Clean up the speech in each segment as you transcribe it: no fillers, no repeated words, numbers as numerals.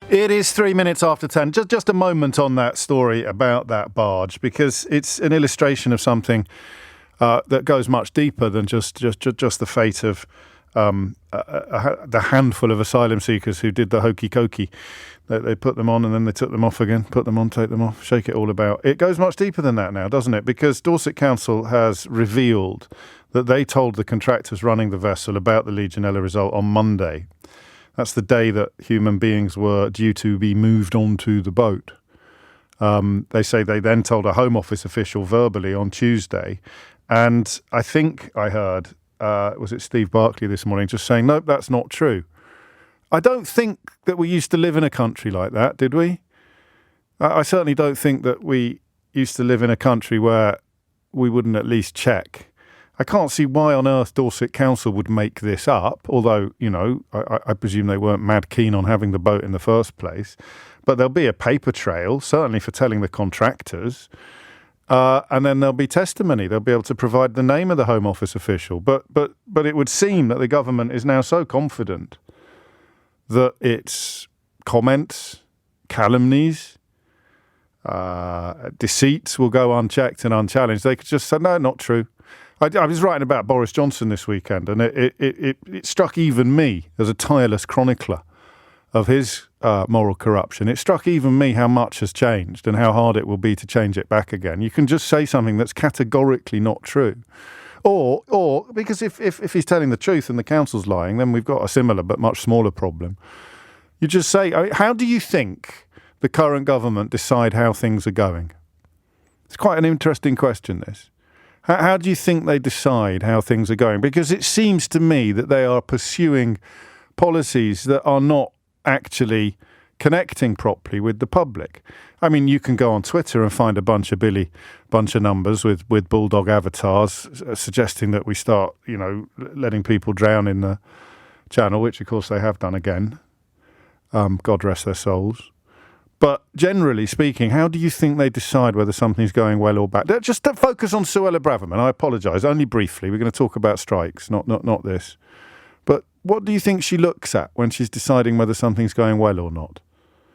It is 3 minutes after 10. Just a moment on that story about that barge, because it's an illustration of something that goes much deeper than just the fate of the handful of asylum seekers who did the hokey cokey. They put them on and then they took them off again, put them on, take them off, shake it all about. It goes much deeper than that now, doesn't it? Because Dorset Council has revealed that they told the contractors running the vessel about the Legionella result on Monday. That's the day that human beings were due to be moved onto the boat. They say they then told a Home Office official verbally on Tuesday. And I think I heard, was it Steve Barclay this morning, just saying, nope, that's not true. I don't think that we used to live in a country like that, did we? I certainly don't think that we used to live in a country where we wouldn't at least check. I can't see why on earth Dorset Council would make this up, although, you know, I presume they weren't mad keen on having the boat in the first place. But there'll be a paper trail, certainly for telling the contractors, and then there'll be testimony. They'll be able to provide the name of the Home Office official. But it would seem that the government is now so confident that its comments, calumnies, deceits will go unchecked and unchallenged. They could just say, no, not true. I was writing about Boris Johnson this weekend, and it struck even me as a tireless chronicler of his moral corruption. It struck even me how much has changed and how hard it will be to change it back again. You can just say something that's categorically not true. Or because if he's telling the truth and the council's lying, then we've got a similar but much smaller problem. You just say, how do you think the current government decide how things are going? It's quite an interesting question, this. How do you think they decide how things are going? Because it seems to me that they are pursuing policies that are not actually connecting properly with the public. I mean, you can go on Twitter and find a bunch of numbers with bulldog avatars suggesting that we start, letting people drown in the channel, which of course they have done again. God rest their souls. But generally speaking, how do you think they decide whether something's going well or bad? Just to focus on Suella Braverman. I apologise, only briefly. We're going to talk about strikes, not this. But what do you think she looks at when she's deciding whether something's going well or not?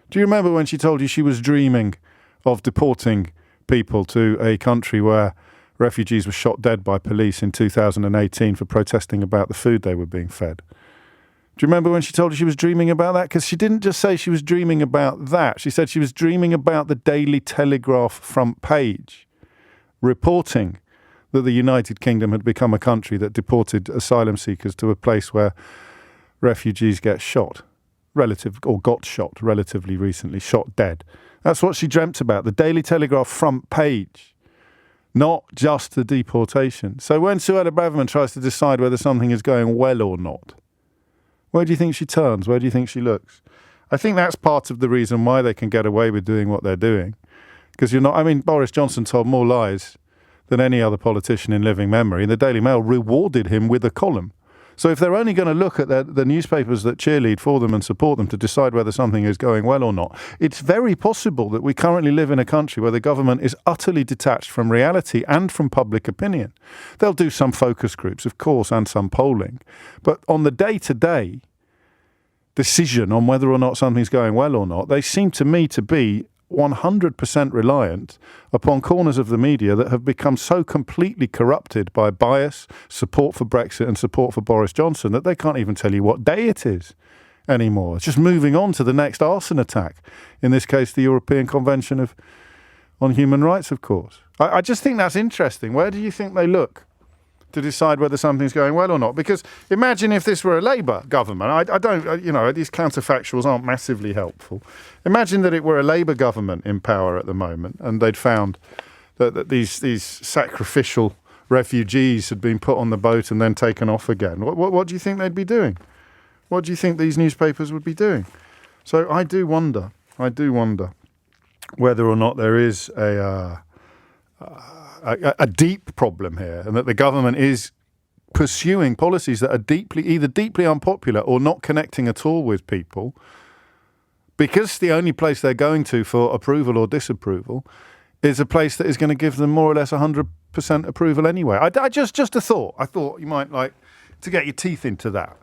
Do you remember when she told you she was dreaming of deporting people to a country where refugees were shot dead by police in 2018 for protesting about the food they were being fed? Do you remember when she told you she was dreaming about that? Because she didn't just say she was dreaming about that. She said she was dreaming about the Daily Telegraph front page, reporting that the United Kingdom had become a country that deported asylum seekers to a place where refugees got shot relatively recently, shot dead. That's what she dreamt about, the Daily Telegraph front page, not just the deportation. So when Suella Braverman tries to decide whether something is going well or not, where do you think she turns? Where do you think she looks? I think that's part of the reason why they can get away with doing what they're doing. Because Boris Johnson told more lies than any other politician in living memory. And the Daily Mail rewarded him with a column. So if they're only going to look at the newspapers that cheerlead for them and support them to decide whether something is going well or not, it's very possible that we currently live in a country where the government is utterly detached from reality and from public opinion. They'll do some focus groups, of course, and some polling. But on the day-to-day decision on whether or not something's going well or not, they seem to me to be 100% reliant upon corners of the media that have become so completely corrupted by bias, support for Brexit and support for Boris Johnson that they can't even tell you what day it is anymore. It's just moving on to the next arson attack. In this case, the European Convention on Human Rights, of course. I just think that's interesting. Where do you think they look to decide whether something's going well or not? Because imagine if this were a Labour government. These counterfactuals aren't massively helpful. Imagine that it were a Labour government in power at the moment and they'd found that these sacrificial refugees had been put on the boat and then taken off again. What do you think they'd be doing? What do you think these newspapers would be doing? So I do wonder whether or not there is a deep problem here, and that the government is pursuing policies that are either deeply unpopular or not connecting at all with people, because the only place they're going to for approval or disapproval is a place that is going to give them more or less 100% approval anyway. Just a thought. I thought you might like to get your teeth into that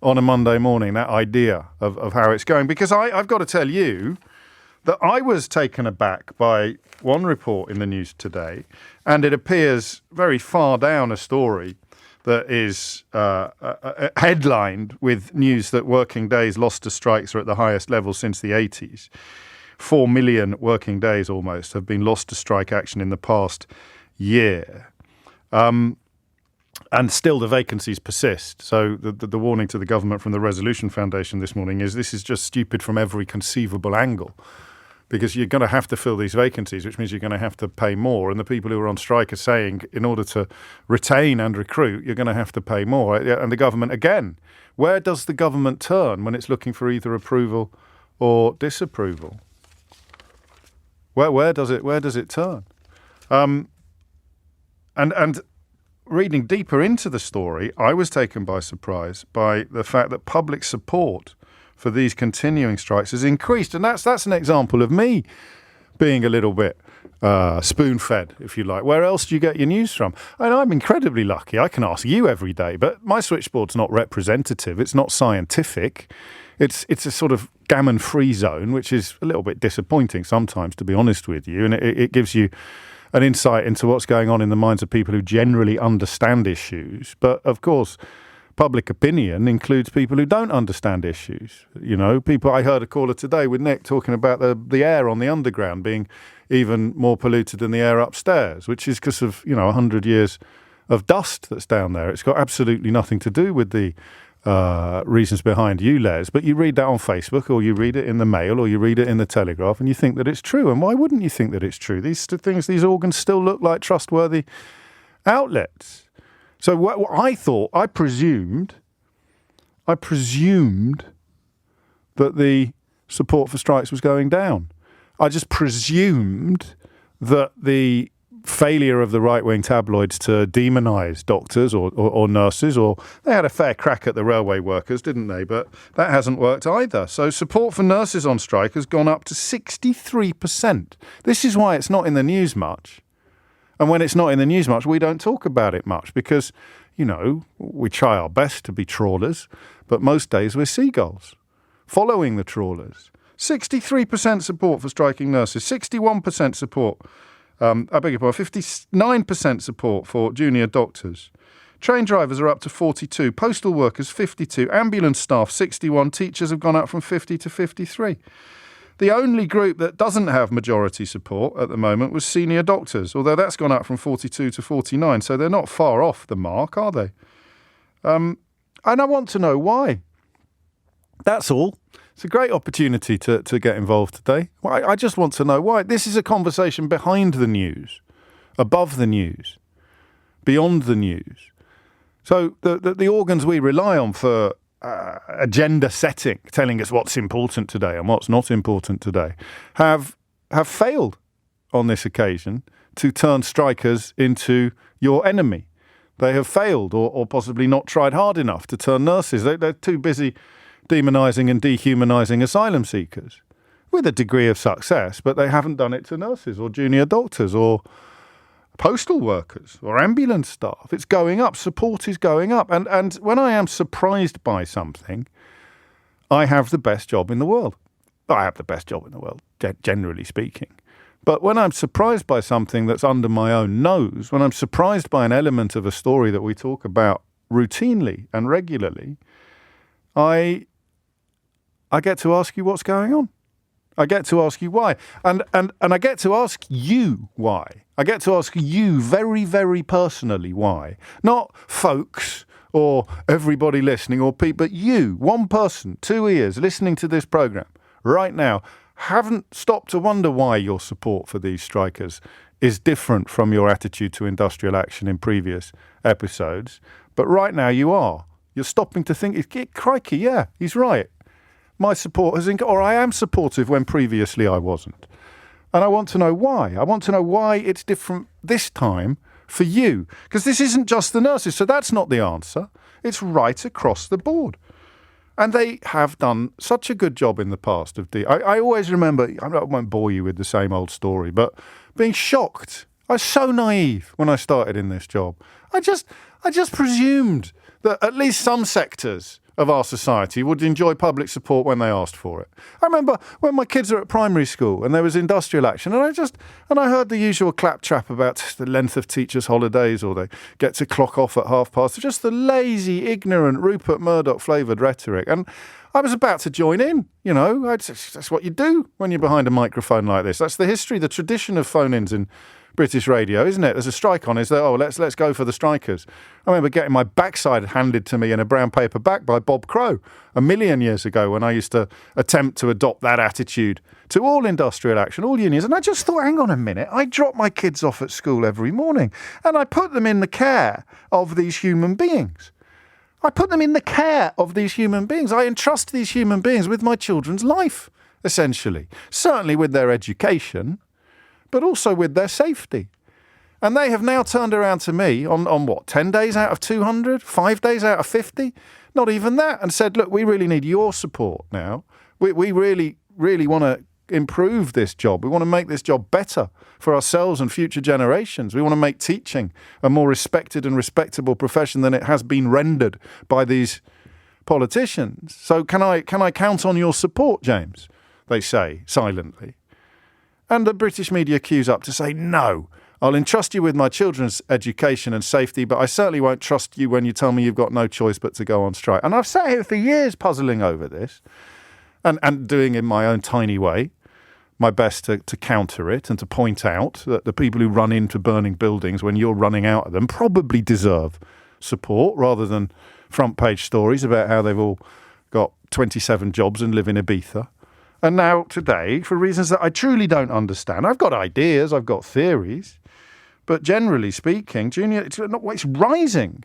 on a Monday morning, that idea of how it's going. Because I've got to tell you that I was taken aback by one report in the news today, and it appears very far down a story that is headlined with news that working days lost to strikes are at the highest level since the 80s. 4 million working days almost have been lost to strike action in the past year. And still the vacancies persist. So the warning to the government from the Resolution Foundation this morning is this is just stupid from every conceivable angle, because you're going to have to fill these vacancies, which means you're going to have to pay more. And the people who are on strike are saying in order to retain and recruit, you're going to have to pay more. And the government, again, where does the government turn when it's looking for either approval or disapproval? Where does it turn? And reading deeper into the story, I was taken by surprise by the fact that public support for these continuing strikes has increased. And that's an example of me being a little bit spoon-fed, if you like. Where else do you get your news from? And I'm incredibly lucky. I can ask you every day, but my switchboard's not representative. It's not scientific. It's a sort of gammon-free zone, which is a little bit disappointing sometimes, to be honest with you. And it gives you an insight into what's going on in the minds of people who generally understand issues. But, of course, public opinion includes people who don't understand issues. You know, people. I heard a caller today with Nick talking about the air on the underground being even more polluted than the air upstairs, which is because of, 100 years of dust that's down there. It's got absolutely nothing to do with the reasons behind ULEZ, but you read that on Facebook, or you read it in the Mail, or you read it in the Telegraph, and you think that it's true. And why wouldn't you think that it's true? These things, these organs still look like trustworthy outlets. So what I presumed that the support for strikes was going down. I just presumed that the failure of the right-wing tabloids to demonise doctors or nurses, or they had a fair crack at the railway workers, didn't they? But that hasn't worked either. So support for nurses on strike has gone up to 63%. This is why it's not in the news much. And when it's not in the news much, we don't talk about it much because, we try our best to be trawlers, but most days we're seagulls following the trawlers. 63% support for striking nurses, 61% support 59% support for junior doctors. Train drivers are up to 42, postal workers 52, ambulance staff 61, teachers have gone up from 50 to 53. The only group that doesn't have majority support at the moment was senior doctors, although that's gone up from 42 to 49, so they're not far off the mark, are they? And I want to know why. That's all. It's a great opportunity to get involved today. I just want to know why. This is a conversation behind the news, above the news, beyond the news. So the organs we rely on for agenda setting, telling us what's important today and what's not important today, have failed on this occasion to turn strikers into your enemy. They have failed or possibly not tried hard enough to turn nurses. They're too busy demonising and dehumanising asylum seekers with a degree of success, but they haven't done it to nurses or junior doctors or postal workers or ambulance staff. It's going up. Support is going up. And when I am surprised by something, I have the best job in the world. I have the best job in the world, generally speaking. But when I'm surprised by something that's under my own nose, when I'm surprised by an element of a story that we talk about routinely and regularly, I get to ask you what's going on. I get to ask you why. And I get to ask you why. I get to ask you very, very personally why. Not folks or everybody listening or people, but you, one person, 2 ears, listening to this programme right now, haven't stopped to wonder why your support for these strikers is different from your attitude to industrial action in previous episodes. But right now you are. You're stopping to think, crikey, yeah, he's right. My support has or I am supportive when previously I wasn't. And I want to know why. I want to know why it's different this time for you. Because this isn't just the nurses, so that's not the answer. It's right across the board. And they have done such a good job in the past of I always remember, I won't bore you with the same old story, but being shocked. I was so naive when I started in this job. I just presumed that at least some sectors of our society would enjoy public support when they asked for it. I remember when my kids were at primary school and there was industrial action, and I heard the usual claptrap about the length of teachers' holidays, or they get to clock off at past, just the lazy, ignorant, Rupert Murdoch-flavoured rhetoric. And I was about to join in, that's what you do when you're behind a microphone like this. That's the history, the tradition of phone-ins in British radio, isn't it? There's a strike on. Is there? Let's go for the strikers. I remember getting my backside handed to me in a brown paper back by Bob Crow a million years ago when I used to attempt to adopt that attitude to all industrial action, all unions. And I just thought, hang on a minute, I drop my kids off at school every morning and I put them in the care of these human beings. I entrust these human beings with my children's life, essentially. Certainly with their education, but also with their safety. And they have now turned around to me on what, 10 days out of 200, 5 days out of 50, not even that, and said, look, we really need your support now. We really, really want to improve this job. We want to make this job better for ourselves and future generations. We want to make teaching a more respected and respectable profession than it has been rendered by these politicians. So can I count on your support, James? They say silently. And the British media queues up to say, no, I'll entrust you with my children's education and safety, but I certainly won't trust you when you tell me you've got no choice but to go on strike. And I've sat here for years puzzling over this and doing in my own tiny way my best to counter it and to point out that the people who run into burning buildings when you're running out of them probably deserve support rather than front page stories about how they've all got 27 jobs and live in Ibiza. And now today, for reasons that I truly don't understand, I've got ideas, I've got theories, but generally speaking, it's rising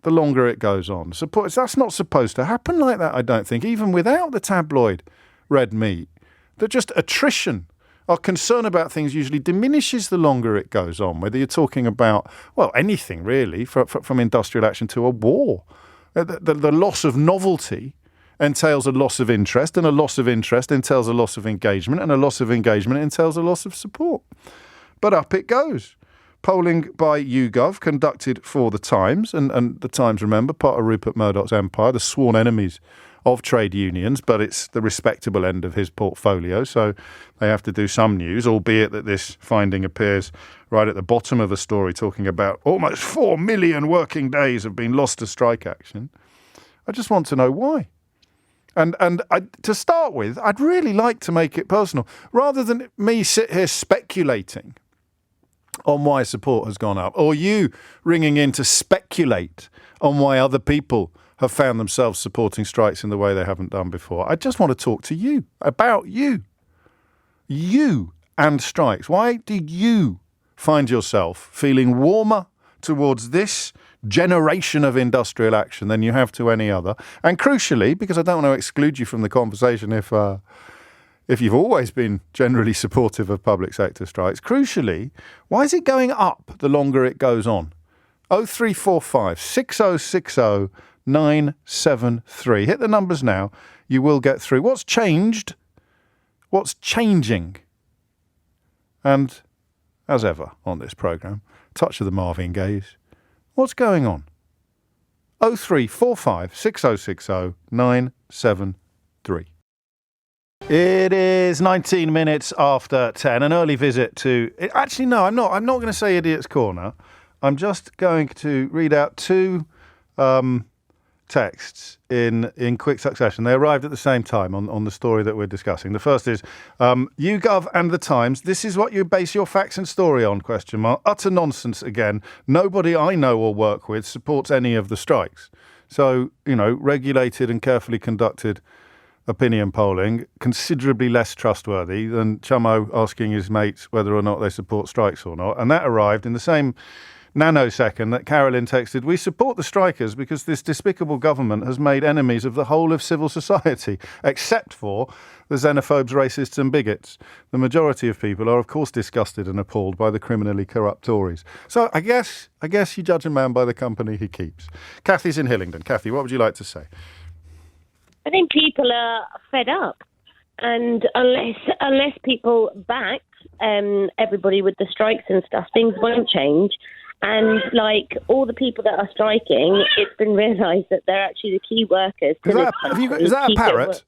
the longer it goes on. That's not supposed to happen like that, I don't think, even without the tabloid red meat. That just attrition, our concern about things usually diminishes the longer it goes on, whether you're talking about, well, anything really, from industrial action to a war. The loss of novelty entails a loss of interest, and a loss of interest entails a loss of engagement, and a loss of engagement entails a loss of support. But up it goes. Polling by YouGov conducted for The Times, and The Times, remember, part of Rupert Murdoch's empire, the sworn enemies of trade unions, but it's the respectable end of his portfolio, so they have to do some news, albeit that this finding appears right at the bottom of the story, talking about almost 4 million working days have been lost to strike action. I just want to know why. And to start with, I'd really like to make it personal. Rather than me sit here speculating on why support has gone up, or you ringing in to speculate on why other people have found themselves supporting strikes in the way they haven't done before, I just want to talk to you about you. You and strikes. Why do you find yourself feeling warmer towards this generation of industrial action than you have to any other? And crucially, because I don't want to exclude you from the conversation if you've always been generally supportive of public sector strikes, crucially, why is it going up the longer it goes on? 0345 6060 973. Hit the numbers now. You will get through. What's changed? What's changing? And as ever on this programme, touch of the Marvin Gaze. What's going on? 0345 6060 973. It is 19 minutes after 10. An early visit to... Actually, no, I'm not going to say Idiot's Corner. I'm just going to read out two texts in quick succession. They arrived at the same time on the story that we're discussing. The first is, YouGov and The Times, this is what you base your facts and story on, ? Utter nonsense again. Nobody I know or work with supports any of the strikes. So, regulated and carefully conducted opinion polling, considerably less trustworthy than Chummo asking his mates whether or not they support strikes or not. And that arrived in the same nanosecond that Carolyn texted, we support the strikers because this despicable government has made enemies of the whole of civil society, except for the xenophobes, racists and bigots. The majority of people are, of course, disgusted and appalled by the criminally corrupt Tories. So I guess you judge a man by the company he keeps. Kathy's in Hillingdon. Kathy, what would you like to say? I think people are fed up. And unless people back everybody with the strikes and stuff, things won't change. And like all the people that are striking, it's been realised that they're actually the key workers to this country. Is that a parrot?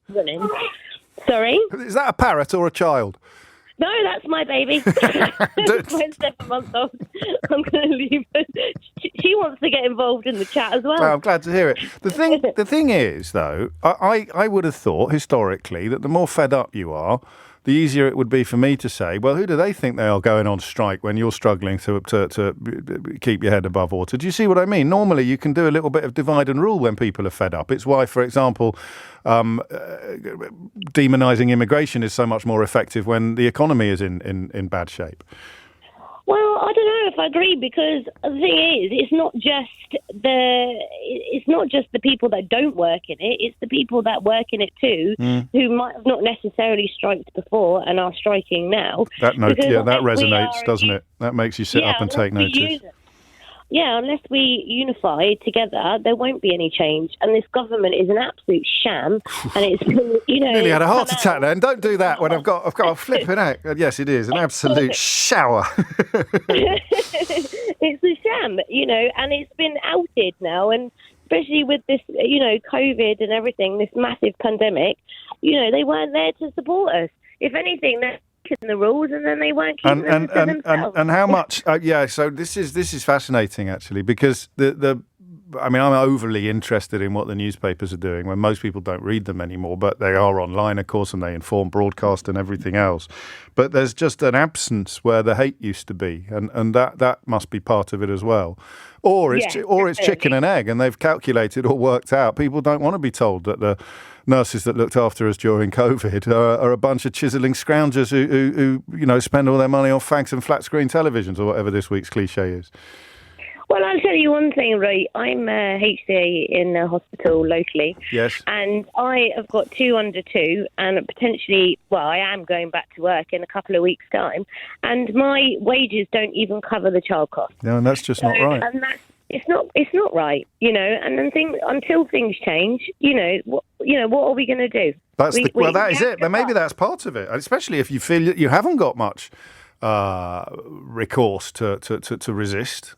Sorry? Is that a parrot or a child? No, that's my baby. My 7 months old. I'm going to leave her. She wants to get involved in the chat as well. I'm glad to hear it. The thing is, though, I would have thought historically that the more fed up you are, the easier it would be for me to say, well, who do they think they are going on strike when you're struggling to keep your head above water? Do you see what I mean? Normally, you can do a little bit of divide and rule when people are fed up. It's why, for example, demonising immigration is so much more effective when the economy is in bad shape. Well, I don't know if I agree, because the thing is, it's not just the people that don't work in it. It's the people that work in it too, who might have not necessarily striked before and are striking now. That resonates, doesn't it? That makes you sit up and take notice. Unless we unify together, there won't be any change. And this government is an absolute sham. And it's, nearly had a heart attack then. Don't do that when I've got a flipping act. Yes, it is an absolute shower. It's a sham, and it's been outed now. And especially with this, COVID and everything, this massive pandemic, they weren't there to support us. If anything, they're keeping the rules, and then they weren't keeping them to themselves. And how much? So this is fascinating actually, because I'm overly interested in what the newspapers are doing when most people don't read them anymore, but they are online, of course, and they inform broadcast and everything else. But there's just an absence where the hate used to be, and that must be part of it as well. Or it's chicken and egg, and they've calculated or worked out. People don't want to be told that the nurses that looked after us during COVID are a bunch of chiselling scroungers who spend all their money on fags and flat screen televisions, or whatever this week's cliche is. Well, I'll tell you one thing, Ray. I'm a HCA in a hospital locally. Yes. And I have got 2 under 2, and potentially, I am going back to work in a couple of weeks' time, and my wages don't even cover the child costs. No, and that's just not right. And it's not right, and then until things change, what are we going to do? That is it. But maybe that's part of it, especially if you feel you haven't got much recourse to resist.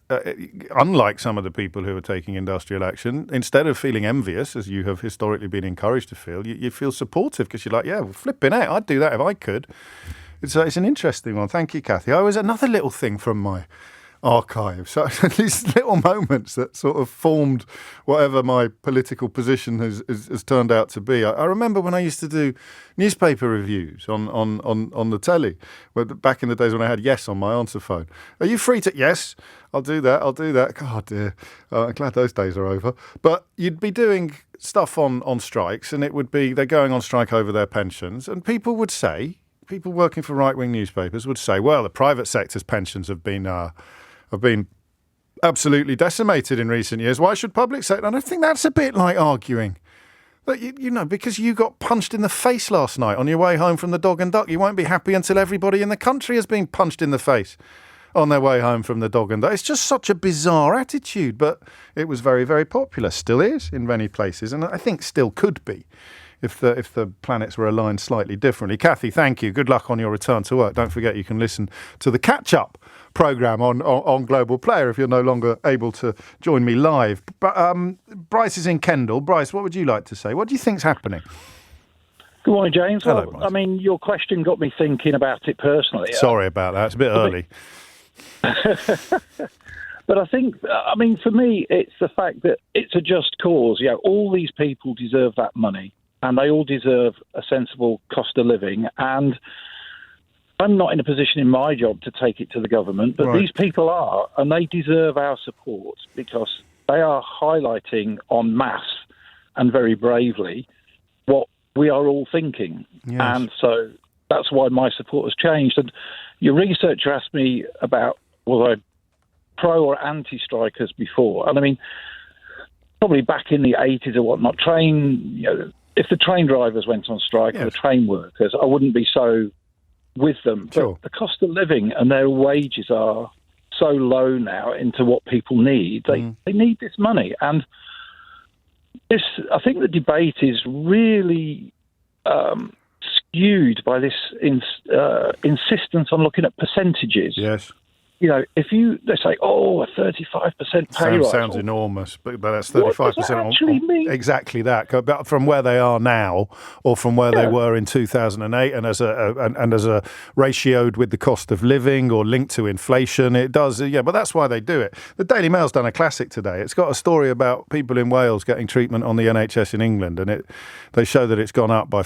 Unlike some of the people who are taking industrial action, instead of feeling envious, as you have historically been encouraged to feel, you feel supportive, because you're like, flipping out, I'd do that if I could. It's an interesting one. Thank you, Kathy. I was another little thing from my archive. So these little moments that sort of formed whatever my political position has turned out to be. I remember when I used to do newspaper reviews on the telly, back in the days when I had Yes on my answer phone. Are you free to? Yes, I'll do that. God dear, I'm glad those days are over. But you'd be doing stuff on strikes, and it would be they're going on strike over their pensions, and people working for right-wing newspapers would say, well, the private sector's pensions have been absolutely decimated in recent years. Why should public sector? And I think that's a bit like arguing that, because you got punched in the face last night on your way home from the Dog and Duck, you won't be happy until everybody in the country has been punched in the face on their way home from the Dog and Duck. It's just such a bizarre attitude, but it was very, very popular. Still is in many places, and I think still could be if the planets were aligned slightly differently. Kathy, thank you. Good luck on your return to work. Don't forget you can listen to the catch-up programme on Global Player if you're no longer able to join me live. But Bryce is in Kendal. Bryce, what would you like to say? What do you think's happening? Good morning, James. Hello, Bryce. Your question got me thinking about it personally. Sorry about that. It's a bit early. But I think, for me, it's the fact that it's a just cause. All these people deserve that money, and they all deserve a sensible cost of living. And I'm not in a position in my job to take it to the government, but These people are, and they deserve our support, because they are highlighting en masse and very bravely what we are all thinking. Yes. And so that's why my support has changed. And your researcher asked me about, was I pro or anti-strikers before? And probably back in the 80s or whatnot, if the train drivers went on strike, or the train workers, I wouldn't be so with them. Sure. But the cost of living and their wages are so low now into what people need. They need this money. And I think the debate is really skewed by this insistence on looking at percentages. Yes. they say, a 35% pay rise. Sounds enormous, but that's 35%. What does that actually mean? Exactly that. But from where they are now, or from where they were in 2008, and as a ratioed with the cost of living or linked to inflation, it does. Yeah, but that's why they do it. The Daily Mail's done a classic today. It's got a story about people in Wales getting treatment on the NHS in England, and they show that it's gone up by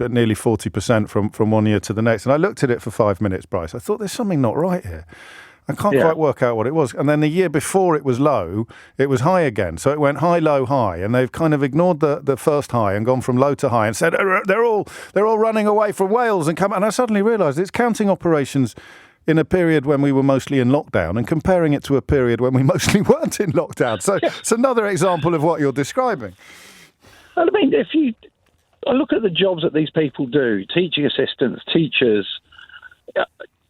nearly 40% from one year to the next. And I looked at it for 5 minutes, Bryce. I thought there's something not right here. I can't quite work out what it was. And then the year before it was low, it was high again. So it went high, low, high. And they've kind of ignored the first high and gone from low to high and said, they're all running away from Wales and come. And I suddenly realised it's counting operations in a period when we were mostly in lockdown and comparing it to a period when we mostly weren't in lockdown. So it's another example of what you're describing. I mean, I look at the jobs that these people do, teaching assistants, teachers.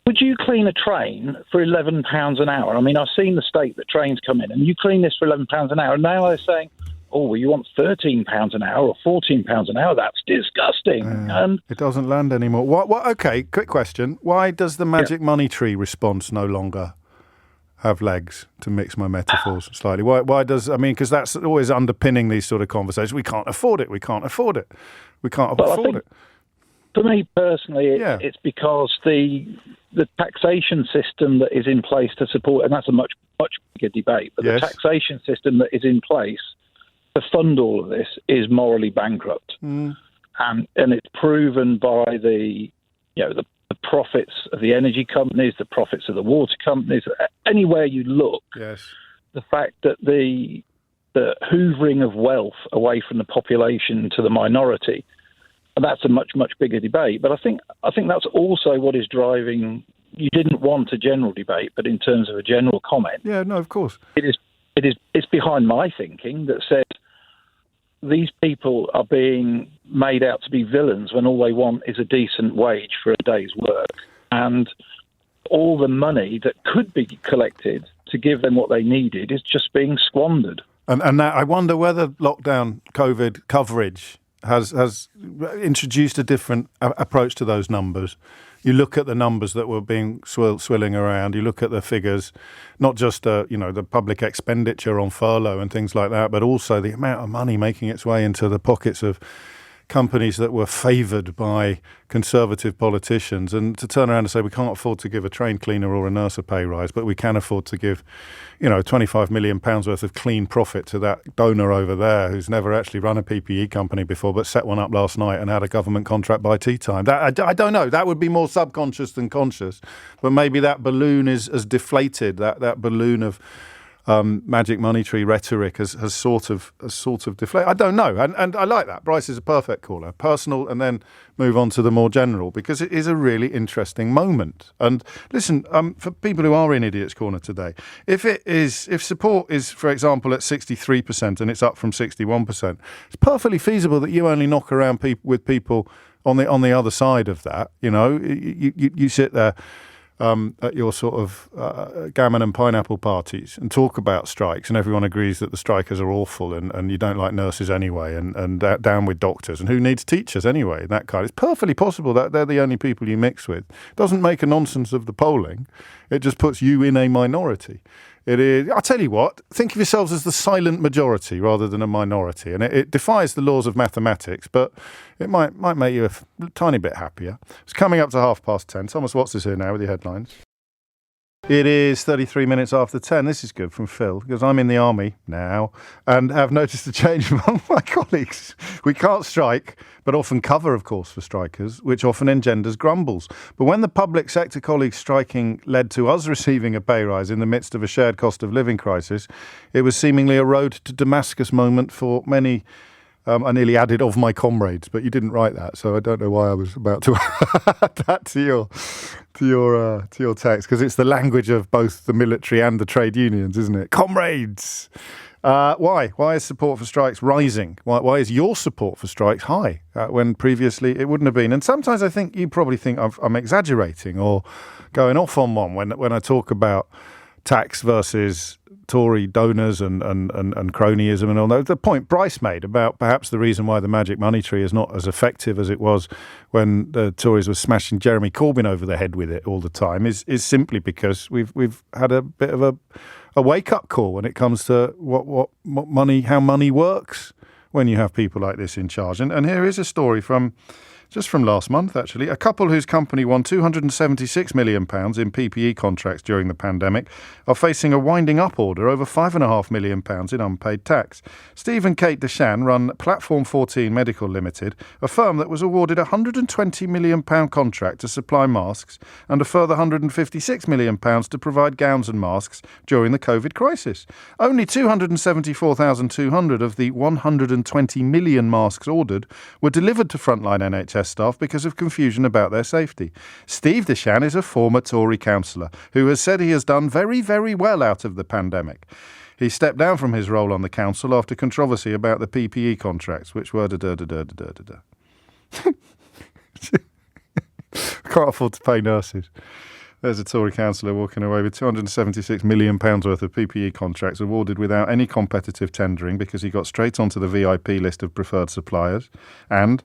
Would you clean a train for £11 an hour? I mean, I've seen the state that trains come in, and you clean this for £11 an hour. And now they're saying, you want £13 an hour or £14 an hour? That's disgusting. And it doesn't land anymore. What? Okay, quick question. Why does the magic money tree response no longer have legs, to mix my metaphors slightly? Why does, because that's always underpinning these sort of conversations. We can't afford it. We can't afford it. We can't afford it. For me personally, it's because the taxation system that is in place to support, and that's a much, much bigger debate, but the taxation system that is in place to fund all of this is morally bankrupt. And it's proven by the profits of the energy companies, the profits of the water companies. Anywhere you look, the fact that the hoovering of wealth away from the population to the minority. And that's a much, much bigger debate. But I think that's also what is driving. You didn't want a general debate, but in terms of a general comment, of course, it's behind my thinking that says these people are being made out to be villains when all they want is a decent wage for a day's work, and all the money that could be collected to give them what they needed is just being squandered. And now I wonder whether lockdown COVID coverage has introduced a different approach to those numbers. You look at the numbers that were being swilling around. You look at the figures, not just the public expenditure on furlough and things like that, but also the amount of money making its way into the pockets of companies that were favoured by conservative politicians. And to turn around and say we can't afford to give a train cleaner or a nurse a pay rise, but we can afford to give, £25 million worth of clean profit to that donor over there who's never actually run a PPE company before, but set one up last night and had a government contract by tea time. That, I don't know. That would be more subconscious than conscious. But maybe that balloon is deflated. That balloon of magic money tree rhetoric has sort of deflated. I don't know, and I like that. Bryce is a perfect caller, personal, and then move on to the more general, because it is a really interesting moment. And listen, for people who are in Idiot's Corner today, if support is, for example, at 63% and it's up from 61%, it's perfectly feasible that you only knock around with people on the other side of that. You sit there at your sort of gammon and pineapple parties and talk about strikes, and everyone agrees that the strikers are awful and you don't like nurses anyway, and down with doctors, and who needs teachers anyway, that kind. It's perfectly possible that they're the only people you mix with. It doesn't make a nonsense of the polling. It just puts you in a minority. It is. I'll tell you what, think of yourselves as the silent majority rather than a minority. And it defies the laws of mathematics, but it might make you a tiny bit happier. It's coming up to 10:30. Thomas Watts is here now with your headlines. It is 33 minutes after 10. This is good from Phil, because I'm in the army now and have noticed a change among my colleagues. We can't strike, but often cover, of course, for strikers, which often engenders grumbles. But when the public sector colleagues striking led to us receiving a pay rise in the midst of a shared cost of living crisis, it was seemingly a road to Damascus moment for many. I nearly added of my comrades, but you didn't write that, so I don't know why I was about to add that to your text, because it's the language of both the military and the trade unions, isn't it? Comrades! Why? Why is support for strikes rising? Why is your support for strikes high when previously it wouldn't have been? And sometimes I think you probably think I'm exaggerating or going off on one when I talk about tax versus Tory donors and cronyism and all that. The point Bryce made about perhaps the reason why the magic money tree is not as effective as it was when the Tories were smashing Jeremy Corbyn over the head with it all the time is simply because we've had a bit of a wake up call when it comes to what money, how money works when you have people like this in charge. And here is a story from last month, actually. A couple whose company won £276 million in PPE contracts during the pandemic are facing a winding up order over £5.5 million in unpaid tax. Steve and Kate Deshan run Platform 14 Medical Limited, a firm that was awarded a £120 million contract to supply masks and a further £156 million to provide gowns and masks during the COVID crisis. Only 274,200 of the 120 million masks ordered were delivered to frontline NHS staff because of confusion about their safety. Steve Deshan is a former Tory councillor who has said he has done very, very well out of the pandemic. He stepped down from his role on the council after controversy about the PPE contracts, which were da-da-da-da-da-da-da. Can't afford to pay nurses. There's a Tory councillor walking away with £276 million worth of PPE contracts awarded without any competitive tendering because he got straight onto the VIP list of preferred suppliers. And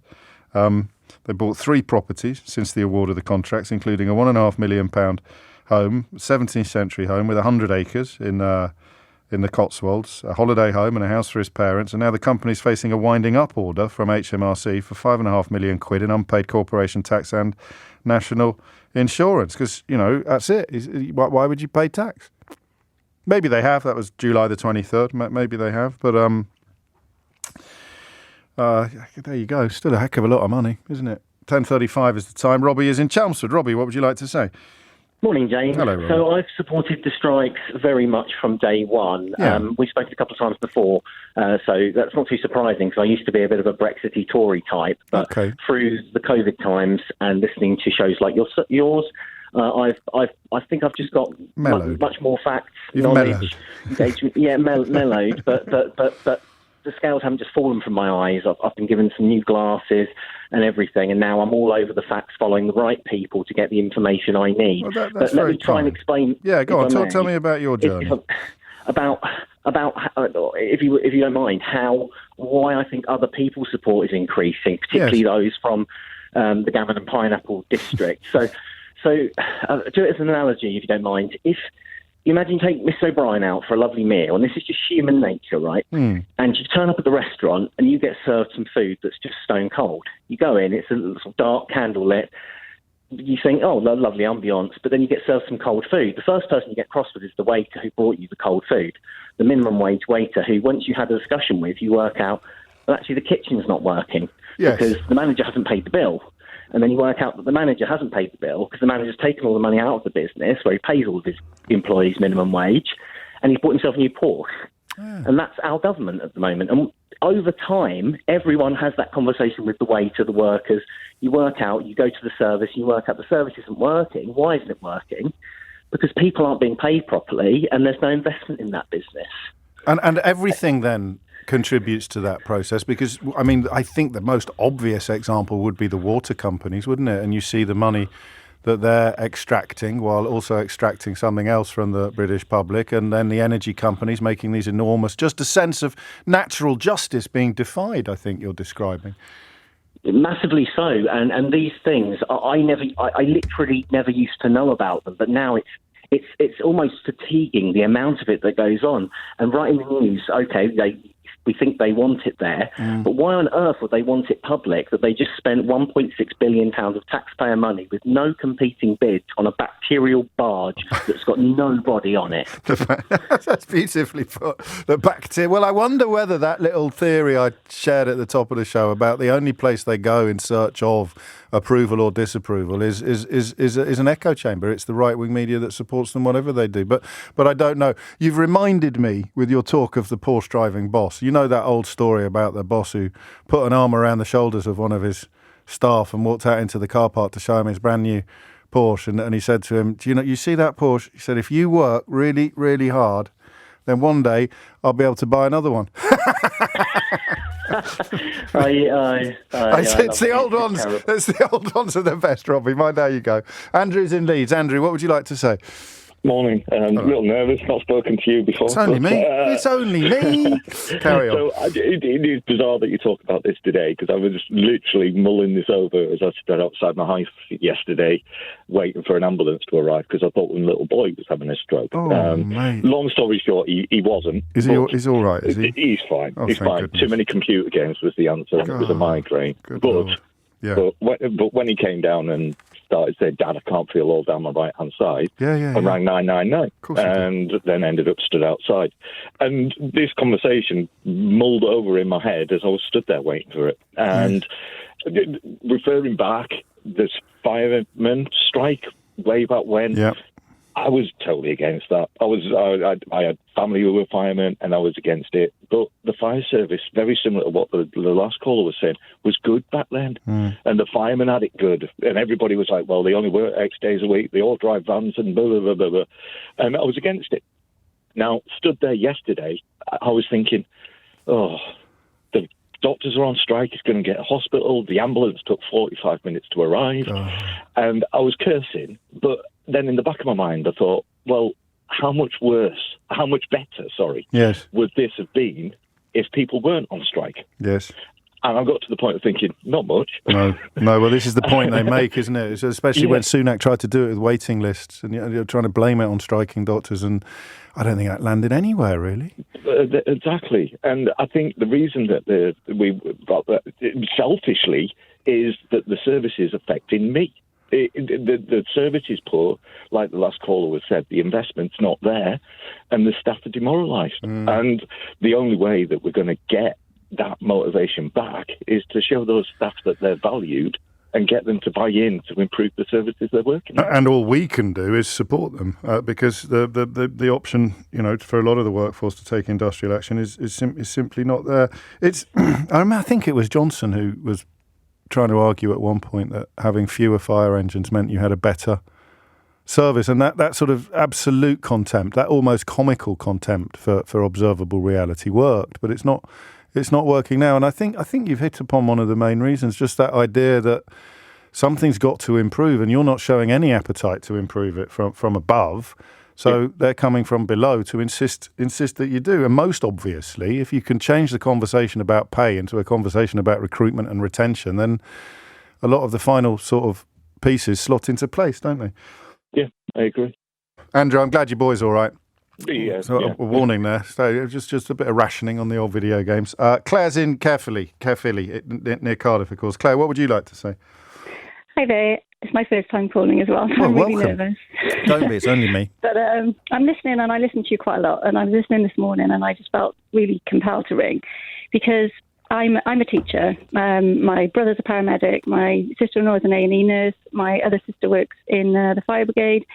they bought 3 properties since the award of the contracts, including a £1.5 million home, 17th century home with 100 acres in the Cotswolds, a holiday home and a house for his parents. And now the company's facing a winding up order from HMRC for £5.5 million in unpaid corporation tax and national insurance. Because, that's it. Why would you pay tax? Maybe they have. That was July the 23rd. Maybe they have. But there you go. Still a heck of a lot of money, isn't it? 10:35 is the time. Robbie is in Chelmsford. Robbie, what would you like to say? Morning, James. Hello, Robbie. So I've supported the strikes very much from day one. Yeah. We've spoken a couple of times before, so that's not too surprising because I used to be a bit of a Brexity Tory type. But through the COVID times and listening to shows like yours, I think I've just got much more facts, knowledge, engagement. Yeah, mellowed, but the scales haven't just fallen from my eyes. I've been given some new glasses and everything, and now I'm all over the facts, following the right people to get the information I need. Well, but let me try and explain. Yeah, go on. Tell me about your journey. About if you don't mind, why I think other people's support is increasing, particularly those from the Gammon and Pineapple district. So do it as an analogy, if you don't mind. If you imagine you take Miss O'Brien out for a lovely meal, and this is just human nature, right? And you turn up at the restaurant and you get served some food that's just stone cold. You go in, it's a little dark candlelit. You think, oh, lovely ambience, but then you get served some cold food. The first person you get cross with is the waiter who brought you the cold food, the minimum wage waiter who, once you had a discussion with, you work out, well, actually the kitchen's not working because the manager hasn't paid the bill. And then you work out that the manager hasn't paid the bill because the manager's taken all the money out of the business where he pays all of his employees minimum wage, and he's bought himself a new Porsche. And that's our government at the moment. And over time, everyone has that conversation with the waiter, the workers. You work out, you go to the service, you work out the service isn't working. Why isn't it working? Because people aren't being paid properly and there's no investment in that business. And everything then contributes to that process because, I mean, I think the most obvious example would be the water companies, wouldn't it? And you see the money that they're extracting while also extracting something else from the British public, and then the energy companies making these enormous, just a sense of natural justice being defied, I think you're describing. Massively so, and these things, I literally never used to know about them, but now it's almost fatiguing, the amount of it that goes on. And right in the news, we think they want it there, but why on earth would they want it public, that they just spent £1.6 billion of taxpayer money with no competing bid on a bacterial barge that's got nobody on it? That's beautifully put. The bacteria. Well, I wonder whether that little theory I shared at the top of the show about the only place they go in search of approval or disapproval is an echo chamber. It's the right-wing media that supports them, whatever they do. But I don't know. You've reminded me with your talk of the Porsche driving boss. You know that old story about the boss who put an arm around the shoulders of one of his staff and walked out into the car park to show him his brand new Porsche. And he said to him, you see that Porsche? He said, if you work really, really hard, then one day I'll be able to buy another one. It's the old ones. It's the old ones are the best, Robbie. Mind how you go. Andrew's in Leeds. Andrew, what would you like to say? Morning. A little nervous, not spoken to you before. It's only me. It's only me. Carry on. So it is bizarre that you talk about this today, because I was literally mulling this over as I stood outside my house yesterday waiting for an ambulance to arrive, because I thought my little boy was having a stroke. Oh, mate. Long story short, he wasn't. He's all right, is he? He's fine. Oh, he's fine. goodness. Too many computer games was the answer, and it was a migraine. Good Lord. Yeah. But when he came down and started saying, "Dad, I can't feel all down my right-hand side," I rang 999 and then ended up stood outside. And this conversation mulled over in my head as I was stood there waiting for it. And referring back, this fireman strike way back when, I was totally against that. I had family who were firemen, and I was against it. But the fire service, very similar to what the last caller was saying, was good back then. And the firemen had it good. And everybody was like, well, they only work X days a week. They all drive vans and blah, blah, blah, blah, blah. And I was against it. Now, stood there yesterday, I was thinking, the doctors are on strike. It's going to get a hospital. The ambulance took 45 minutes to arrive. And I was cursing. But then in the back of my mind, I thought, well, how much better, would this have been if people weren't on strike? Yes. And I got to the point of thinking, not much. No. Well, this is the point they make, isn't it? It's especially when Sunak tried to do it with waiting lists, and you're trying to blame it on striking doctors, and I don't think that landed anywhere, really. Exactly. And I think the reason that selfishly is that the service is affecting me. The service is poor, like the last caller was said. The investment's not there, and the staff are demoralised. And the only way that we're going to get that motivation back is to show those staff that they're valued and get them to buy in to improve the services they're working on. And all we can do is support them, because the option, for a lot of the workforce to take industrial action is simply not there. I think it was Johnson who was trying to argue at one point that having fewer fire engines meant you had a better service, and that sort of absolute contempt, that almost comical contempt for observable reality worked, but it's not working now. And I think you've hit upon one of the main reasons, just that idea that something's got to improve, and you're not showing any appetite to improve it from above. So they're coming from below to insist that you do. And most obviously, if you can change the conversation about pay into a conversation about recruitment and retention, then a lot of the final sort of pieces slot into place, don't they? Yeah, I agree. Andrew, I'm glad your boy's all right. Yeah, a warning there. So just a bit of rationing on the old video games. Claire's in Caerphilly, near Cardiff, of course. Claire, what would you like to say? Hi there. It's my first time calling as well. So I'm really nervous. Don't be, it's only me. But I'm listening, and I listen to you quite a lot. And I was listening this morning, and I just felt really compelled to ring, because I'm a teacher. My brother's a paramedic. My sister-in-law is an A&E nurse. My other sister works in the fire brigade.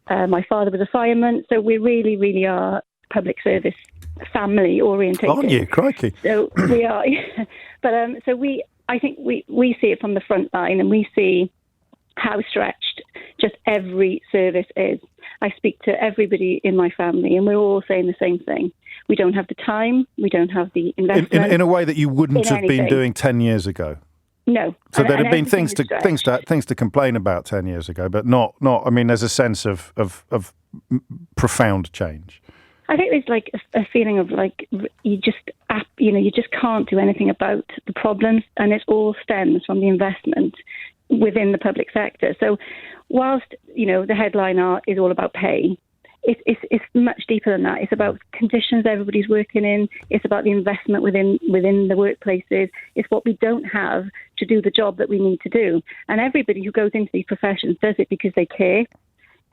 My father was a fireman. So we really, really are public service family orientated. Aren't you? Crikey. So we are. But I think we see it from the front line, and we see how stretched just every service is. I speak to everybody in my family, and we're all saying the same thing. We don't have the time. We don't have the investment. In a way that you wouldn't have been doing 10 years ago. No. So there'd have been things to complain about 10 years ago, but not. I mean, there's a sense of profound change. I think there's like a feeling of like you just can't do anything about the problems, and it all stems from the investment within the public sector. So whilst, the headline is all about pay, it's much deeper than that. It's about conditions everybody's working in. It's about the investment within the workplaces. It's what we don't have to do the job that we need to do. And everybody who goes into these professions does it because they care.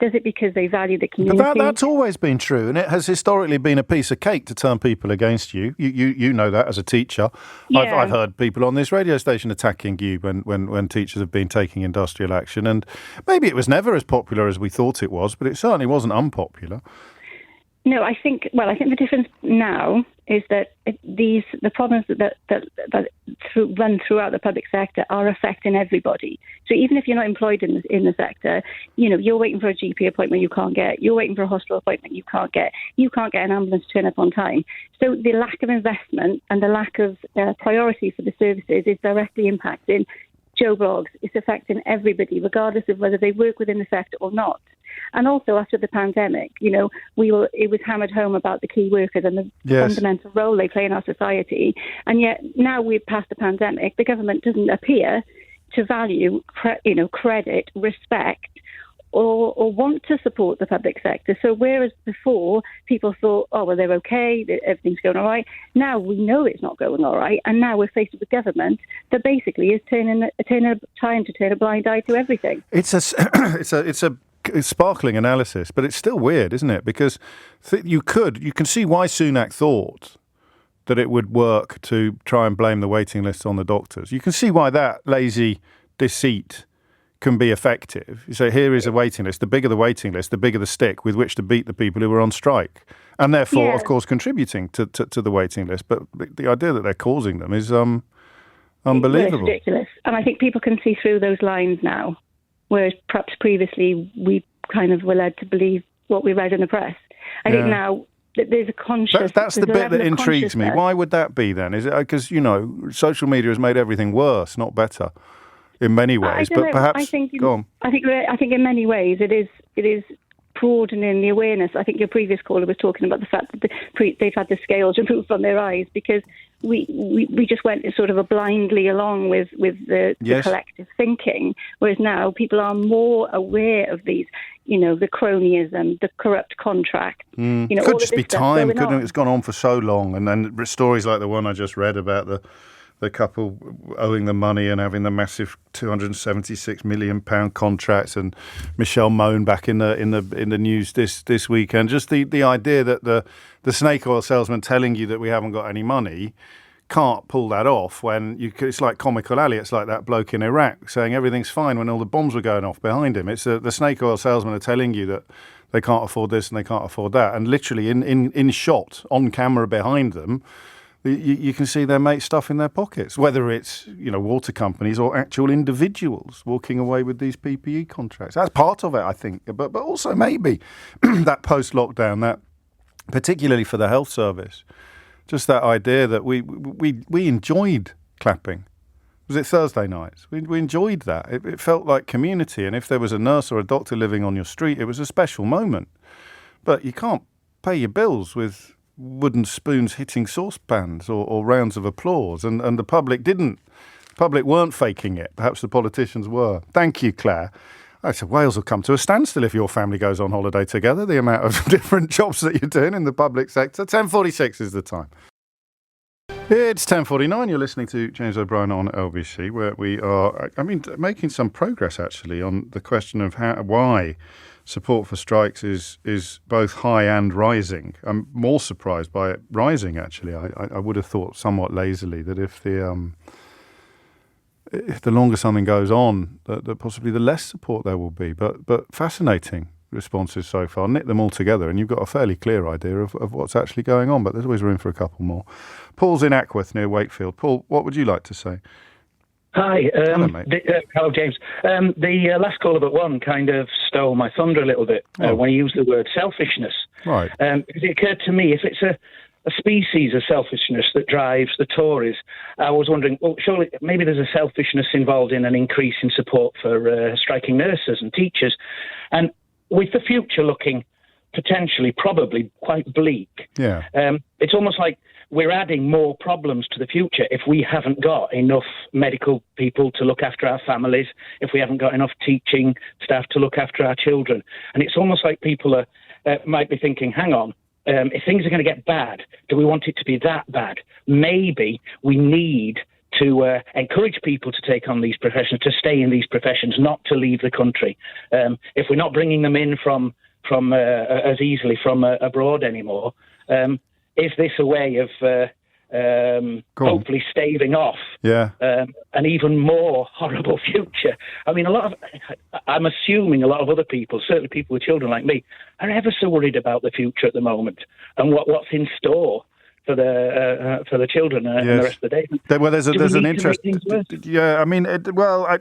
Does it because they value the community? But that's always been true, and it has historically been a piece of cake to turn people against you. You know that as a teacher. Yeah. I've heard people on this radio station attacking you when teachers have been taking industrial action, and maybe it was never as popular as we thought it was, but it certainly wasn't unpopular. No, I think the difference now is that the problems that run throughout the public sector are affecting everybody. So even if you're not employed in the sector, you're waiting for a GP appointment you can't get. You're waiting for a hospital appointment you can't get. You can't get an ambulance to turn up on time. So the lack of investment and the lack of priority for the services is directly impacting Joe Bloggs. It's affecting everybody, regardless of whether they work within the sector or not. And also after the pandemic, it was hammered home about the key workers and the fundamental role they play in our society. And yet now we've passed the pandemic, the government doesn't appear to value, credit, respect, or want to support the public sector. So whereas before people thought, oh, well, they're okay, everything's going all right, now we know it's not going all right, and now we're faced with a government that basically is trying to turn a blind eye to everything. It's a sparkling analysis, but it's still weird, isn't it? Because you can see why Sunak thought that it would work to try and blame the waiting list on the doctors. You can see why that lazy deceit can be effective. You say, here is a waiting list. The bigger the waiting list, the bigger the stick with which to beat the people who were on strike. And therefore, of course, contributing to the waiting list. But the idea that they're causing them is unbelievable. It's ridiculous. And I think people can see through those lines now, whereas perhaps previously we kind of were led to believe what we read in the press. I think now there's a conscious... That's the bit that intrigues me. Why would that be then? Is it because, social media has made everything worse, not better? In many ways, but perhaps. Go on. I think in many ways it is broadening the awareness. I think your previous caller was talking about the fact that they've had the scales removed from their eyes because we just went sort of blindly along with the collective thinking, whereas now people are more aware of these. The cronyism, the corrupt contract. Could just be time, couldn't it? It's gone on for so long, and then stories like the one I just read about the couple owing the money and having the massive £276 million contracts, and Michelle Mone back in the news this weekend. Just the idea that the snake oil salesman telling you that we haven't got any money can't pull that off when it's like Comical Alley. It's like that bloke in Iraq saying everything's fine when all the bombs were going off behind him. It's the snake oil salesmen are telling you that they can't afford this and they can't afford that, and literally in shot on camera behind them. You can see their mate stuff in their pockets, whether it's water companies or actual individuals walking away with these PPE contracts. That's part of it, I think, but also maybe that post-lockdown, that particularly for the health service, just that idea that we enjoyed clapping. Was it Thursday nights? We enjoyed that. It felt like community, and if there was a nurse or a doctor living on your street, it was a special moment. But you can't pay your bills with wooden spoons hitting saucepans or rounds of applause, and the public didn't. The public weren't faking it. Perhaps the politicians were. Thank you, Claire. I said Wales will come to a standstill if your family goes on holiday together, the amount of different jobs that you're doing in the public sector. 10:46 is the time. It's 10:49. You're listening to James O'Brien on LBC, where we are, making some progress, actually, on the question of why support for strikes is both high and rising. I'm more surprised by it rising, actually. I would have thought somewhat lazily that if the longer something goes on, that possibly the less support there will be. But fascinating responses so far. Knit them all together and you've got a fairly clear idea of what's actually going on, but there's always room for a couple more. Paul's in Ackworth near Wakefield. Paul, what would you like to say? Hi. Hello, mate. Hello, James. The last caller but one kind of stole my thunder a little bit when he used the word selfishness. Right. Because it occurred to me, if it's a species of selfishness that drives the Tories, I was wondering, well, surely maybe there's a selfishness involved in an increase in support for striking nurses and teachers. And with the future looking potentially, probably quite bleak, it's almost like we're adding more problems to the future if we haven't got enough medical people to look after our families, if we haven't got enough teaching staff to look after our children. And it's almost like people might be thinking, hang on, if things are going to get bad, do we want it to be that bad? Maybe we need to encourage people to take on these professions, to stay in these professions, not to leave the country. If we're not bringing them in from as easily from abroad anymore, is this a way of hopefully staving off an even more horrible future? I mean, I'm assuming a lot of other people, certainly people with children like me, are ever so worried about the future at the moment and what's in store for the children and the rest of the day. Well, there's an interest. Yeah, I mean,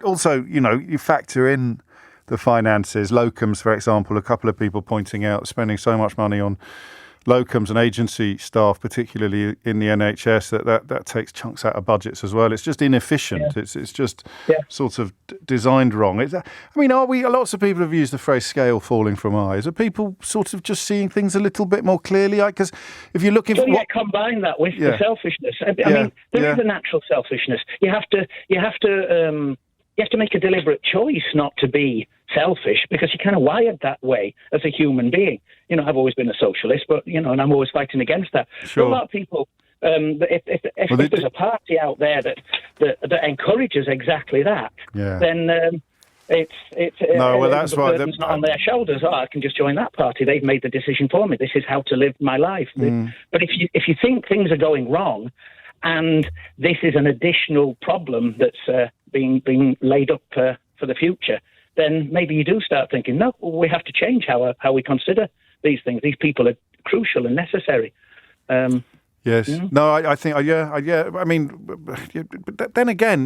also, you factor in the finances. Locums, for example, a couple of people pointing out spending so much money on locums and agency staff, particularly in the NHS, that takes chunks out of budgets as well. It's just inefficient. Yeah. It's just sort of designed wrong. Lots of people have used the phrase scale falling from eyes. Are people sort of just seeing things a little bit more clearly? Because if you're looking for... combine that with the selfishness. There is a natural selfishness. You have to make a deliberate choice not to be selfish, because you're kind of wired that way as a human being. I've always been a socialist, but, and I'm always fighting against that. Sure. But a lot of people, if there's a party out there that encourages exactly that, then that's the why burden's not on their shoulders. I can just join that party. They've made the decision for me. This is how to live my life. But if you think things are going wrong, and this is an additional problem that's being laid up for the future, then maybe you do start thinking, no, we have to change how we consider these things. These people are crucial and necessary. Yes. No, I think, I mean, but then again,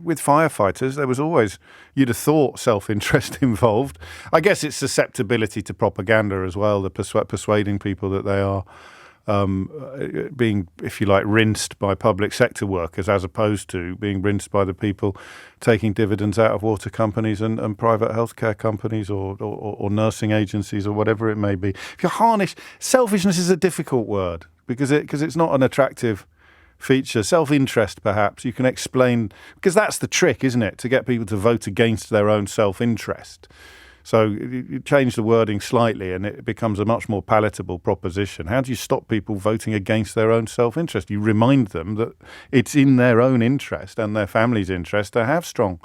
with firefighters, there was always, you'd have thought, self-interest involved. I guess it's susceptibility to propaganda as well, the persuading people that they are being, if you like, rinsed by public sector workers, as opposed to being rinsed by the people taking dividends out of water companies and private healthcare companies or nursing agencies or whatever it may be. If you harness, selfishness is a difficult word because it's not an attractive feature. Self-interest, perhaps, you can explain, because that's the trick, isn't it? To get people to vote against their own self-interest. So you change the wording slightly and it becomes a much more palatable proposition. How do you stop people voting against their own self-interest? You remind them that it's in their own interest and their family's interest to have strong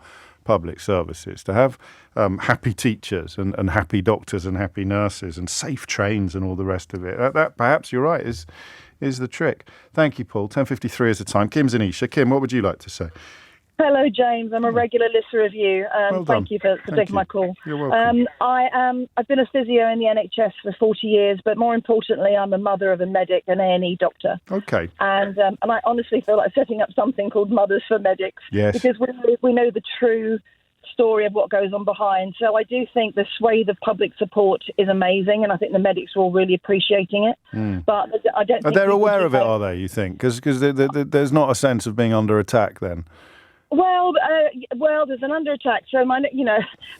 public services, to have happy teachers and happy doctors and happy nurses and safe trains and all the rest of it. That perhaps, you're right, is the trick. Thank you, Paul. 10:53 is the time. Kim's in Isha. Kim, what would you like to say? Hello, James. I'm a regular listener of you. Well thank you for taking my call. You're welcome. I've been a physio in the NHS for 40 years, but more importantly, I'm a mother of a medic, an A&E doctor. Okay. And I honestly feel like setting up something called Mothers for Medics. Yes. Because we know the true story of what goes on behind. So I do think the swathe of public support is amazing, and I think the medics are all really appreciating it. But I don't think... They're aware of it, are they, you think? Because there's not a sense of being under attack then. Well, there's an under attack. So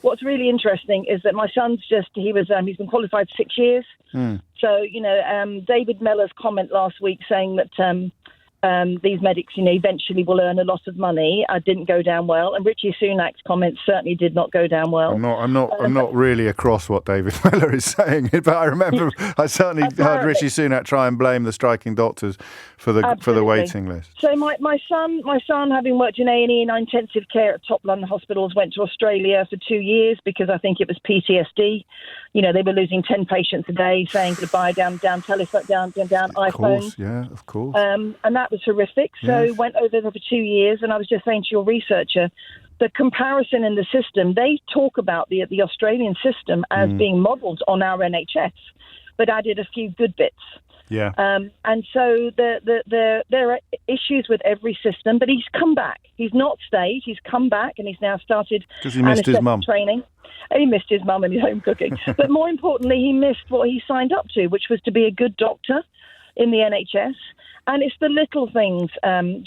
what's really interesting is that my son's he's been qualified 6 years. So, David Mellor's comment last week saying that these medics, eventually will earn a lot of money, didn't go down well. And Richie Sunak's comments certainly did not go down well. I'm not really across what David Mellor is saying, but I remember I certainly heard Richie Sunak try and blame the striking doctors for the waiting list. So my son, having worked in A&E and intensive care at top London hospitals, went to Australia for 2 years because I think it was PTSD. They were losing 10 patients a day, saying goodbye, down telephone, down iPhones. Yeah, of course. And that was horrific. So went over there for 2 years, and I was just saying to your researcher, the comparison in the system, they talk about the Australian system as being modelled on our NHS, but added a few good bits. Yeah. And so there are issues with every system, but he's come back. He's not stayed. He's come back, and he's now started because he missed his mum training. He missed his mum and his home cooking. But more importantly, he missed what he signed up to, which was to be a good doctor in the NHS. And it's the little things,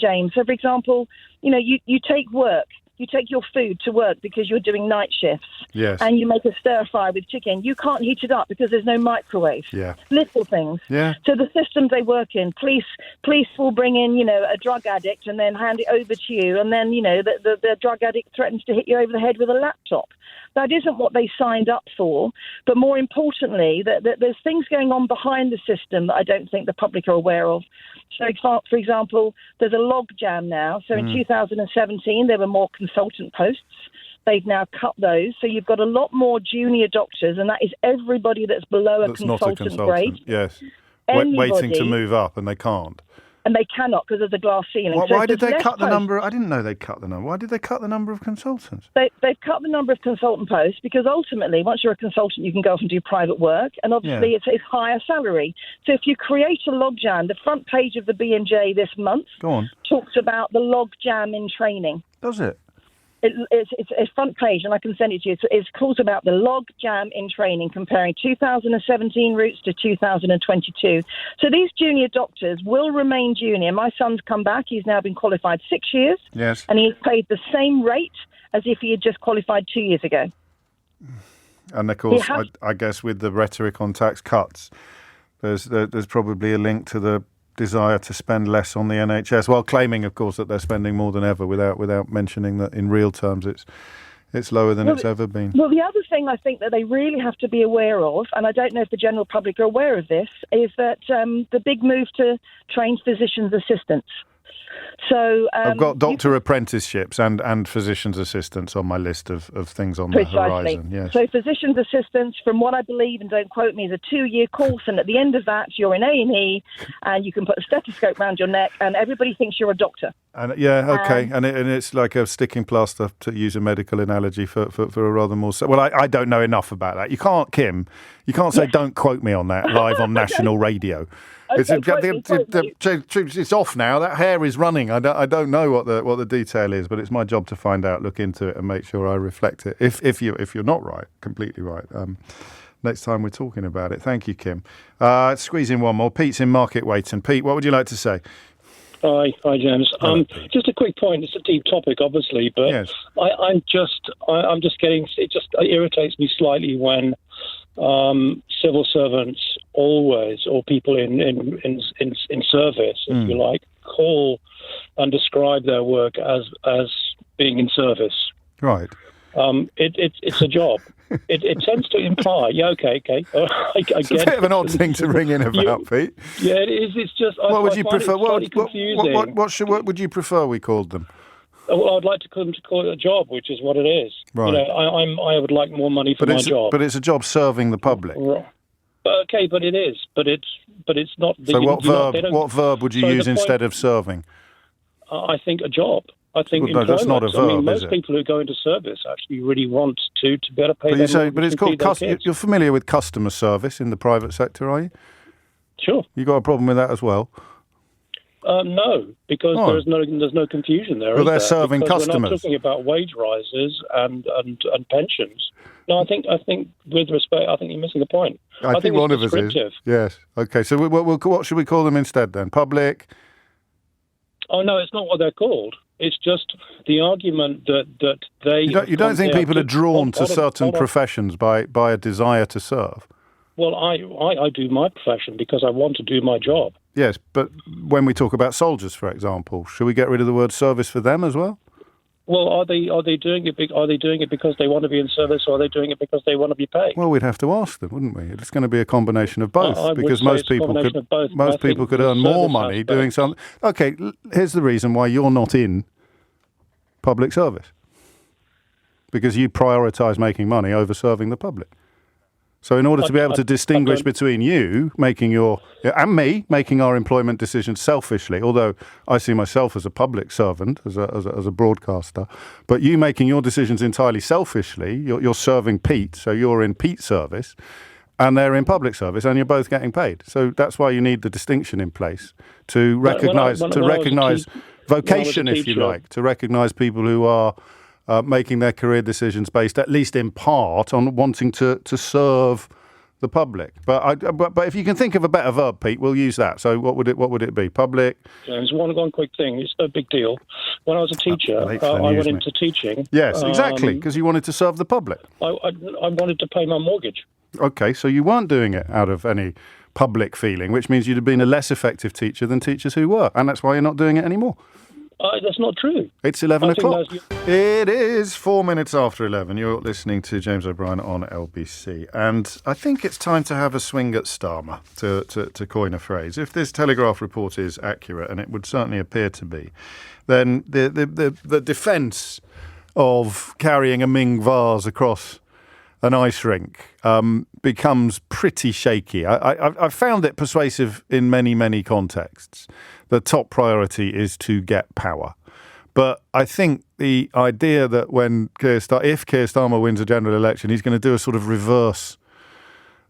James. So, for example, you take work. You take your food to work because you're doing night shifts. Yes. And you make a stir fry with chicken. You can't heat it up because there's no microwave. Yeah. Little things. Yeah. So the systems they work in, police will bring in, a drug addict and then hand it over to you. And then, the drug addict threatens to hit you over the head with a laptop. That isn't what they signed up for. But more importantly, that there's things going on behind the system that I don't think the public are aware of. So, for example, there's a log jam now. So in 2017, there were more consultant posts. They've now cut those. So you've got a lot more junior doctors, and that is everybody that's below a consultant grade. Yes. Waiting to move up, and they can't. And they cannot because there's a glass ceiling. Why did they cut the number? I didn't know they cut the number. Why did they cut the number of consultants? They've cut the number of consultant posts because ultimately, once you're a consultant, you can go off and do private work. And obviously, it's higher salary. So if you create a logjam, the front page of the BMJ this month talks about the logjam in training. Does it? it's a front page, and I can send it to you. It's calls about the log jam in training, comparing 2017 routes to 2022. So these junior doctors will remain junior. My son's come back. He's now been qualified 6 years. Yes. And he's paid the same rate as if he had just qualified 2 years ago. And of course, I guess with the rhetoric on tax cuts, there's probably a link to the desire to spend less on the NHS, while claiming, of course, that they're spending more than ever, without mentioning that in real terms it's lower than it's ever been. Well, the other thing I think that they really have to be aware of, and I don't know if the general public are aware of this, is that the big move to train physicians' assistants. So I've got doctor apprenticeships and physician's assistants on my list of things on the horizon. Yes. So physician's assistants, from what I believe, and don't quote me, is a 2-year course, and at the end of that, you're in A&E, and you can put a stethoscope around your neck, and everybody thinks you're a doctor. And and it's like a sticking plaster, to use a medical analogy, for a rather more. Well, I don't know enough about that. You can't, Kim. You can't say don't quote me on that live on national radio. Okay, it's off now. That hair is running. I don't know what the detail is, but it's my job to find out, look into it, and make sure I reflect it. If you're not right, completely right. Next time we're talking about it. Thank you, Kim. Squeeze in one more. Pete's in Market Weighton. Pete, what would you like to say? Hi, James. Just a quick point. It's a deep topic, obviously, but yes. I'm just getting. It just irritates me slightly when civil servants always, or people in service, if you like, call and describe their work as being in service. Right. It's a job. It tends to imply, okay. I it's get a bit of an odd thing to ring in about, Pete. Yeah, it is. It's just. What would you prefer? What would you prefer we called them? Well, I'd like to call it a job, which is what it is. Right. You know, I would like more money for my job. But it's a job serving the public. Right. Okay, but it is. But it's not. So what verb would you use instead of serving? I think a job. I think no, that's not a verb, most people who go into service actually really want to be able to pay them. But it's called you're familiar with customer service in the private sector, are you? Sure. You got a problem with that as well? No, because there's no confusion there. Well, they're serving because customers. We're not talking about wage rises and pensions. No, I think with respect, I think you're missing the point. I think one of us is. Yes. Okay. So what should we call them instead then? Public? Oh no, it's not what they're called. It's just the argument that they. You don't think people are drawn to certain professions by a desire to serve? Well, I do my profession because I want to do my job. Yes, but when we talk about soldiers, for example, should we get rid of the word service for them as well? Well, are they doing it? Are they doing it because they want to be in service, or are they doing it because they want to be paid? Well, we'd have to ask them, wouldn't we? It's going to be a combination of both, because most people could earn more money doing something. Okay, here's the reason why you're not in public service, because you prioritise making money over serving the public. So in order to be able to distinguish between you and me making our employment decisions selfishly, although I see myself as a public servant, as a broadcaster, but you making your decisions entirely selfishly, you're serving Pete, so you're in Pete's service, and they're in public service, and you're both getting paid. So that's why you need the distinction in place to recognise vocation, if you like, to recognise people who are making their career decisions based, at least in part, on wanting to serve the public. But if you can think of a better verb, Pete, we'll use that. So what would it be? Public? James, one quick thing. It's no big deal. When I was a teacher, I went into teaching. Yes, exactly, because you wanted to serve the public. I wanted to pay my mortgage. Okay, so you weren't doing it out of any public feeling, which means you'd have been a less effective teacher than teachers who were, and that's why you're not doing it anymore. That's not true. It's 11 o'clock. It is 4 minutes after 11. You're listening to James O'Brien on LBC. And I think it's time to have a swing at Starmer, to coin a phrase. If this Telegraph report is accurate, and it would certainly appear to be, then the defence of carrying a Ming vase across an ice rink becomes pretty shaky. I found it persuasive in many, many contexts. The top priority is to get power. But I think the idea that if Keir Starmer wins a general election, he's going to do a sort of reverse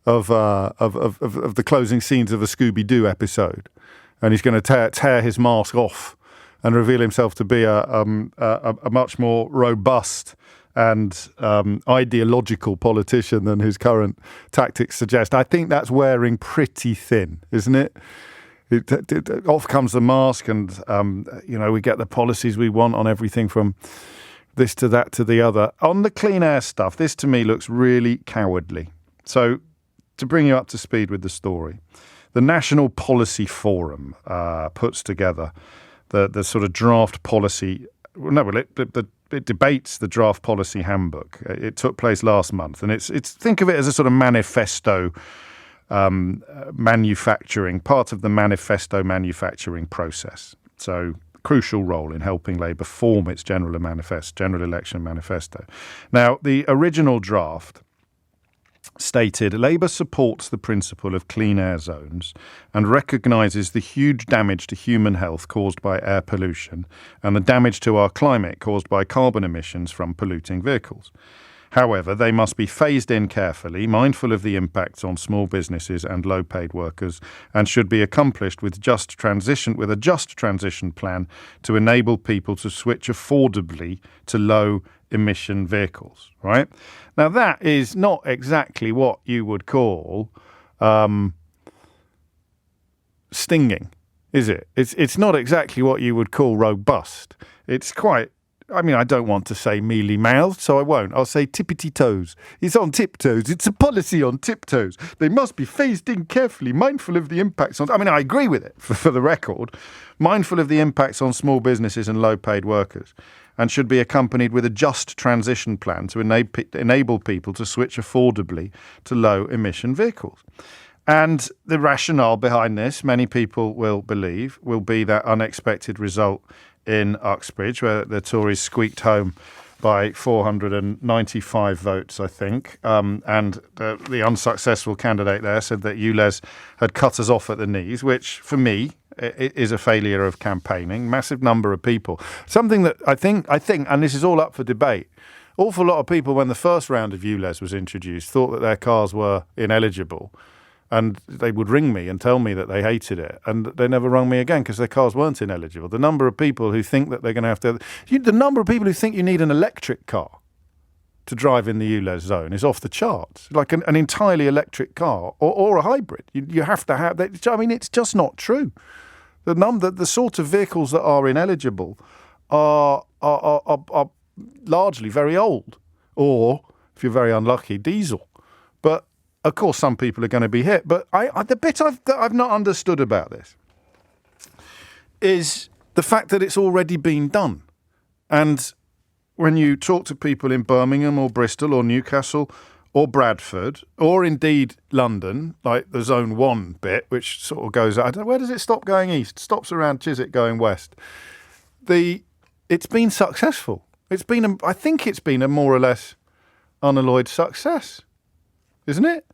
of the closing scenes of a Scooby-Doo episode. And he's going to tear his mask off and reveal himself to be a much more robust and ideological politician than his current tactics suggest. I think that's wearing pretty thin, isn't it? Off comes the mask, and we get the policies we want on everything from this to that to the other. On the clean air stuff, this to me looks really cowardly. So, to bring you up to speed with the story, the National Policy Forum puts together the sort of draft policy. It debates the draft policy handbook. It took place last month, and it's think of it as a sort of manifesto manufacturing, part of the manifesto manufacturing process. So, crucial role in helping Labour form its general election manifesto. Now, the original draft stated Labour supports the principle of clean air zones and recognises the huge damage to human health caused by air pollution and the damage to our climate caused by carbon emissions from polluting vehicles. However, they must be phased in carefully, mindful of the impacts on small businesses and low-paid workers, and should be accomplished with a just transition plan to enable people to switch affordably to low-emission vehicles. Right? Now, that is not exactly what you would call stinging, is it? It's not exactly what you would call robust. It's quite. I don't want to say mealy-mouthed, so I won't. I'll say tippity-toes. It's on tiptoes. It's a policy on tiptoes. They must be phased in carefully, mindful of the impacts on... I agree with it, for the record. Mindful of the impacts on small businesses and low-paid workers, and should be accompanied with a just transition plan to enable people to switch affordably to low-emission vehicles. And the rationale behind this, many people will believe, will be that unexpected result in Uxbridge, where the Tories squeaked home by 495 votes, I think. And the unsuccessful candidate there said that ULEZ had cut us off at the knees, which, for me, is a failure of campaigning. Massive number of people. Something that I think, and this is all up for debate, awful lot of people, when the first round of ULEZ was introduced, thought that their cars were ineligible. And they would ring me and tell me that they hated it. And they never rung me again because their cars weren't ineligible. The number of people who think that they're going to have to... The number of people who think you need an electric car to drive in the ULEZ zone is off the charts. Like an entirely electric car or a hybrid. You have to have... it's just not true. The sort of vehicles that are ineligible are largely very old. Or, if you're very unlucky, diesel. But... of course, some people are going to be hit, but the bit that I've not understood about this is the fact that it's already been done. And when you talk to people in Birmingham or Bristol or Newcastle or Bradford or indeed London, like the Zone 1 bit, which sort of goes, I don't know, where does it stop going east? Stops around Chiswick going west. It's been successful. I think it's been a more or less unalloyed success, isn't it?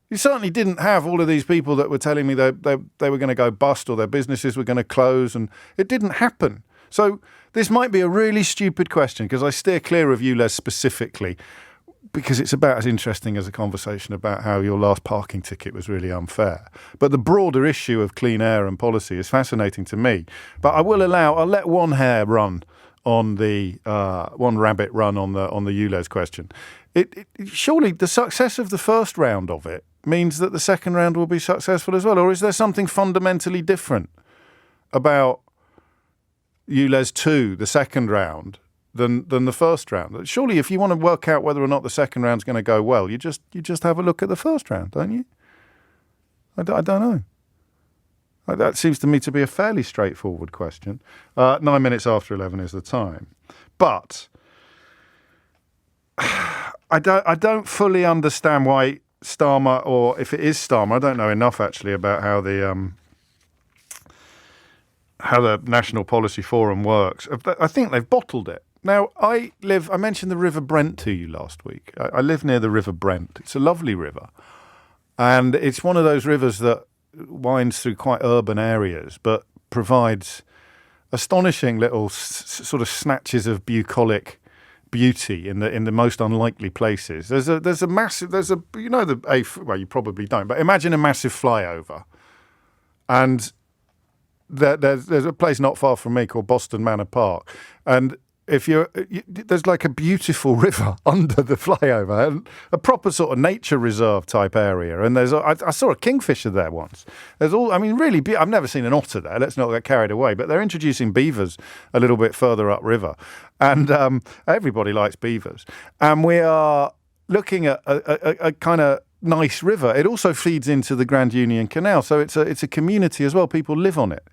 You certainly didn't have all of these people that were telling me they were going to go bust or their businesses were going to close, and it didn't happen. So this might be a really stupid question because I steer clear of ULEZ specifically because it's about as interesting as a conversation about how your last parking ticket was really unfair. But the broader issue of clean air and policy is fascinating to me. But I'll let one hair run on the one rabbit run on the ULEZ question. Surely the success of the first round of it means that the second round will be successful as well, or is there something fundamentally different about ULEZ 2, the second round, than the first round? Surely, if you want to work out whether or not the second round's going to go well, you just have a look at the first round, don't you? I don't know. That seems to me to be a fairly straightforward question. 9 minutes after 11 is the time, but I don't fully understand why Starmer, or if it is Starmer, I don't know enough actually about how the National Policy Forum works. I think they've bottled it. Now, I mentioned the River Brent to you last week. I live near the River Brent. It's a lovely river. And it's one of those rivers that winds through quite urban areas, but provides astonishing little sort of snatches of bucolic beauty in the most unlikely places. There's a massive, well, you probably don't, but imagine a massive flyover, and there's a place not far from me called Boston Manor Park, and there's like a beautiful river under the flyover, and a proper sort of nature reserve type area. And I saw a kingfisher there once. Really, I've never seen an otter there. Let's not get carried away. But they're introducing beavers a little bit further upriver, and everybody likes beavers. And we are looking at a kind of nice river. It also feeds into the Grand Union Canal, so it's a community as well. People live on it.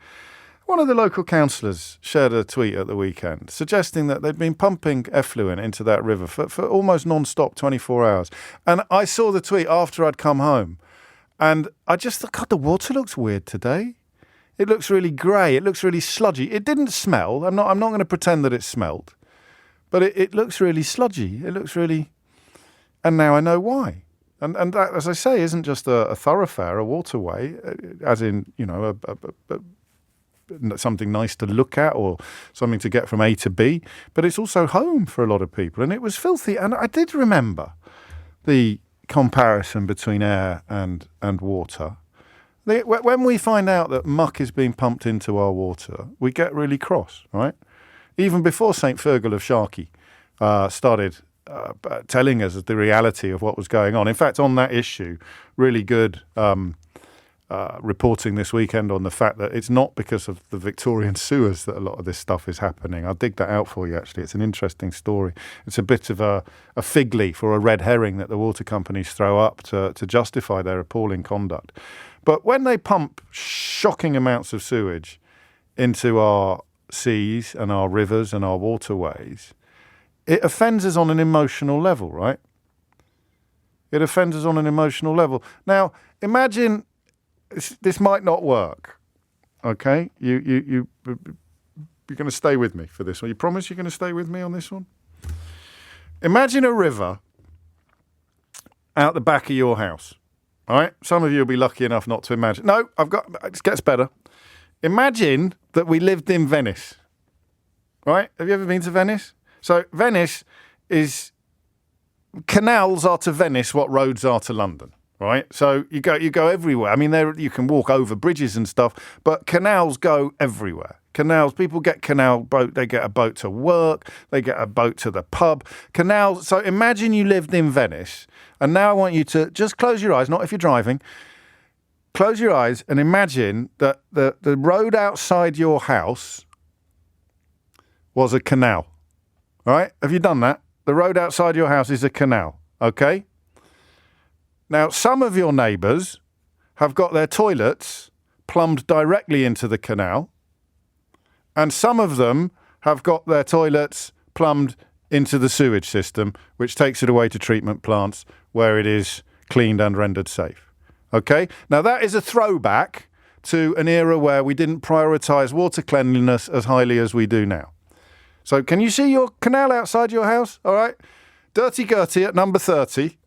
One of the local councillors shared a tweet at the weekend suggesting that they'd been pumping effluent into that river for almost non-stop 24 hours. And I saw the tweet after I'd come home, and I just thought, God, the water looks weird today. It looks really grey. It looks really sludgy. It didn't smell. I'm not going to pretend that it smelled, but it looks really sludgy. It looks really, and now I know why. And that, as I say, isn't just a thoroughfare, a waterway, as in, something nice to look at or something to get from A to B, but it's also home for a lot of people. And it was filthy. And I did remember the comparison between air and water. When we find out that muck is being pumped into our water, we get really cross, right? Even before St. Fergal of Sharkey started telling us the reality of what was going on. In fact, on that issue, really good reporting this weekend on the fact that it's not because of the Victorian sewers that a lot of this stuff is happening. I'll dig that out for you, actually. It's an interesting story. It's a bit of a fig leaf or a red herring that the water companies throw up to justify their appalling conduct. But when they pump shocking amounts of sewage into our seas and our rivers and our waterways, it offends us on an emotional level, right? It offends us on an emotional level. Now, imagine this might not work, okay? You're going to stay with me for this one. You promise you're going to stay with me on this one? Imagine a river out the back of your house, all right? Some of you will be lucky enough not to imagine. No, it gets better. Imagine that we lived in Venice, right? Have you ever been to Venice? So Venice canals are to Venice what roads are to London. Right, so you go everywhere. I mean, you can walk over bridges and stuff, but canals go everywhere. Canals, people get canal boat. They get a boat to work. They get a boat to the pub. Canals. So imagine you lived in Venice, and now I want you to just close your eyes. Not if you're driving. Close your eyes and imagine that the road outside your house was a canal. All right, have you done that? The road outside your house is a canal. Okay. Now, some of your neighbours have got their toilets plumbed directly into the canal, and some of them have got their toilets plumbed into the sewage system, which takes it away to treatment plants where it is cleaned and rendered safe. Okay? Now, that is a throwback to an era where we didn't prioritise water cleanliness as highly as we do now. So can you see your canal outside your house? All right? Dirty Gertie at number 30,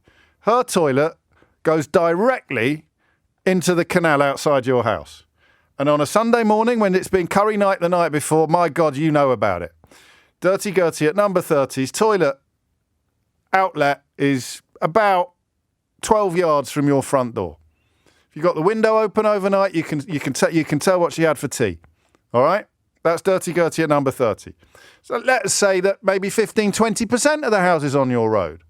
her toilet goes directly into the canal outside your house. And on a Sunday morning when it's been curry night the night before, my God, you know about it. Dirty Gertie at number 30's toilet outlet is about 12 yards from your front door. If you've got the window open overnight, you can tell what she had for tea. All right? That's Dirty Gertie at number 30. So let's say that maybe 15-20% of the houses on your road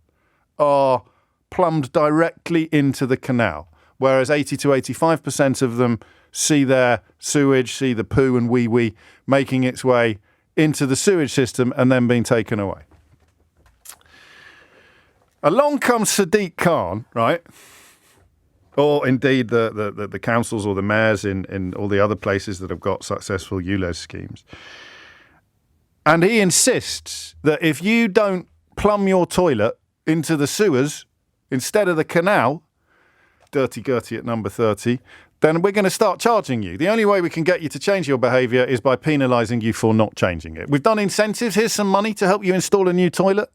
are plumbed directly into the canal, whereas 80 to 85% of them see their sewage, see the poo and wee-wee making its way into the sewage system and then being taken away. Along comes Sadiq Khan, right? Or indeed the councils or the mayors in all the other places that have got successful ULEZ schemes. And he insists that if you don't plumb your toilet into the sewers instead of the canal, Dirty Gertie at number 30, then we're going to start charging you. The only way we can get you to change your behaviour is by penalising you for not changing it. We've done incentives. Here's some money to help you install a new toilet.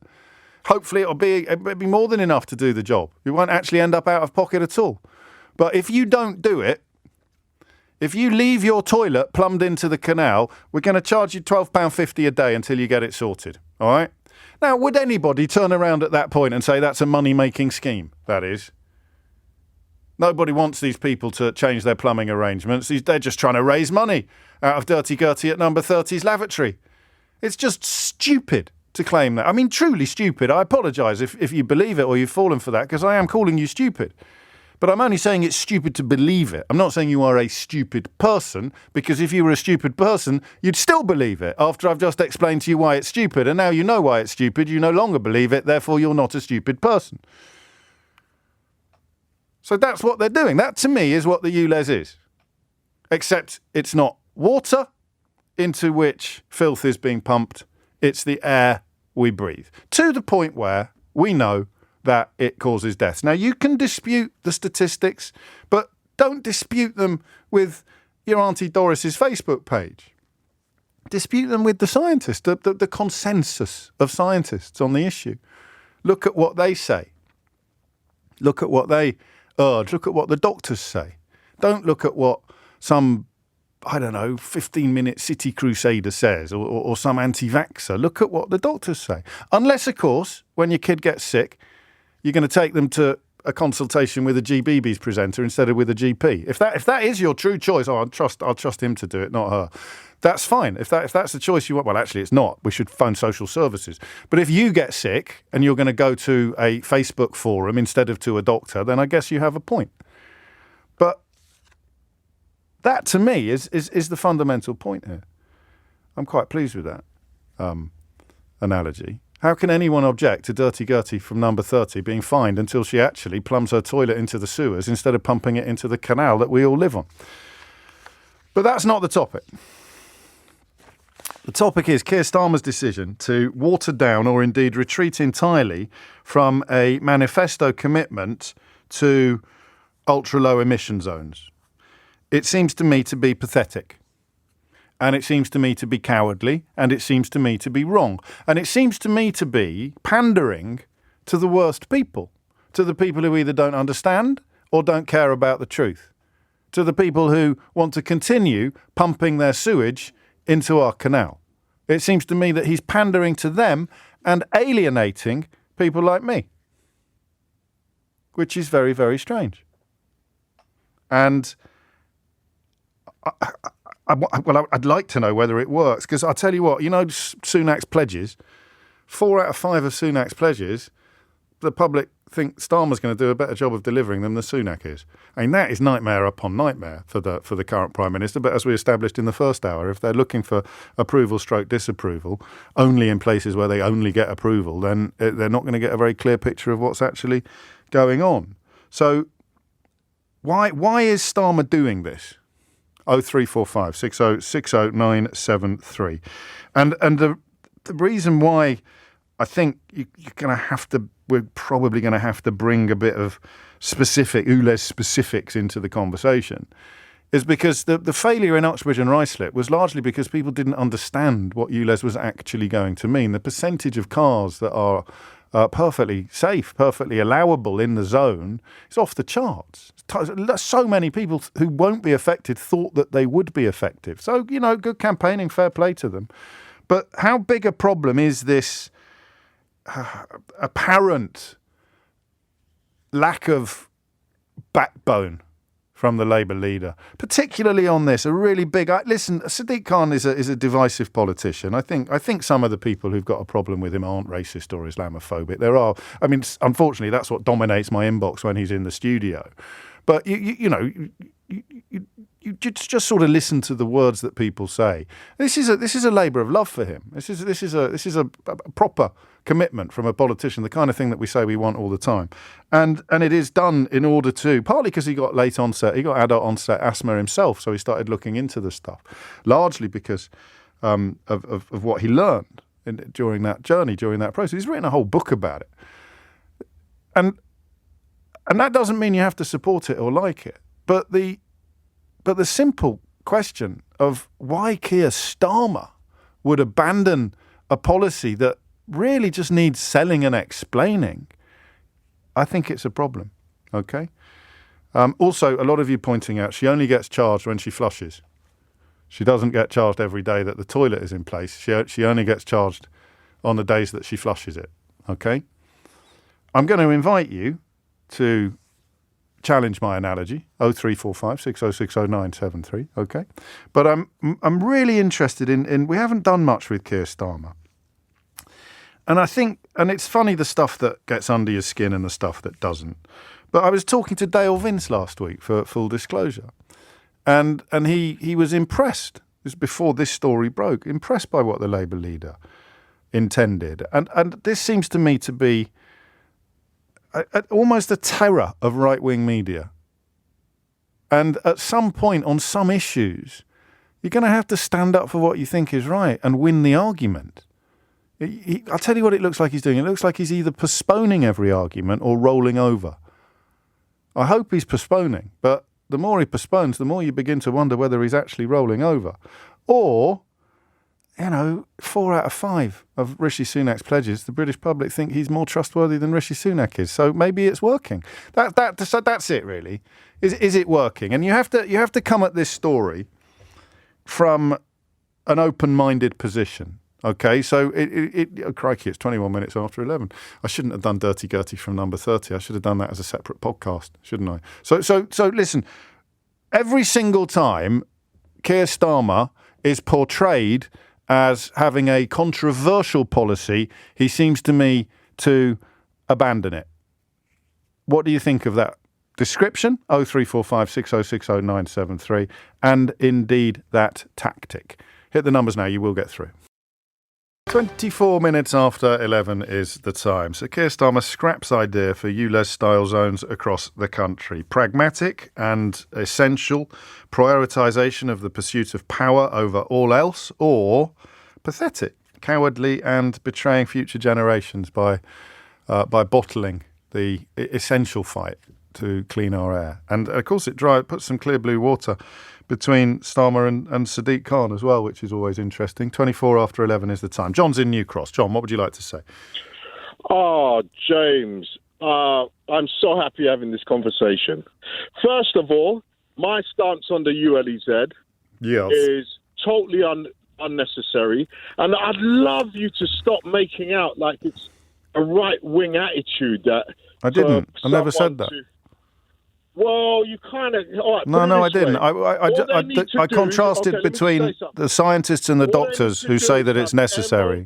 Hopefully it'll be more than enough to do the job. You won't actually end up out of pocket at all. But if you don't do it, if you leave your toilet plumbed into the canal, we're going to charge you £12.50 a day until you get it sorted. All right? Now, would anybody turn around at that point and say that's a money-making scheme? That is. Nobody wants these people to change their plumbing arrangements. They're just trying to raise money out of Dirty Gertie at number 30's lavatory. It's just stupid to claim that. I mean, truly stupid. I apologise if you believe it or you've fallen for that, because I am calling you stupid. But I'm only saying it's stupid to believe it. I'm not saying you are a stupid person, because if you were a stupid person, you'd still believe it after I've just explained to you why it's stupid. And now you know why it's stupid. You no longer believe it. Therefore, you're not a stupid person. So that's what they're doing. That, to me, is what the ULEZ is. Except it's not water into which filth is being pumped. It's the air we breathe. To the point where we know that it causes deaths. Now, you can dispute the statistics, but don't dispute them with your Auntie Doris's Facebook page. Dispute them with the scientists, the consensus of scientists on the issue. Look at what they say. Look at what they urge. Look at what the doctors say. Don't look at what some, 15-minute city crusader says or some anti-vaxxer. Look at what the doctors say. Unless, of course, when your kid gets sick, you're going to take them to a consultation with a GBB's presenter instead of with a GP. If that is your true choice, I'll trust him to do it, not her. That's fine. If that's the choice you want, well, actually, it's not. We should phone social services. But if you get sick and you're going to go to a Facebook forum instead of to a doctor, then I guess you have a point. But that, to me, is the fundamental point here. I'm quite pleased with that analogy. How can anyone object to Dirty Gertie from number 30 being fined until she actually plumbs her toilet into the sewers instead of pumping it into the canal that we all live on? But that's not the topic. The topic is Keir Starmer's decision to water down or indeed retreat entirely from a manifesto commitment to ultra-low emission zones. It seems to me to be pathetic. And it seems to me to be cowardly, and it seems to me to be wrong. And it seems to me to be pandering to the worst people, to the people who either don't understand or don't care about the truth, to the people who want to continue pumping their sewage into our canal. It seems to me that he's pandering to them and alienating people like me, which is very, very strange. And I'd like to know whether it works, because I'll tell you what, Sunak's pledges, 4 out of 5 of Sunak's pledges, the public think Starmer's going to do a better job of delivering them than Sunak is. I mean, that is nightmare upon nightmare for the current Prime Minister. But as we established in the first hour, if they're looking for approval stroke disapproval only in places where they only get approval, then they're not going to get a very clear picture of what's actually going on. So why is Starmer doing this? 0345 60 973. And the reason why I think we're probably going to have to bring a bit of ULEZ specifics into the conversation is because the failure in Uxbridge and Ruislip was largely because people didn't understand what ULEZ was actually going to mean. The percentage of cars that are perfectly safe, perfectly allowable in the zone is off the charts. So many people who won't be affected thought that they would be effective. So, good campaigning, fair play to them. But how big a problem is this apparent lack of backbone from the Labour leader, particularly on this? A really big. Listen, Sadiq Khan is a divisive politician. I think some of the people who've got a problem with him aren't racist or Islamophobic. There are. I mean, unfortunately, that's what dominates my inbox when he's in the studio. But you just sort of listen to the words that people say. This is a labour of love for him. This is a proper commitment from a politician, the kind of thing that we say we want all the time. And it is done in order to, partly because he got adult onset asthma himself, so he started looking into the stuff, largely because of what he learned during that journey, during that process. He's written a whole book about it. And that doesn't mean you have to support it or like it. But the simple question of why Keir Starmer would abandon a policy that really just needs selling and explaining, I think it's a problem. Okay? Also, a lot of you pointing out she only gets charged when she flushes. She doesn't get charged every day that the toilet is in place. She only gets charged on the days that she flushes it. Okay? I'm going to invite you to challenge my analogy. 0345 6060 okay? But I'm really interested in we haven't done much with Keir Starmer. And I think, and it's funny the stuff that gets under your skin and the stuff that doesn't. But I was talking to Dale Vince last week, for full disclosure. And he was impressed, this was before this story broke, impressed by what the Labour leader intended. And this seems to me to be almost a terror of right-wing media. And at some point on some issues, you're going to have to stand up for what you think is right and win the argument. I'll tell you what it looks like he's doing. It looks like he's either postponing every argument or rolling over. I hope he's postponing, but the more he postpones, the more you begin to wonder whether he's actually rolling over. Or, 4 out of 5 of Rishi Sunak's pledges, the British public think he's more trustworthy than Rishi Sunak is. So maybe it's working. That's it, really. Is it working? And you have to come at this story from an open-minded position. Okay, so crikey, it's 21 minutes after 11. I shouldn't have done Dirty Gertie from number 30. I should have done that as a separate podcast, shouldn't I? So listen, every single time Keir Starmer is portrayed as having a controversial policy, he seems to me to abandon it. What do you think of that description? 0345 6060 and indeed that tactic. Hit the numbers now, you will get through. 24 minutes after 11 is the time. So Keir Starmer scraps idea for ULEZ-style zones across the country. Pragmatic and essential prioritisation of the pursuit of power over all else, or pathetic, cowardly and betraying future generations by bottling the essential fight to clean our air. And of course it puts some clear blue water between Starmer and Sadiq Khan as well, which is always interesting. 24 after 11 is the time. John's in New Cross. John, what would you like to say? Oh, James, I'm so happy having this conversation. First of all, my stance on the ULEZ is totally unnecessary. And I'd love you to stop making out like it's a right-wing attitude that... I didn't. I never said that. Well, you kind of... Right, no, I didn't. I contrasted between the scientists and the doctors who say that it's necessary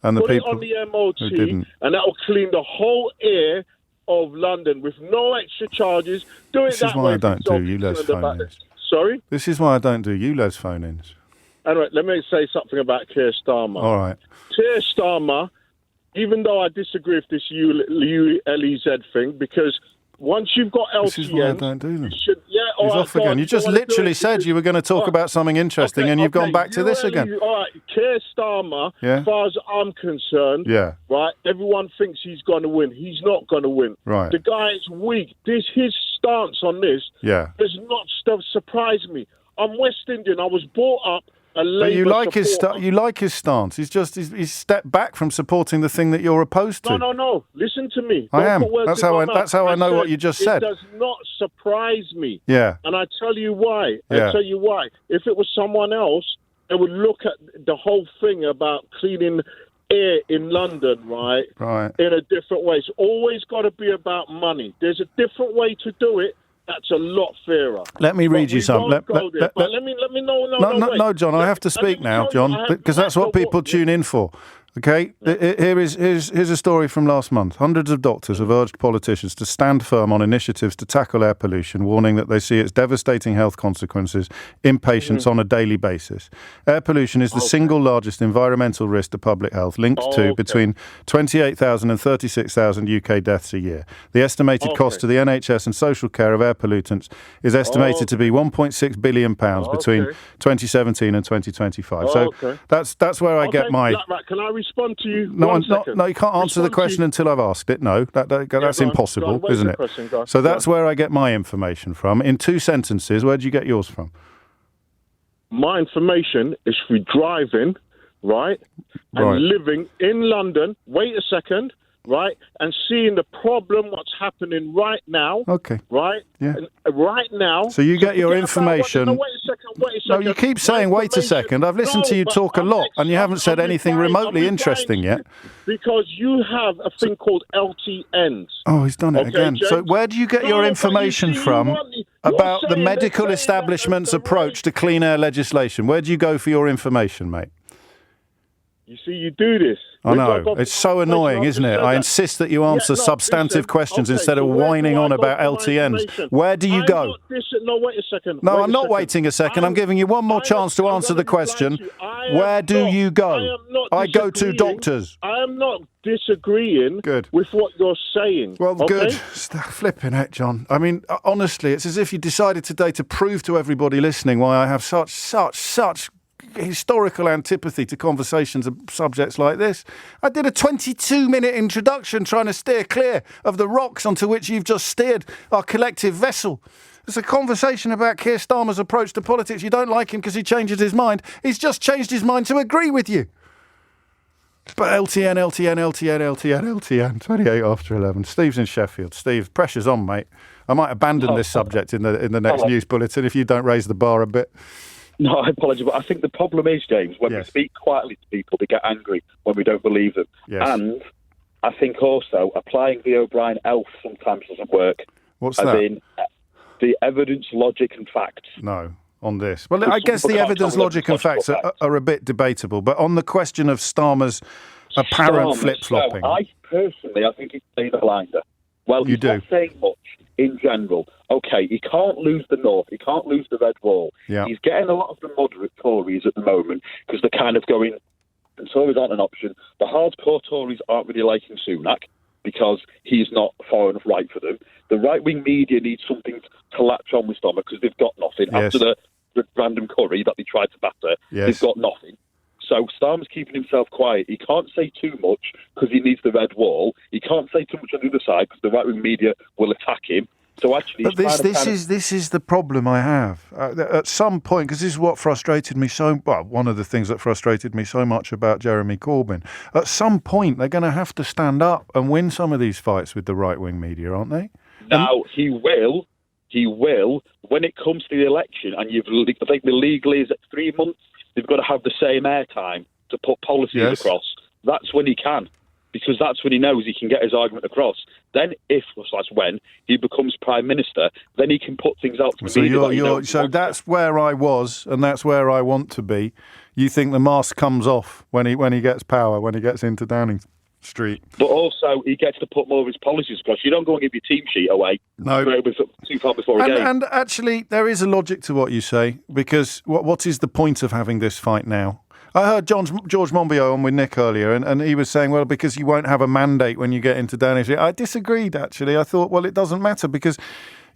and the people on the MOT, who didn't. And that will clean the whole air of London with no extra charges. Do it that way. This is why I don't do ULEZ phone-ins. Sorry? This is why I don't do ULEZ phone-ins. Anyway, let me say something about Keir Starmer. All right. Keir Starmer, even though I disagree with this ULEZ thing, because... Once you've got LTN... This is why I don't do them. He's off again. You just literally said you were going to talk about something interesting and you've gone back to this again. All right, Keir Starmer, as far as I'm concerned, right, everyone thinks he's going to win. He's not going to win. Right. The guy is weak. His stance on this does not surprise me. I'm West Indian. I was brought up... But you like his stance. He's stepped back from supporting the thing that you're opposed to. No. Listen to me. I am. That's how I know what you just said. It does not surprise me. Yeah. And I tell you why. If it was someone else, they would look at the whole thing about cleaning air in London, right? Right. In a different way. It's always got to be about money. There's a different way to do it. That's a lot fairer. Let me read you some. Let me know. No, John, I have to speak now, John, because that's what people tune in for. Okay, here's a story from last month. Hundreds of doctors have urged politicians to stand firm on initiatives to tackle air pollution, warning that they see its devastating health consequences in patients on a daily basis. Air pollution is the single largest environmental risk to public health, linked to between 28,000 and 36,000 UK deaths a year. The estimated cost to the NHS and social care of air pollutants is estimated to be £1.6 billion between 2017 and 2025. So that's where I get my... Can I respond to you? No, you can't answer the question until I've asked it. No, that's impossible, isn't it? So that's where I get my information from. In 2 sentences, where do you get yours from? My information is through driving, right? And living in London. Wait a second. right, and seeing the problem, what's happening right now. Okay. Right? Yeah. Right now. So you get your information. No, wait a second. No, you keep saying, wait a second. I've listened to you talk a lot, and you haven't said anything remotely interesting yet. Because you have a thing called LTNs. Oh, he's done it again. James? So where do you get your information from about the medical establishment's approach to clean air legislation? Where do you go for your information, mate? You see, you do this. I know. It's so annoying, isn't it? I insist that you answer substantive questions instead of whining on about LTNs. Where do you go? No, wait a second. No, I'm not waiting a second. I'm giving you one more chance to answer the question. Where do you go? I go to doctors. I am not disagreeing with what you're saying. Well, good. Flipping it, John. I mean, honestly, it's as if you decided today to prove to everybody listening why I have such historical antipathy to conversations of subjects like this. I did a 22-minute introduction trying to steer clear of the rocks onto which you've just steered our collective vessel. It's a conversation about Keir Starmer's approach to politics. You don't like him because he changes his mind. He's just changed his mind to agree with you. But LTN, 28 after 11. Steve's in Sheffield. Steve, pressure's on, mate. I might abandon this subject in the next news bulletin if you don't raise the bar a bit. No, I apologise, but I think the problem is, James, when we speak quietly to people, they get angry when we don't believe them. Yes. And I think also applying the O'Brien elf sometimes doesn't work. What's that? In the evidence, logic and facts. No, on this. Well, I guess the evidence, logic and facts are a bit debatable, but on the question of Starmer's apparent flip-flopping. So I think he's playing a blinder. Well, he's not saying much in general. Okay, he can't lose the North. He can't lose the Red Wall. Yeah. He's getting a lot of the moderate Tories at the moment because they're kind of going, and Tories aren't an option. The hardcore Tories aren't really liking Sunak because he's not far enough right for them. The right-wing media needs something to latch on with Starmer because they've got nothing. Yes. After the random curry that they tried to batter, they've got nothing. So Starmer's keeping himself quiet. He can't say too much because he needs the Red Wall. He can't say too much on the other side because the right-wing media will attack him. So actually, but this is the problem I have. At some point, because this is what frustrated me one of the things that frustrated me so much about Jeremy Corbyn. At some point, they're going to have to stand up and win some of these fights with the right-wing media, aren't they? Now, he will, when it comes to the election, and I think the legal is at 3 months, they've got to have the same airtime to put policies across. That's when he can. Because that's when he knows he can get his argument across. Then, when he becomes Prime Minister, then he can put things out to the media. So that's where I was, and that's where I want to be. You think the mask comes off when he gets power, when he gets into Downing Street? But also, he gets to put more of his policies across. You don't go and give your team sheet away. No. Too far before a game. And actually, there is a logic to what you say, because what is the point of having this fight now? I heard George Monbiot on with Nick earlier, and he was saying, well, because you won't have a mandate when you get into Downing Street. I disagreed, actually. I thought, well, it doesn't matter because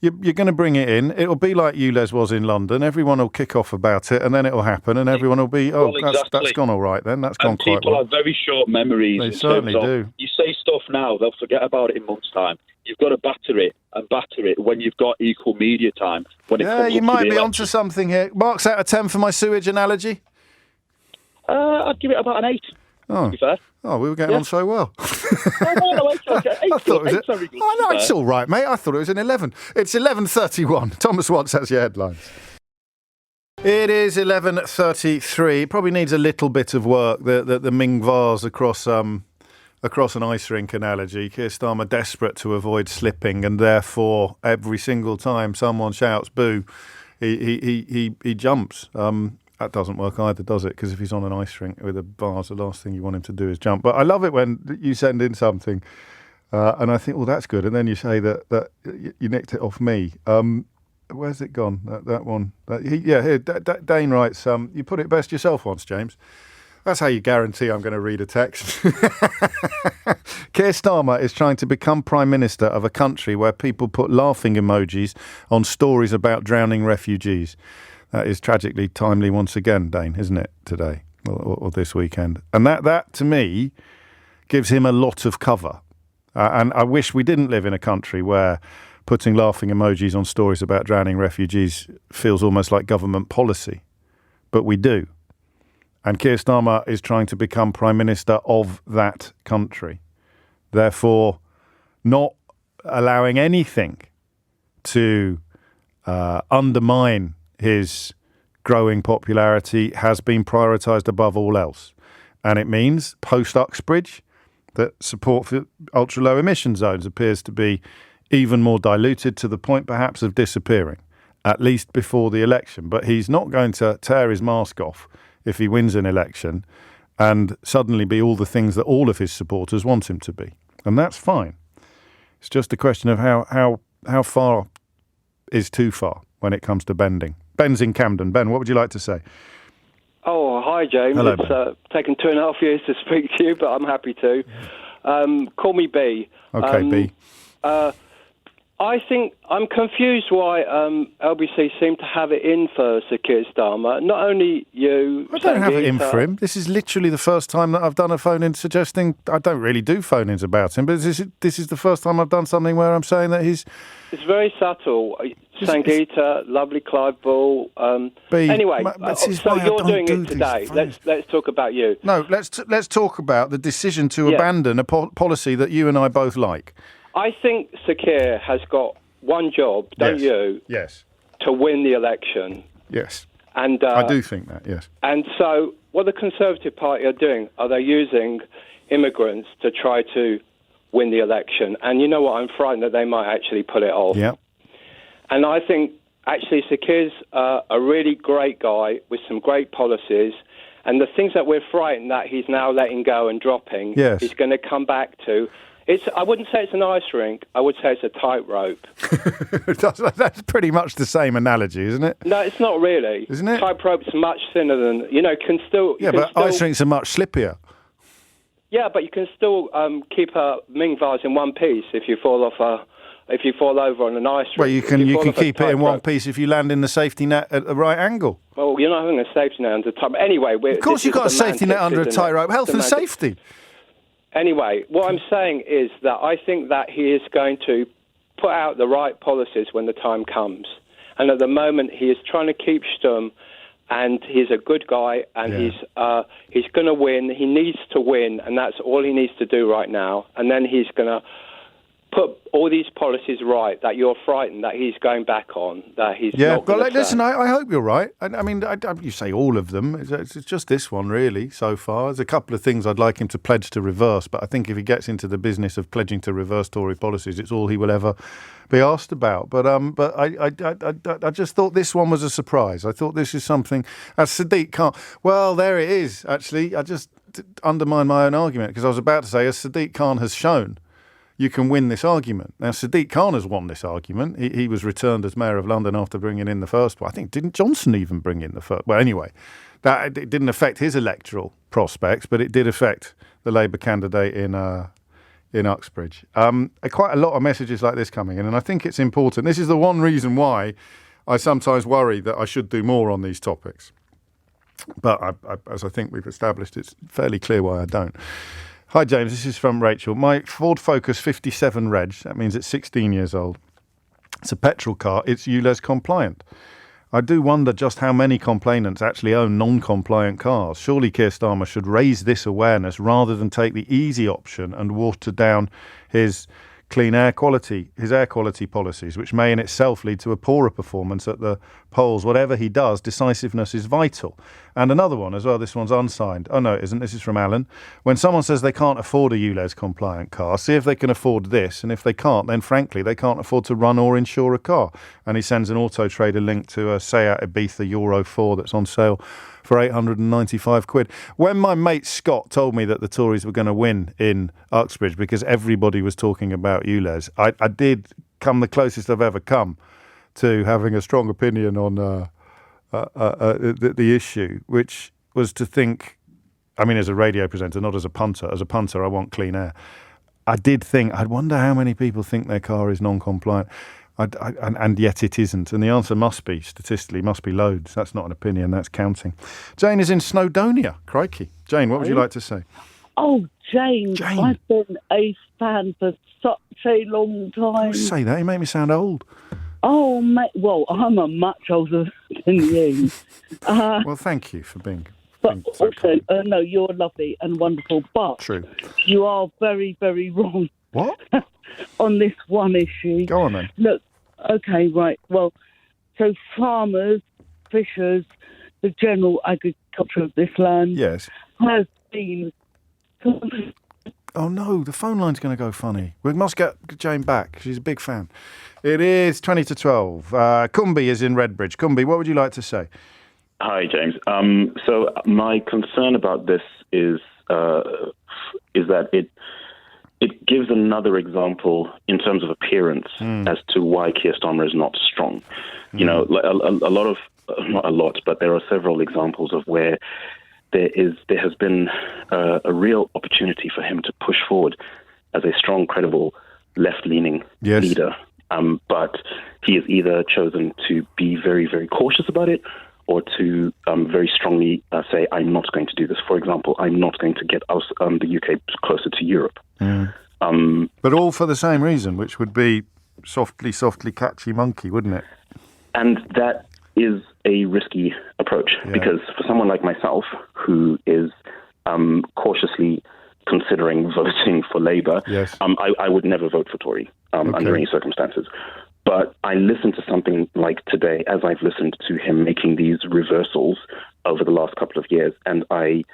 you're going to bring it in. It'll be like ULEZ was in London. Everyone will kick off about it, and then it'll happen, and everyone will be, that's gone all right then. That's gone quite well. People have very short memories. They certainly do. You say stuff now, they'll forget about it in months' time. You've got to batter it when you've got equal media time. You might be onto something here. Marks out of 10 for my sewage analogy. I'd give it about an 8. Oh, to be fair. Oh, we were getting on so well. No, it's okay. I thought it was it's all right, mate. I thought it was an 11. It's 11:31. Thomas Watts has your headlines. It is 11:33. Probably needs a little bit of work. The Ming vase across an ice rink analogy. Keir Starmer desperate to avoid slipping, and therefore every single time someone shouts boo, he jumps. That doesn't work either, does it? Because if he's on an ice rink with a vase, the last thing you want him to do is jump. But I love it when you send in something and I think, well, that's good. And then you say that you nicked it off me. Where's it gone? That one. Here, Dane writes, you put it best yourself once, James. That's how you guarantee I'm going to read a text. Keir Starmer is trying to become Prime Minister of a country where people put laughing emojis on stories about drowning refugees. That is tragically timely once again, Dane, isn't it, today or this weekend? And that, to me, gives him a lot of cover. And I wish we didn't live in a country where putting laughing emojis on stories about drowning refugees feels almost like government policy. But we do. And Keir Starmer is trying to become Prime Minister of that country. Therefore, not allowing anything to undermine his growing popularity has been prioritised above all else. And it means, post-Uxbridge, that support for ultra-low emission zones appears to be even more diluted, to the point perhaps of disappearing, at least before the election. But he's not going to tear his mask off if he wins an election and suddenly be all the things that all of his supporters want him to be. And that's fine. It's just a question of how far is too far when it comes to bending. Ben's in Camden. Ben, what would you like to say? Oh, hi, James. Hello, it's taken 2.5 years to speak to you, but I'm happy to. Call me B. Okay, B. I think I'm confused why LBC seem to have it in for Sir Keir Starmer. Not only you... I don't have it in for him. This is literally the first time that I've done a phone-in suggesting... I don't really do phone-ins about him, but this is the first time I've done something where I'm saying that he's... It's very subtle. Sangeeta, lovely Clive Ball. Anyway, so you're doing it today. Let's talk about you. No, let's talk about the decision to abandon a policy that you and I both like. I think Sir Keir has got one job, don't you? Yes. To win the election. Yes. And I do think that, yes. And so what the Conservative Party are doing, are they using immigrants to try to win the election? And you know what? I'm frightened that they might actually pull it off. Yeah. And I think actually Sir Keir's a really great guy with some great policies. And the things that we're frightened that he's now letting go and dropping, he's going to come back to. I wouldn't say it's an ice rink. I would say it's a tightrope. That's pretty much the same analogy, isn't it? No, it's not really. Isn't it? Tightrope's much thinner than, can still... Yeah, but ice rinks are much slippier. Yeah, but you can still keep a Ming vase in one piece if you fall over on an ice rink. Well, you can keep it in one piece if you land in the safety net at the right angle. Well, you're not having a safety net under tightrope. Anyway... Of course you've got a safety net under a tightrope. Health and safety. Anyway, what I'm saying is that I think that he is going to put out the right policies when the time comes. And at the moment, he is trying to keep stum, and he's a good guy, and he's going to win. He needs to win, and that's all he needs to do right now. And then he's going to put all these policies right that you're frightened that he's going back on, that he's not going to listen, I hope you're right. I mean, you say all of them. It's just this one, really, so far. There's a couple of things I'd like him to pledge to reverse, but I think if he gets into the business of pledging to reverse Tory policies, it's all he will ever be asked about. But I just thought this one was a surprise. I thought this is something, as Sadiq Khan... Well, there it is, actually. I just undermined my own argument, because I was about to say, as Sadiq Khan has shown, you can win this argument. Now, Sadiq Khan has won this argument. He was returned as Mayor of London after bringing in the first one. I think, didn't Johnson even bring in the first? Well, anyway, it didn't affect his electoral prospects, but it did affect the Labour candidate in Uxbridge. Quite a lot of messages like this coming in, and I think it's important. This is the one reason why I sometimes worry that I should do more on these topics. But as I think we've established, it's fairly clear why I don't. Hi, James. This is from Rachel. My Ford Focus 57 reg, that means it's 16 years old. It's a petrol car. It's ULEZ compliant. I do wonder just how many complainants actually own non-compliant cars. Surely Keir Starmer should raise this awareness rather than take the easy option and water down his air quality policies, which may in itself lead to a poorer performance at the polls. Whatever he does, decisiveness is vital. And another one as well, this one's unsigned. Oh, no, it isn't. This is from Alan. When someone says they can't afford a ULEZ compliant car, see if they can afford this. And if they can't, then frankly, they can't afford to run or insure a car. And he sends an Auto Trader link to a Seat Ibiza Euro 4 that's on sale for £895. When my mate Scott told me that the Tories were going to win in Uxbridge because everybody was talking about ULEZ, I did come the closest I've ever come to having a strong opinion on the issue, which was to think, I mean, as a radio presenter, not as a punter. As a punter, I want clean air. I did think, I'd wonder how many people think their car is non-compliant. And yet it isn't. And the answer must be, statistically, must be loads. That's not an opinion, that's counting. Jane is in Snowdonia. Crikey. Jane, what would you like to say? Oh, Jane. I've been a fan for such a long time. Don't say that. You make me sound old. Oh, mate. Well, I'm much older than you. Well, thank you for being But also, no, you're lovely and wonderful, but True. You are very, very wrong. What? On this one issue. Go on then. Look, okay, right. Well, so farmers, fishers, the general agriculture of this land has been... Oh no, the phone line's going to go funny. We must get Jane back. She's a big fan. It is 20 to 12. Cumby is in Redbridge. Cumby, what would you like to say? Hi, James. So my concern about this is that it gives another example in terms of appearance as to why Keir Starmer is not strong. You know, a lot of, not a lot, but there are several examples of where there has been a real opportunity for him to push forward as a strong, credible, left-leaning leader. But he has either chosen to be very, very cautious about it or to very strongly say, I'm not going to do this. For example, I'm not going to get us, the UK closer to Europe. But all for the same reason, which would be softly, softly catchy monkey, wouldn't it? And that is a risky approach because for someone like myself who is cautiously considering voting for Labour, I would never vote for Tory under any circumstances. But I listen to something like today, as I've listened to him making these reversals over the last couple of years, and I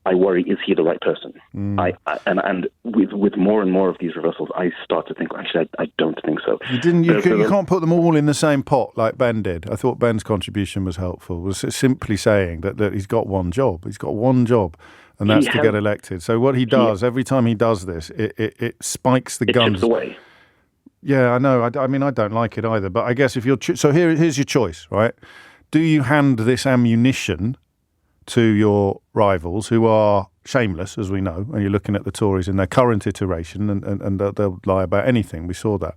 worry, is he the right person? And with more and more of these reversals, I start to think, actually, I don't think so. You can't put them all in the same pot like Ben did. I thought Ben's contribution was helpful. Was simply saying that he's got one job. He's got one job, and that's to get elected. So what he does, every time he does this, it spikes the guns. Chips away. Yeah, I know. I mean, I don't like it either. But I guess if you're... So here's your choice, right? Do you hand this ammunition to your rivals, who are shameless, as we know, and you're looking at the Tories in their current iteration, and they'll lie about anything. We saw that.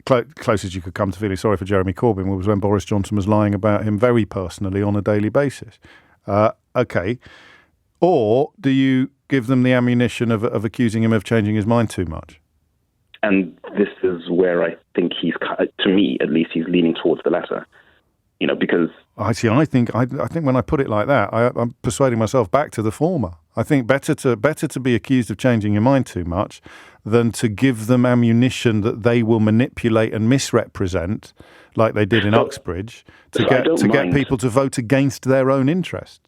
Closest you could come to feeling sorry for Jeremy Corbyn was when Boris Johnson was lying about him very personally on a daily basis. Okay. Or do you give them the ammunition of accusing him of changing his mind too much? And this is where I think to me at least, he's leaning towards the latter. You know, because I think when I put it like that, I'm persuading myself back to the former. I think better to be accused of changing your mind too much than to give them ammunition that they will manipulate and misrepresent, like they did in Uxbridge, to get people to vote against their own interests.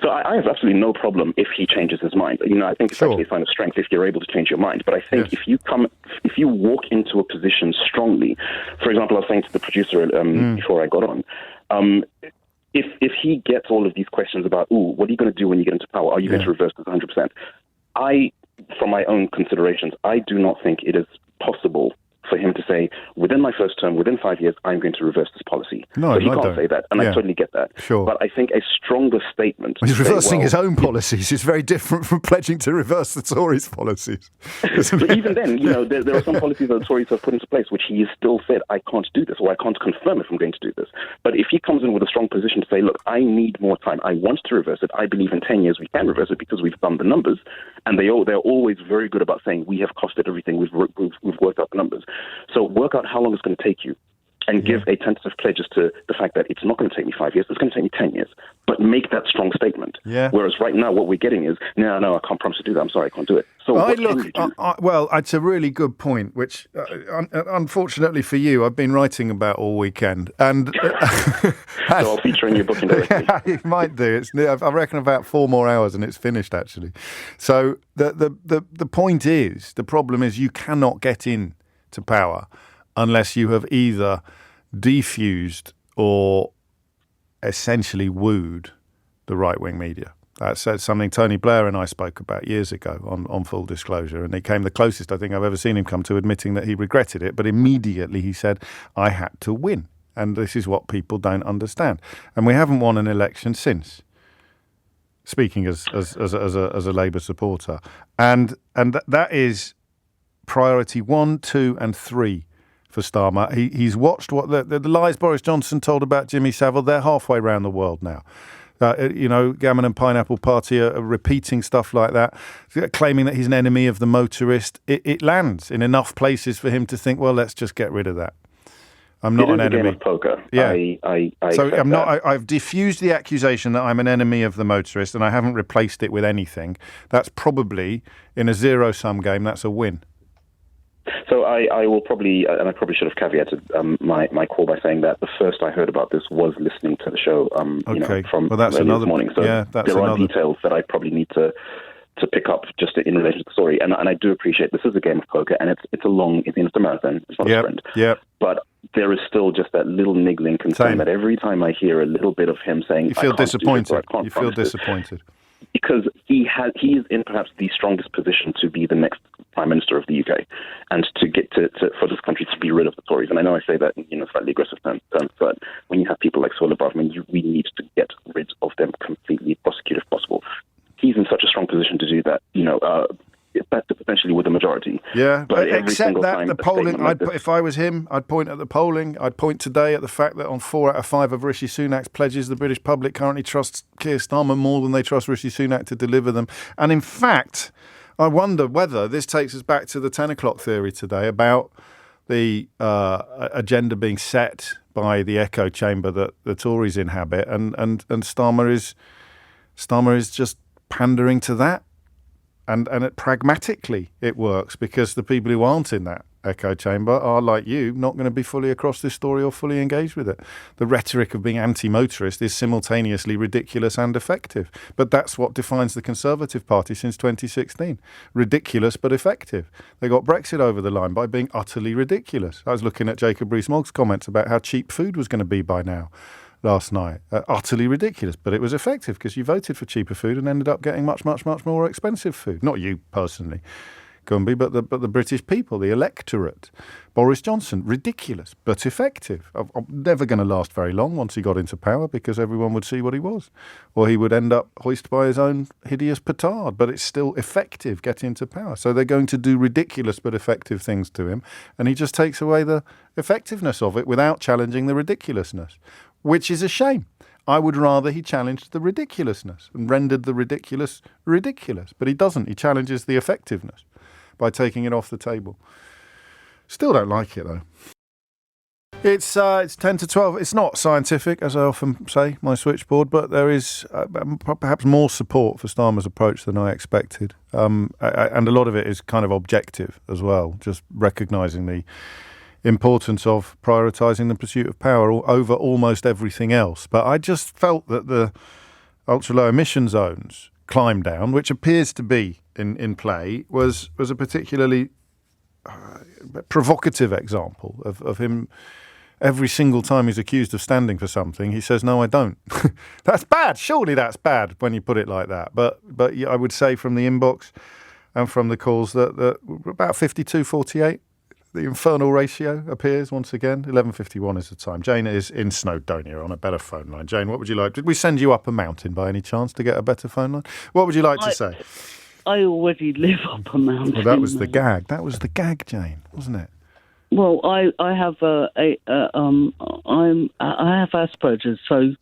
So I have absolutely no problem if he changes his mind. You know, I think it's actually a sign of strength if you're able to change your mind. But I think if you walk into a position strongly, for example, I was saying to the producer before I got on, if he gets all of these questions about, what are you going to do when you get into power? Are you going to reverse this 100%? From my own considerations, I do not think it is possible for him to say, within my first term, within 5 years, I'm going to reverse this policy. So he can't say that, and I totally get that. Sure. But I think a stronger statement... He's reversing his own policies. It's very different from pledging to reverse the Tories' policies. But even then, you know, there are some policies that the Tories have put into place which he has still said, I can't do this, or I can't confirm if I'm going to do this. But if he comes in with a strong position to say, look, I need more time, I want to reverse it, I believe in 10 years we can reverse it because we've done the numbers, and they're always very good about saying, we have costed everything, we've worked out the numbers. So work out how long it's going to take you and give a tentative pledge as to the fact that it's not going to take me 5 years, it's going to take me 10 years. But make that strong statement. Yeah. Whereas right now what we're getting is, no, I can't promise to do that. I'm sorry, I can't do it. So well, it's a really good point, which unfortunately for you, I've been writing about all weekend. And so I'll feature in your book indirectly. Yeah, you might do. I reckon about 4 more hours and it's finished, actually. So the point is, the problem is you cannot get in to power unless you have either defused or essentially wooed the right-wing media. That's something Tony Blair and I spoke about years ago on Full Disclosure, and it came the closest I think I've ever seen him come to admitting that he regretted it, but immediately he said, I had to win, and this is what people don't understand. And we haven't won an election since, speaking as a Labour supporter. And that is priority 1, 2 and 3 for Starmer. He's watched what the lies Boris Johnson told about Jimmy Savile. They're halfway around the world now. Gammon and Pineapple Party are repeating stuff like that, claiming that he's an enemy of the motorist. It lands in enough places for him to think, well, let's just get rid of that. I'm not an It is a enemy. game of poker. Yeah. I So accept I'm not. that. I've diffused the accusation that I'm an enemy of the motorist, and I haven't replaced it with anything. That's probably in a zero-sum game. That's a win. So I will probably, and I probably should have caveated my call by saying that the first I heard about this was listening to the show. From that's early another this morning. So there are details that I probably need to pick up just in relation to the story. And I do appreciate this is a game of poker, and it's a marathon. It's not a sprint. Yep. But there is still just that little niggling concern that every time I hear a little bit of him saying, you feel disappointed. You feel disappointed. Because he is in perhaps the strongest position to be the next Prime Minister of the UK and to get for this country to be rid of the Tories. And I know I say that in slightly aggressive terms, but when you have people like Solar Bartman, we need to get rid of them completely, prosecute if possible. He's in such a strong position to do that, potentially with the majority. Yeah, but except that the polling, if I was him, I'd point at the polling. I'd point today at the fact that on 4 out of 5 of Rishi Sunak's pledges, the British public currently trusts Keir Starmer more than they trust Rishi Sunak to deliver them. And in fact, I wonder whether this takes us back to the 10 o'clock theory today about the agenda being set by the echo chamber that the Tories inhabit, and Starmer is just pandering to that. And pragmatically it works, because the people who aren't in that echo chamber are, like you, not going to be fully across this story or fully engaged with it. The rhetoric of being anti-motorist is simultaneously ridiculous and effective. But that's what defines the Conservative Party since 2016. Ridiculous but effective. They got Brexit over the line by being utterly ridiculous. I was looking at Jacob Rees-Mogg's comments about how cheap food was going to be by now last night. Utterly ridiculous, but it was effective because you voted for cheaper food and ended up getting much, much, much more expensive food. Not you personally, Gumby, but the British people, the electorate. Boris Johnson, ridiculous, but effective. Never going to last very long once he got into power, because everyone would see what he was. Or he would end up hoisted by his own hideous petard, but it's still effective getting into power. So they're going to do ridiculous but effective things to him, and he just takes away the effectiveness of it without challenging the ridiculousness, which is a shame. I would rather he challenged the ridiculousness and rendered the ridiculous ridiculous. But he doesn't. He challenges the effectiveness by taking it off the table. Still don't like it, though. It's 10 to 12. It's not scientific, as I often say, my switchboard, but there is perhaps more support for Starmer's approach than I expected. And a lot of it is kind of objective as well, just recognising the importance of prioritising the pursuit of power over almost everything else. But I just felt that the ultra-low emission zones climb down, which appears to be in play, was a particularly provocative example of him. Every single time he's accused of standing for something, he says, no, I don't. That's bad. Surely that's bad when you put it like that. But I would say from the inbox and from the calls that about 52-48, the infernal ratio appears once again. 11:51 is the time. Jane is in Snowdonia on a better phone line. Jane, what would you like? Did we send you up a mountain by any chance to get a better phone line? What would you like to say? I already live up a mountain. Well, that was the gag. That was the gag, Jane, wasn't it? Well, I have I have Asperger's, so.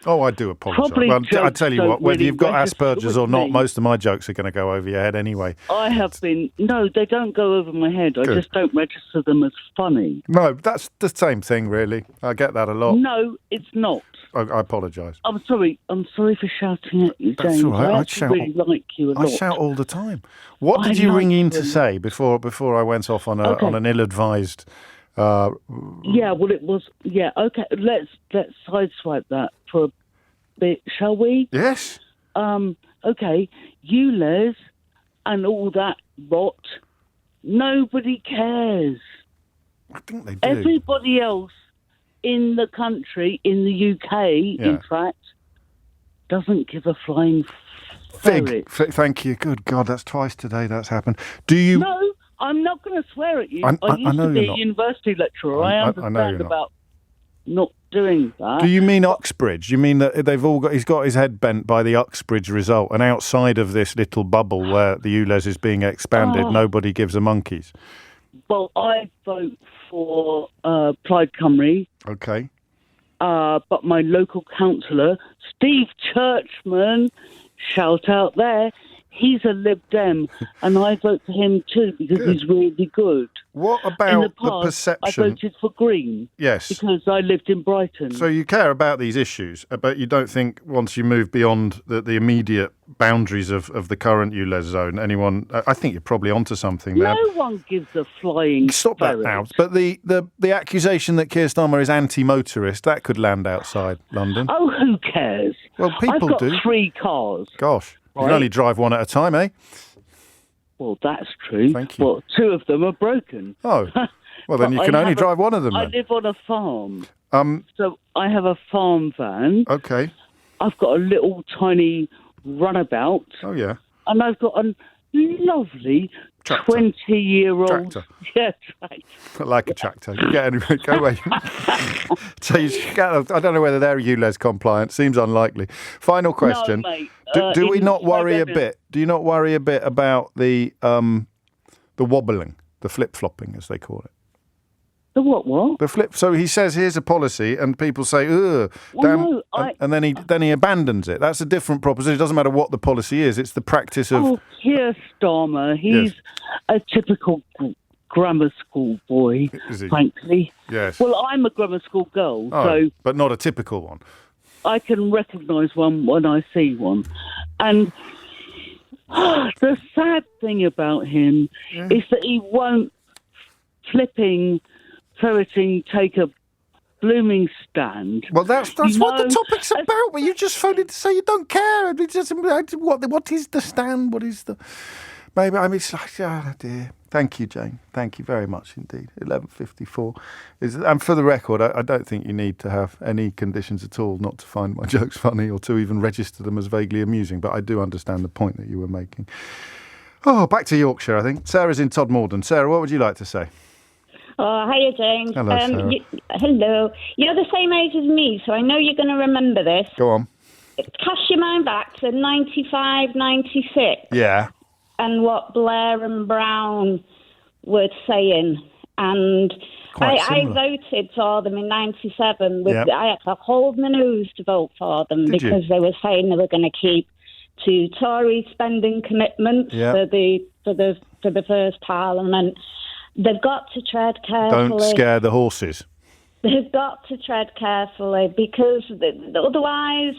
Oh, I do apologise. Well, I tell you what, whether you've got Asperger's or not, most of my jokes are going to go over your head anyway. I have been. No, they don't go over my head. I just don't register them as funny. No, that's the same thing, really. I get that a lot. No, it's not. I apologise. I'm sorry. I'm sorry for shouting at you, James. That's all right. I really like you a lot. I shout all the time. What did you ring in to say before I went off on an ill-advised? Yeah, well, it was. Yeah, okay. Let's sideswipe that for a bit, shall we? Yes. Okay. ULEZ and all that rot. Nobody cares. I think they do. Everybody else in the country, in the UK, in fact, doesn't give a flying ferret. Thank you. Good God, that's twice today that's happened. Do you? No, I'm not going to swear at you. I used know to be you're a university lecturer. I understand about not doing that. Do you mean Uxbridge? You mean that he's got his head bent by the Uxbridge result, and outside of this little bubble where the ULEZ is being expanded, nobody gives a monkeys? Well, I vote for Plaid Cymru. Okay. But my local councillor, Steve Churchman, shout out there, he's a Lib Dem, and I vote for him too because he's really good. What about in the the past, perception? I voted for Green. Yes. Because I lived in Brighton. So you care about these issues, but you don't think once you move beyond the immediate boundaries of the current ULEZ zone, I think you're probably onto something there. No one gives a flying Stop ferret. that now. But the accusation that Keir Starmer is anti-motorist, that could land outside London. Oh, who cares? Well, people I've got do. 3 cars. Gosh, you Right. can only drive one at a time, eh? Well, that's true. Thank you. Well, 2 of them are broken. Oh, well, then you can only drive one of them. I Then. live on a farm. So I have a farm van. Okay. I've got a little tiny runabout. Oh, yeah. And I've got a lovely 20-year-old... Tractor. Yeah, tractor. I like a tractor. You get anywhere, go away. So I don't know whether they're ULEZ compliant. Seems unlikely. Final question. No, mate. Do we not worry a Slovenia- bit? Do you not worry a bit about the wobbling, the flip-flopping, as they call it? The what? The flip. So he says, "Here's a policy," and people say, "Ugh, damn," and then he abandons it. That's a different proposition. It doesn't matter what the policy is; it's the practice of. Oh, Keir Starmer. He's a typical grammar school boy, Is he? frankly. Yes. Well, I'm a grammar school girl, Oh, so but not a typical one. I can recognise one when I see one. And the sad thing about him is that he won't ferreting take a blooming stand. Well, that's what the topic's about. But you just phoned in to say you don't care. It's just, what is the stand? What is the? Maybe it's like, oh dear. Thank you, Jane. Thank you very much indeed. 11:54 and for the record, I don't think you need to have any conditions at all not to find my jokes funny or to even register them as vaguely amusing. But I do understand the point that you were making. Oh, back to Yorkshire, I think. Sarah's in Todmorden. Sarah, what would you like to say? Oh, hiya, James. Hello, Sarah. Hello. You're the same age as me, so I know you're going to remember this. Go on. Cast your mind back to 95, 96. Yeah. And what Blair and Brown were saying. And I voted for them in 97. I had to hold my nose to vote for them because they were saying they were going to keep to Tory spending commitments for the first Parliament. They've got to tread carefully. Don't scare the horses. They've got to tread carefully because otherwise,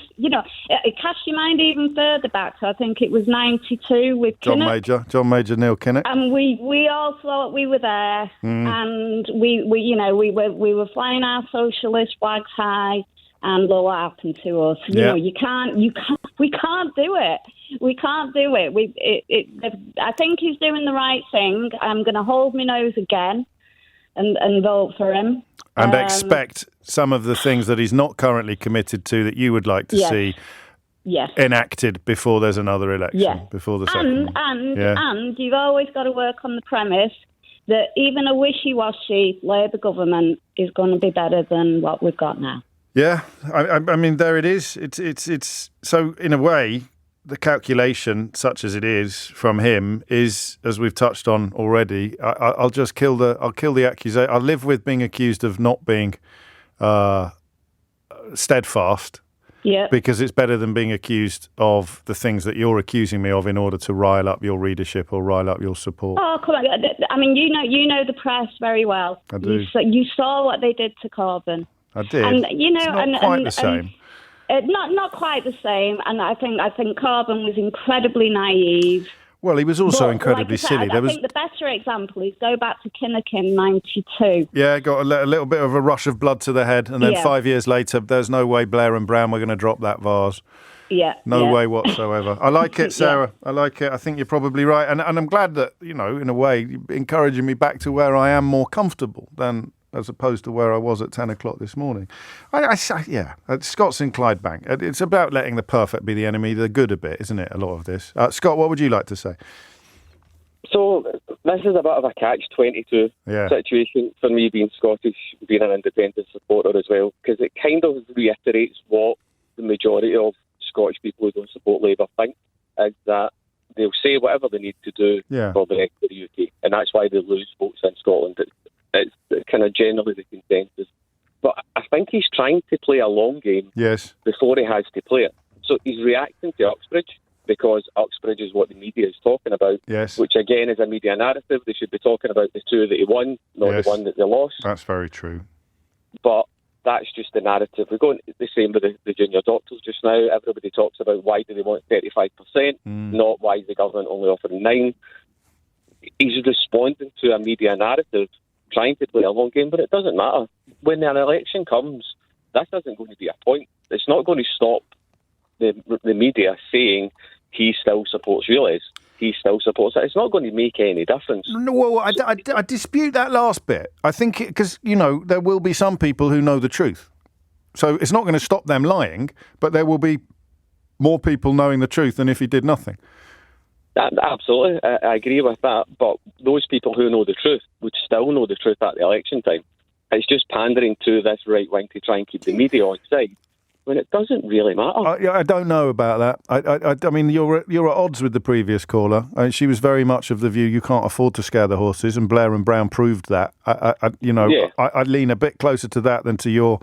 cast your mind even further back. So I think it was 92 with John Kinnock. Major, Neil Kinnock. And we all thought we were there, and we were flying our socialist flags high, and look what happened to us. We can't do it. We can't do it. I think he's doing the right thing. I'm going to hold my nose again and vote for him. And expect some of the things that he's not currently committed to that you would like to see enacted before there's another election, before the second one. And you've always got to work on the premise that even a wishy-washy Labour government is going to be better than what we've got now. Yeah, I mean, there it is. It's so in a way, the calculation, such as it is from him, is, as we've touched on already. I'll kill the accusation. I'll live with being accused of not being steadfast. Yeah. Because it's better than being accused of the things that you're accusing me of in order to rile up your readership or rile up your support. Oh, come on! I mean, you know the press very well. I do. You saw what they did to Corbyn. I did. And it's not quite the same. Not quite the same, and I think Corbyn was incredibly naive. Well, he was also incredibly silly. I think the better example is go back to Kinnock in 92. Yeah, got a little bit of a rush of blood to the head, and then 5 years later, there's no way Blair and Brown were going to drop that vase. Yeah. No way whatsoever. I like it, Sarah. I like it. I think you're probably right. And I'm glad that, in a way, encouraging me back to where I am more comfortable than as opposed to where I was at 10 o'clock this morning. Scott's in Clydebank. It's about letting the perfect be the enemy, the good a bit, isn't it, a lot of this? Scott, what would you like to say? So this is a bit of a catch-22 situation for me, being Scottish, being an independent supporter as well, because it kind of reiterates what the majority of Scottish people who don't support Labour think, is that they'll say whatever they need to do for the rest of the UK, and that's why they lose votes in Scotland. It's kind of generally the consensus. But I think he's trying to play a long game before he has to play it. So he's reacting to Uxbridge. because Uxbridge is what the media is talking about. Yes. Which again is a media narrative. They should be talking about the two that he won, not the one that they lost. That's very true. But that's just the narrative. We're going the same with the junior doctors just now. Everybody talks about why do they want 35%, not why is the government only offering 9%. He's responding to a media narrative, trying to play a long game, but it doesn't matter. When an election comes, that isn't going to be a point. It's not going to stop the media saying he still supports Relays. He still supports it. It's not going to make any difference. No, well, I dispute that last bit. I think because, there will be some people who know the truth. So it's not going to stop them lying, but there will be more people knowing the truth than if he did nothing. Absolutely. I agree with that. But those people who know the truth would still know the truth at the election time. It's just pandering to this right wing to try and keep the media on side, when it doesn't really matter. I don't know about that. I mean, you're at odds with the previous caller. She was very much of the view you can't afford to scare the horses, and Blair and Brown proved that. I'd lean a bit closer to that than to your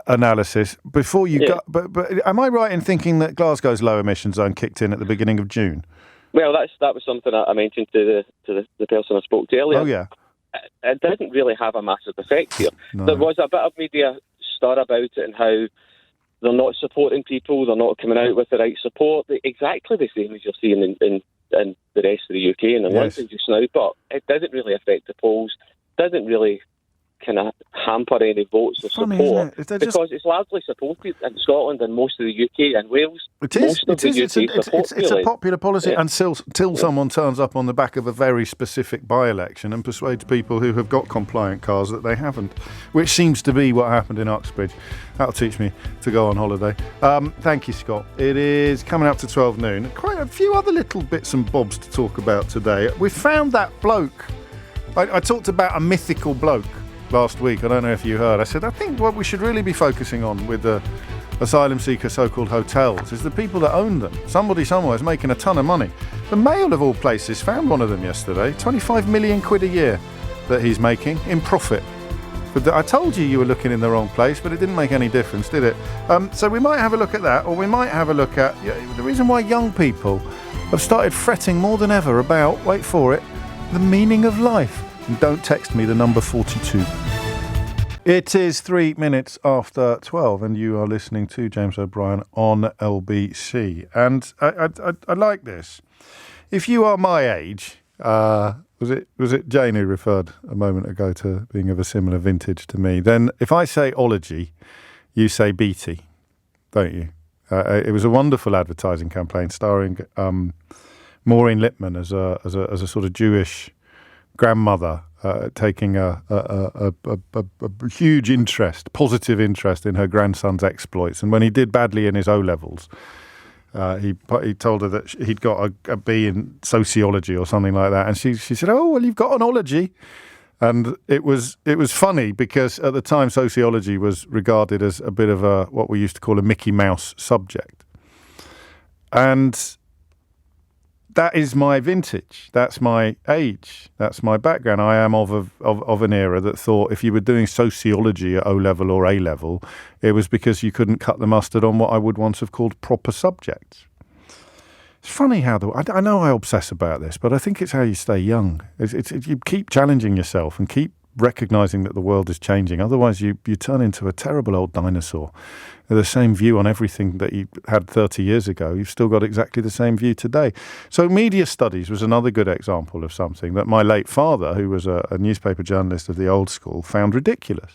analysis. Before you go, but am I right in thinking that Glasgow's low emission zone kicked in at the beginning of June? Well, that was something I mentioned to the person I spoke to earlier. Oh yeah. It didn't really have a massive effect here. No. There was a bit of media stir about it and how they're not supporting people, they're not coming out with the right support. Exactly the same as you're seeing in the rest of the UK and in London just now. But it doesn't really affect the polls, doesn't really kind of hamper any votes or support, because it's largely supported in Scotland and most of the UK and Wales. It is. It's a popular policy until someone turns up on the back of a very specific by-election and persuades people who have got compliant cars that they haven't, which seems to be what happened in Uxbridge. That'll teach me to go on holiday. Thank you, Scott. It is coming up to 12 noon. Quite a few other little bits and bobs to talk about today. We found that bloke. I talked about a mythical bloke last week. I don't know if you heard. I said, I think what we should really be focusing on with the asylum seeker so-called hotels is the people that own them. Somebody somewhere is making a ton of money. The Mail, of all places, found one of them yesterday. 25 million quid a year that he's making in profit. But I told you were looking in the wrong place, but it didn't make any difference, did it? So we might have a look at that, or we might have a look at the reason why young people have started fretting more than ever about, wait for it, the meaning of life. And don't text me the number 42. It is 3 minutes after 12 and you are listening to James O'Brien on LBC. And I like this. If you are my age, was it Jane who referred a moment ago to being of a similar vintage to me, then if I say ology, you say BT, don't you? It was a wonderful advertising campaign starring Maureen Lipman as a sort of Jewish grandmother taking a huge positive interest in her grandson's exploits. And when he did badly in his O-levels, he told her that he'd got a B in sociology or something like that. And she said, oh, well, you've got an ology. And it was funny because at the time sociology was regarded as a bit of what we used to call a Mickey Mouse subject. And that is my vintage. That's my age. That's my background. I am of an era that thought if you were doing sociology at O-level or A-level, it was because you couldn't cut the mustard on what I would once have called proper subjects. It's funny how I know I obsess about this, but I think it's how you stay young. You keep challenging yourself and keep recognising that the world is changing. Otherwise, you turn into a terrible old dinosaur. The same view on everything that you had 30 years ago, you've still got exactly the same view today. So media studies was another good example of something that my late father, who was a newspaper journalist of the old school, found ridiculous.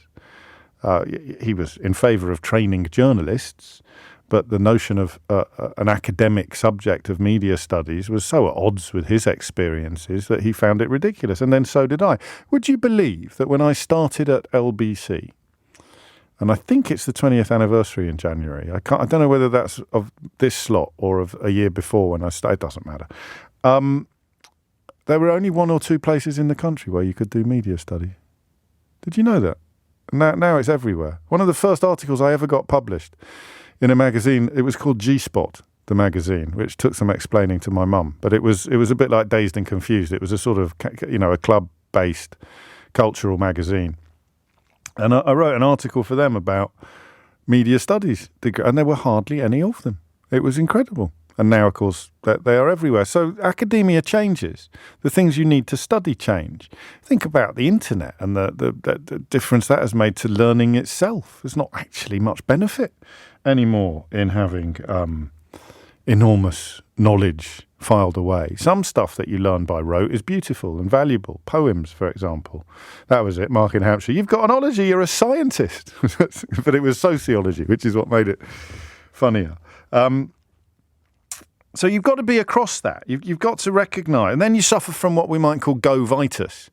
He was in favour of training journalists, but the notion of an academic subject of media studies was so at odds with his experiences that he found it ridiculous. And then so did I. Would you believe that when I started at LBC, and I think it's the 20th anniversary in January. I don't know whether that's of this slot or of a year before when I started. It doesn't matter. There were only 1 or 2 places in the country where you could do media study. Did you know that? Now it's everywhere. One of the first articles I ever got published in a magazine, it was called G-Spot, the magazine, which took some explaining to my mum. But it was a bit like Dazed and Confused. It was a sort of, a club-based cultural magazine. And I wrote an article for them about media studies, and there were hardly any of them. It was incredible. And now, of course, they are everywhere. So academia changes. The things you need to study change. Think about the internet and the difference that has made to learning itself. There's not actually much benefit anymore in having enormous knowledge filed away. Some stuff that you learn by rote is beautiful and valuable. Poems, for example. That was it, Mark in Hampshire. You've got an ology, you're a scientist. But it was sociology, which is what made it funnier. So you've got to be across that. You've got to recognise. And then you suffer from what we might call go vitus,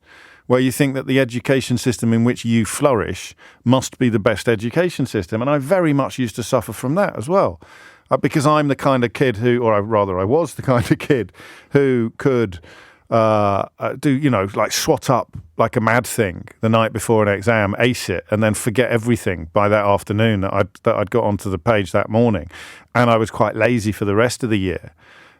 where you think that the education system in which you flourish must be the best education system. And I very much used to suffer from that as well. Because I'm the kind of kid who, or rather I was the kind of kid who could do, like swat up like a mad thing the night before an exam, ace it, and then forget everything by that afternoon that I'd got onto the page that morning. And I was quite lazy for the rest of the year.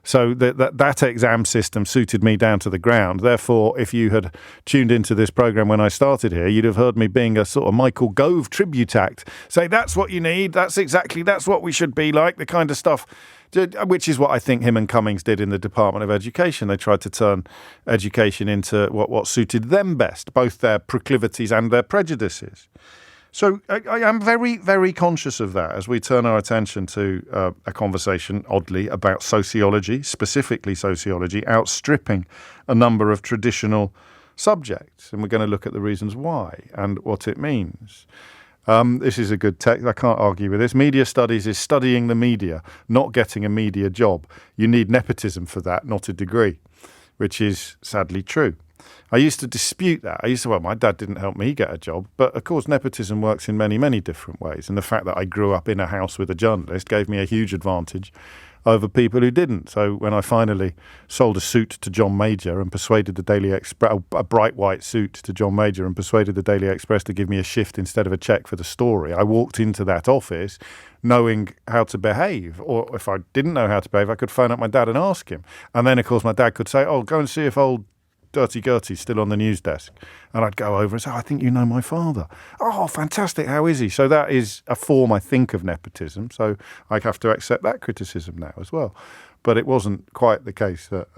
So that exam system suited me down to the ground. Therefore, if you had tuned into this program when I started here, you'd have heard me being a sort of Michael Gove tribute act. Say, that's what you need. That's what we should be like, the kind of stuff, which is what I think him and Cummings did in the Department of Education. They tried to turn education into what suited them best, both their proclivities and their prejudices. So I am very, very conscious of that as we turn our attention to a conversation, oddly, about sociology, specifically sociology, outstripping a number of traditional subjects. And we're going to look at the reasons why and what it means. This is a good text. I can't argue with this. Media studies is studying the media, not getting a media job. You need nepotism for that, not a degree, which is sadly true. I used to dispute that. My dad didn't help me get a job. But, of course, nepotism works in many, many different ways. And the fact that I grew up in a house with a journalist gave me a huge advantage over people who didn't. So when I finally sold a suit to John Major and persuaded the Daily Express, a bright white suit to John Major and persuaded the Daily Express to give me a shift instead of a cheque for the story, I walked into that office knowing how to behave. Or if I didn't know how to behave, I could phone up my dad and ask him. And then, of course, my dad could say, go and see if old Dirty Gertie's still on the news desk. And I'd go over and say, I think you know my father. Oh, fantastic. How is he? So that is a form, I think, of nepotism. So I have to accept that criticism now as well. But it wasn't quite the case that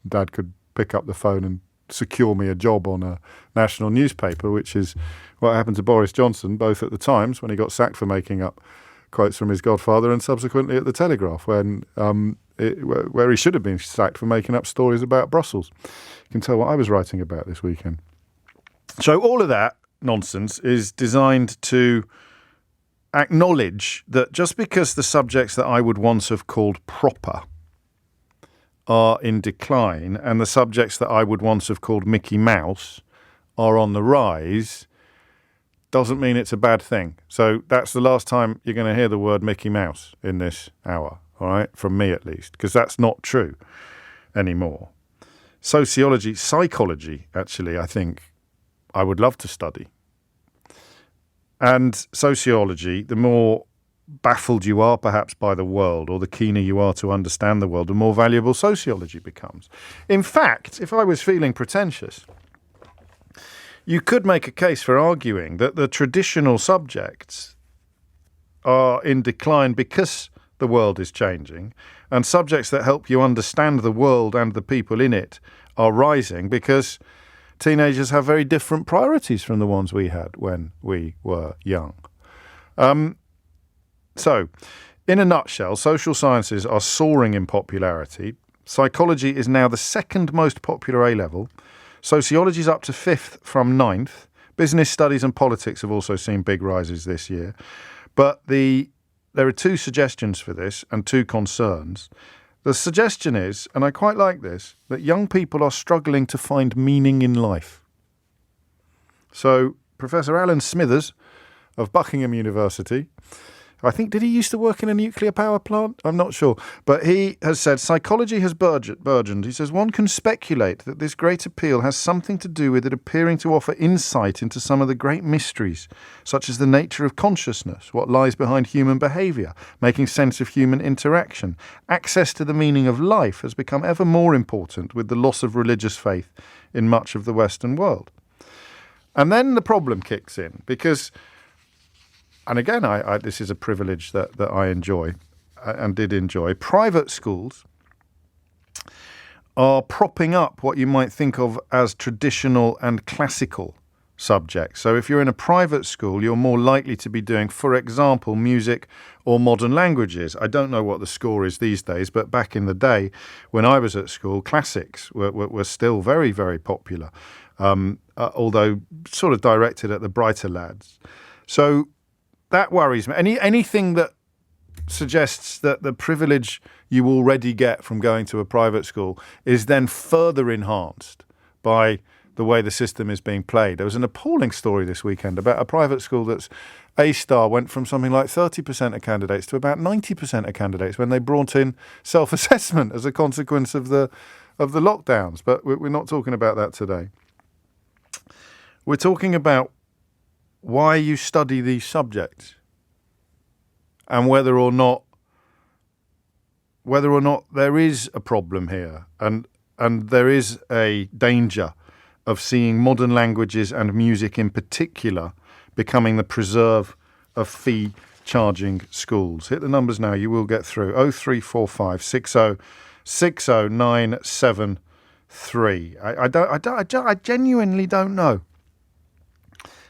Dad could pick up the phone and secure me a job on a national newspaper, which is what happened to Boris Johnson, both at the Times, when he got sacked for making up quotes from his godfather, and subsequently at the Telegraph, when where he should have been sacked for making up stories about Brussels. You can tell what I was writing about this weekend. So all of that nonsense is designed to acknowledge that just because the subjects that I would once have called proper are in decline and the subjects that I would once have called Mickey Mouse are on the rise, doesn't mean it's a bad thing. So that's the last time you're going to hear the word Mickey Mouse in this hour. All right, from me at least, because that's not true anymore. Psychology, actually, I think I would love to study. And sociology, the more baffled you are perhaps by the world, or the keener you are to understand the world, the more valuable sociology becomes. In fact, if I was feeling pretentious, you could make a case for arguing that the traditional subjects are in decline because the world is changing, and subjects that help you understand the world and the people in it are rising because teenagers have very different priorities from the ones we had when we were young. So, in a nutshell, social sciences are soaring in popularity. Psychology is now the second most popular A-level. Sociology is up to 5th from 9th. Business studies and politics have also seen big rises this year. But there are two suggestions for this and two concerns. The suggestion is, and I quite like this, that young people are struggling to find meaning in life. So Professor Alan Smithers of Buckingham University, I think, did he used to work in a nuclear power plant? I'm not sure. But he has said psychology has burgeoned. He says one can speculate that this great appeal has something to do with it appearing to offer insight into some of the great mysteries, such as the nature of consciousness, what lies behind human behaviour, making sense of human interaction. Access to the meaning of life has become ever more important with the loss of religious faith in much of the Western world. And then the problem kicks in because... And again, this is a privilege that I enjoy. and did enjoy. Private schools are propping up what you might think of as traditional and classical subjects. So if you're in a private school, you're more likely to be doing, for example, music or modern languages. I don't know what the score is these days, but back in the day when I was at school, classics were still very, very popular, although sort of directed at the brighter lads. So that worries me. Anything that suggests that the privilege you already get from going to a private school is then further enhanced by the way the system is being played. There was an appalling story this weekend about a private school that's A-star went from something like 30% of candidates to about 90% of candidates when they brought in self-assessment as a consequence of the lockdowns. But we're not talking about that today. We're talking about why you study these subjects and whether or not there is a problem here and there is a danger of seeing modern languages and music in particular becoming the preserve of fee charging schools. Hit the numbers now, you will get through. 0345 60 60 973. I genuinely don't know.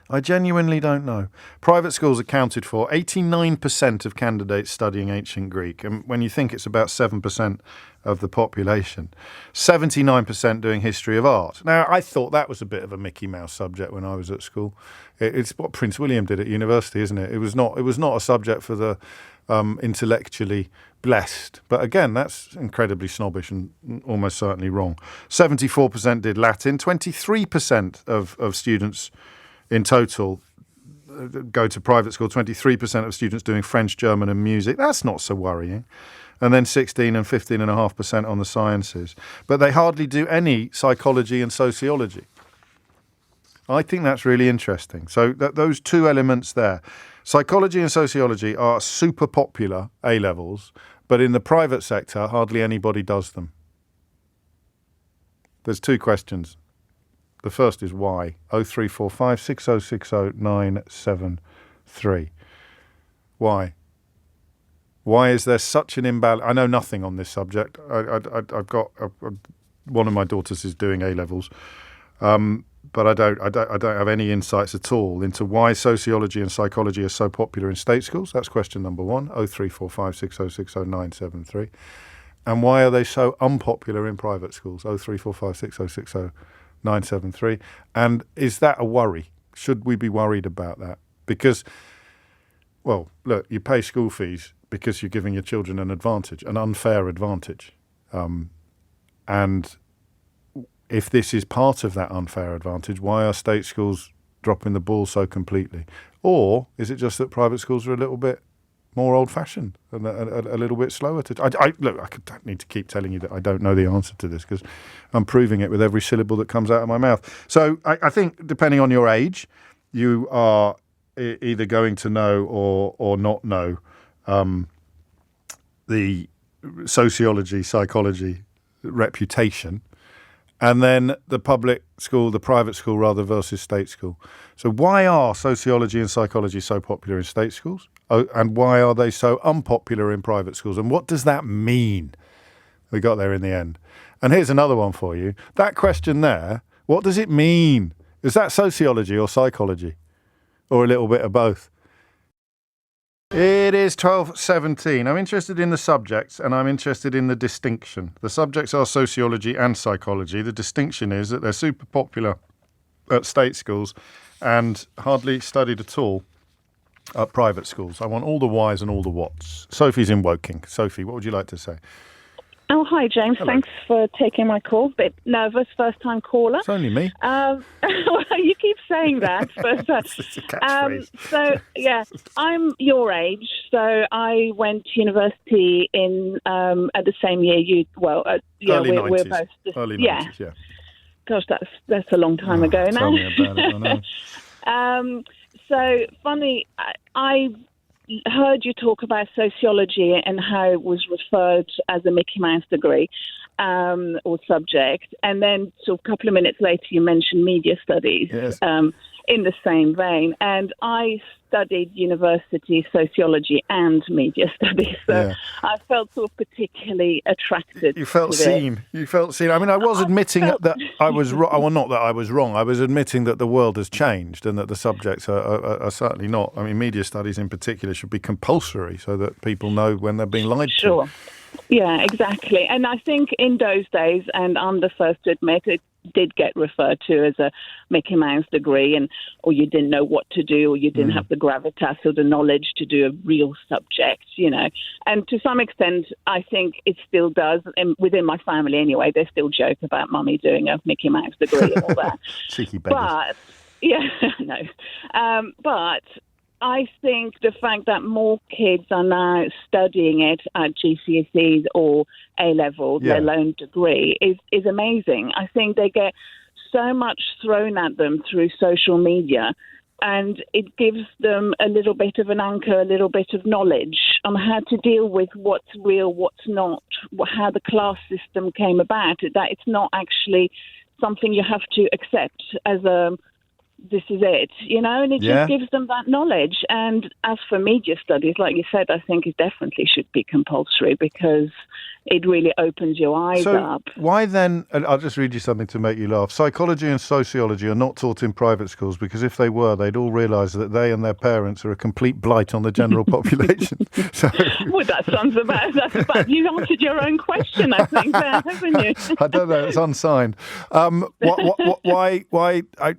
I genuinely don't know. Private schools accounted for 89% of candidates studying ancient Greek, and when you think it's about 7% of the population, 79% doing history of art. Now, I thought that was a bit of a Mickey Mouse subject when I was at school. It's what Prince William did at university, isn't it? It was not a subject for the intellectually blessed. But again, that's incredibly snobbish and almost certainly wrong. 74% did Latin. 23% of students in total go to private school, 23% of students doing French, German and music. That's not so worrying. And then 16 and 15.5% on the sciences. But they hardly do any psychology and sociology. I think that's really interesting. So those two elements there. Psychology and sociology are super popular A-levels, but in the private sector, hardly anybody does them. There's two questions. The first is why. 0345 60 60 973. Why? Why is there such an imbalance? I know nothing on this subject. I've got one of my daughters is doing A-levels, but I don't have any insights at all into why sociology and psychology are so popular in state schools. That's question number one. 0345 60 60 973. And why are they so unpopular in private schools? 0345 60 60 973. And is that a worry? Should we be worried about that? Because, well, look, you pay school fees because you're giving your children an advantage, an unfair advantage. And if this is part of that unfair advantage, why are state schools dropping the ball so completely? Or is it just that private schools are a little bit more old-fashioned and a little bit slower to... Look, I don't need to keep telling you that I don't know the answer to this because I'm proving it with every syllable that comes out of my mouth. So I think, depending on your age, you are either going to know or not know the sociology, psychology reputation, and then the private school rather, versus state school. So why are sociology and psychology so popular in state schools? And why are they so unpopular in private schools? And what does that mean? We got there in the end. And here's another one for you. That question there, what does it mean? Is that sociology or psychology? Or a little bit of both? It is 12:17. I'm interested in the subjects and I'm interested in the distinction. The subjects are sociology and psychology. The distinction is that they're super popular at state schools and hardly studied at all at private schools. I want all the whys and all the whats. Sophie's in Woking. Sophie, what would you like to say? Oh, hi, James. Hello. Thanks for taking my call. Bit nervous, first-time caller. It's only me. Well, you keep saying that. But, it's a catchphrase. So, yeah, I'm your age. So I went to university in at the same year you... Well, early 90s. We're both... Early 90s, yeah. Gosh, that's a long time ago now. Tell me about it, I know. So, funny, I heard you talk about sociology and how it was referred as a Mickey Mouse degree. or subject, and then so a couple of minutes later you mentioned media studies. Yes. In the same vein. And I studied university sociology and media studies, so I felt sort of particularly attracted. You felt to seen. it. You felt seen. I mean, I was admitting that I was wrong. Well, not that I was wrong. I was admitting that the world has changed and that the subjects are certainly not. I mean, media studies in particular should be compulsory so that people know when they're being lied to. Yeah, exactly. And I think in those days, and I'm the first to admit it, did get referred to as a Mickey Mouse degree, or you didn't know what to do, or you didn't have the gravitas or the knowledge to do a real subject, And to some extent, I think it still does. And within my family anyway, they still joke about mummy doing a Mickey Mouse degree and all that. Cheeky beggars. But, yeah, no. But I think the fact that more kids are now studying it at GCSEs or A-levels, let alone degree, is amazing. I think they get so much thrown at them through social media, and it gives them a little bit of an anchor, a little bit of knowledge on how to deal with what's real, what's not, how the class system came about, that it's not actually something you have to accept as this is it, and it just gives them that knowledge. And as for media studies, like you said, I think it definitely should be compulsory because it really opens your eyes up. Why then, and I'll just read you something to make you laugh, psychology and sociology are not taught in private schools because if they were, they'd all realise that they and their parents are a complete blight on the general population. Well, that's about, you answered your own question, I think, there, haven't you? I don't know, it's unsigned. Why, I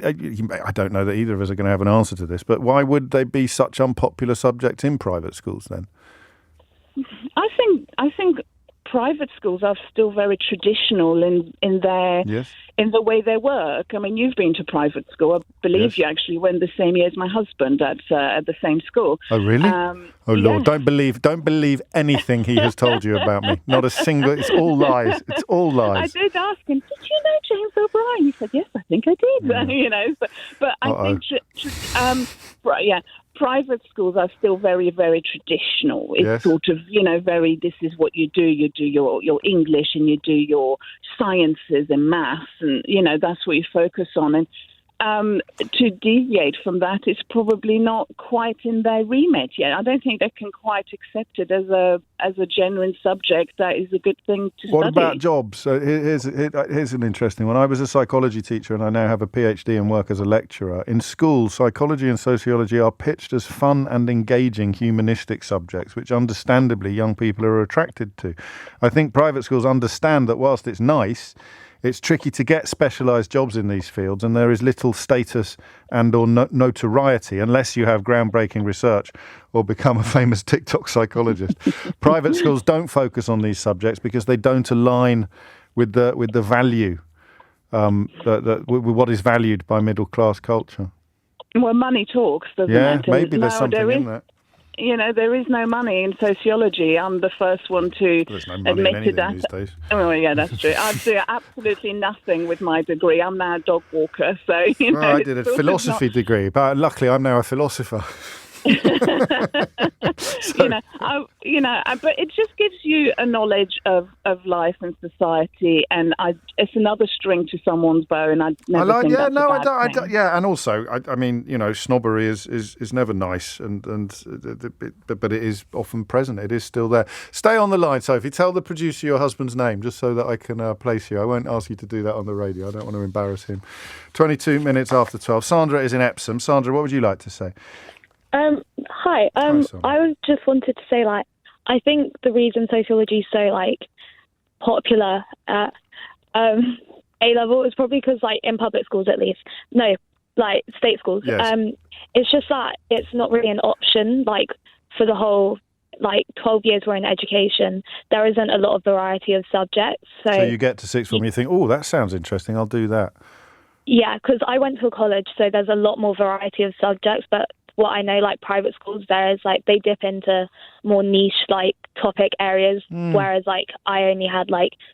don't know that either of us are going to have an answer to this, but why would they be such unpopular subjects in private schools then? I think private schools are still very traditional in the way they work. I mean, you've been to private school. I believe you actually went the same year as my husband at the same school. Oh, really? Oh, Lord, don't believe anything he has told you about me. Not a single. It's all lies. It's all lies. I did ask him, did you know James O'Brien? He said, yes, I think I did. But I think, private schools are still very, very traditional. It's sort of, very, this is what you do. You do your English and you do your sciences and maths and, that's what you focus on. And to deviate from that is probably not quite in their remit yet. I don't think they can quite accept it as a genuine subject that is a good thing to study. What about jobs? So here's an interesting one. I was a psychology teacher and I now have a PhD and work as a lecturer. In schools, psychology and sociology are pitched as fun and engaging humanistic subjects, which understandably young people are attracted to. I think private schools understand that whilst it's nice, it's tricky to get specialised jobs in these fields, and there is little status and or notoriety unless you have groundbreaking research or become a famous TikTok psychologist. Private schools don't focus on these subjects because they don't align with the value, with what is valued by middle class culture. Well, money talks, doesn't it? Yeah, maybe there's something in that. There is no money in sociology. I'm the first one to admit to that. These days. Oh, yeah, that's true. I do absolutely nothing with my degree. I'm now a dog walker, so I did a philosophy degree, but luckily I'm now a philosopher. But it just gives you a knowledge of life and society, and it's another string to someone's bow. And I don't. Yeah, and also, I mean, snobbery is never nice, but it is often present. It is still there. Stay on the line, Sophie. Tell the producer your husband's name, just so that I can place you. I won't ask you to do that on the radio. I don't want to embarrass him. 22 minutes after 12. Sandra is in Epsom. Sandra, what would you like to say? Hi. I just wanted to say, I think the reason sociology is so, popular at A-level is probably because, in public schools at least, state schools, it's just that it's not really an option, for the whole, 12 years we're in education, there isn't a lot of variety of subjects. So you get to sixth form and you think, oh, that sounds interesting, I'll do that. Yeah, because I went to a college, so there's a lot more variety of subjects, but what I know, private schools, there is, they dip into more niche, topic areas, whereas, I only had,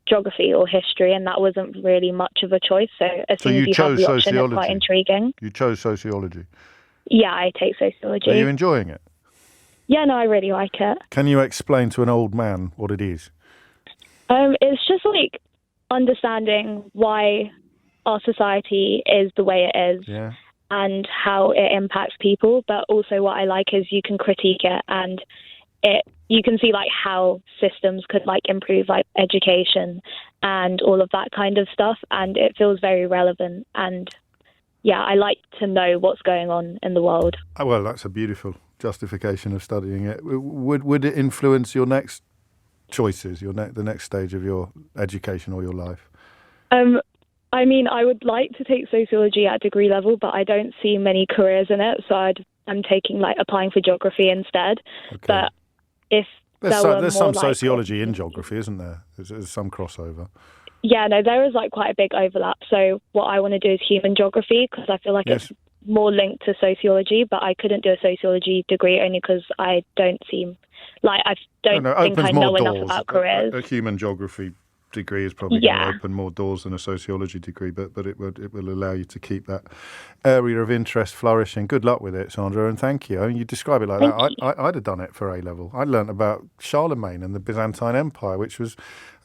geography or history, and that wasn't really much of a choice. So as soon as you have the option, it's quite intriguing. You chose sociology? Yeah, I take sociology. Are you enjoying it? Yeah, no, I really like it. Can you explain to an old man what it is? It's just, understanding why our society is the way it is and how it impacts people. But also what I like is you can critique it, and you can see like how systems could like improve like education and all of that kind of stuff. And it feels very relevant. And I like to know what's going on in the world. Well, that's a beautiful justification of studying it. Would it influence your next choices, the next stage of your education or your life? I mean, I would like to take sociology at degree level, but I don't see many careers in it. So I'm taking like applying for geography instead. Okay. But if there's some sociology in geography, isn't there? There's some crossover. Yeah, no, there is like quite a big overlap. So what I want to do is human geography, because I feel like it's more linked to sociology, but I couldn't do a sociology degree only because I don't seem like I don't think I know enough about careers. A human geography degree is probably going to open more doors than a sociology degree, but it will allow you to keep that area of interest flourishing. Good luck with it, Sandra, and thank you. I mean, you describe it like that. I'd have done it for A-level. I learnt about Charlemagne and the Byzantine Empire, which was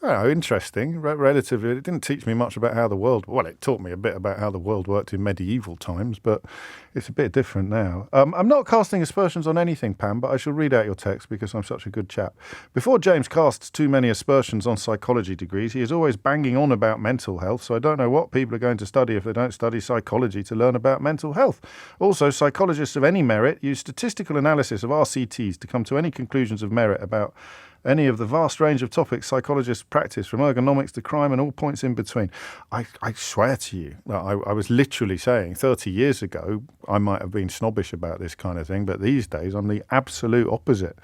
interesting, relatively. It didn't teach me much about how the world... Well, it taught me a bit about how the world worked in medieval times, but it's a bit different now. I'm not casting aspersions on anything, Pam, but I shall read out your text because I'm such a good chap. Before James casts too many aspersions on psychology degrees, he is always banging on about mental health, so I don't know what people are going to study if they don't study psychology to learn about mental health. Also, psychologists of any merit use statistical analysis of RCTs to come to any conclusions of merit about any of the vast range of topics psychologists practice, from ergonomics to crime and all points in between. I swear to you, I was literally saying 30 years ago I might have been snobbish about this kind of thing, but these days I'm the absolute opposite.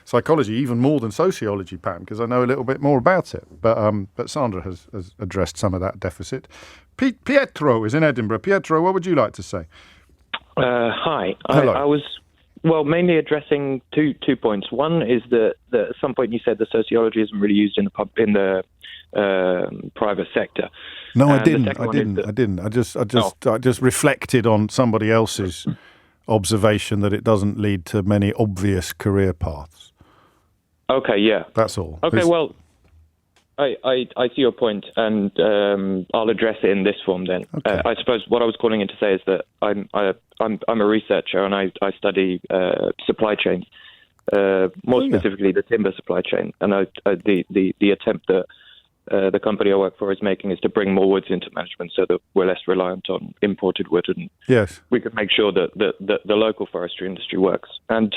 Psychology even more than sociology, Pam, because I know a little bit more about it. But Sandra has addressed some of that deficit. Pietro is in Edinburgh. Pietro, what would you like to say? Hi. Hello. I was mainly addressing two points. One is that at some point you said that sociology isn't really used in the private sector. No, I didn't. I just reflected on somebody else's observation that it doesn't lead to many obvious career paths. Okay, yeah. That's all. Okay, well, I see your point, and I'll address it in this form then. Okay. I suppose what I was calling in to say is that I'm a researcher, and I study supply chains, more specifically the timber supply chain. And the attempt that the company I work for is making is to bring more woods into management so that we're less reliant on imported wood, and we can make sure that the local forestry industry works. And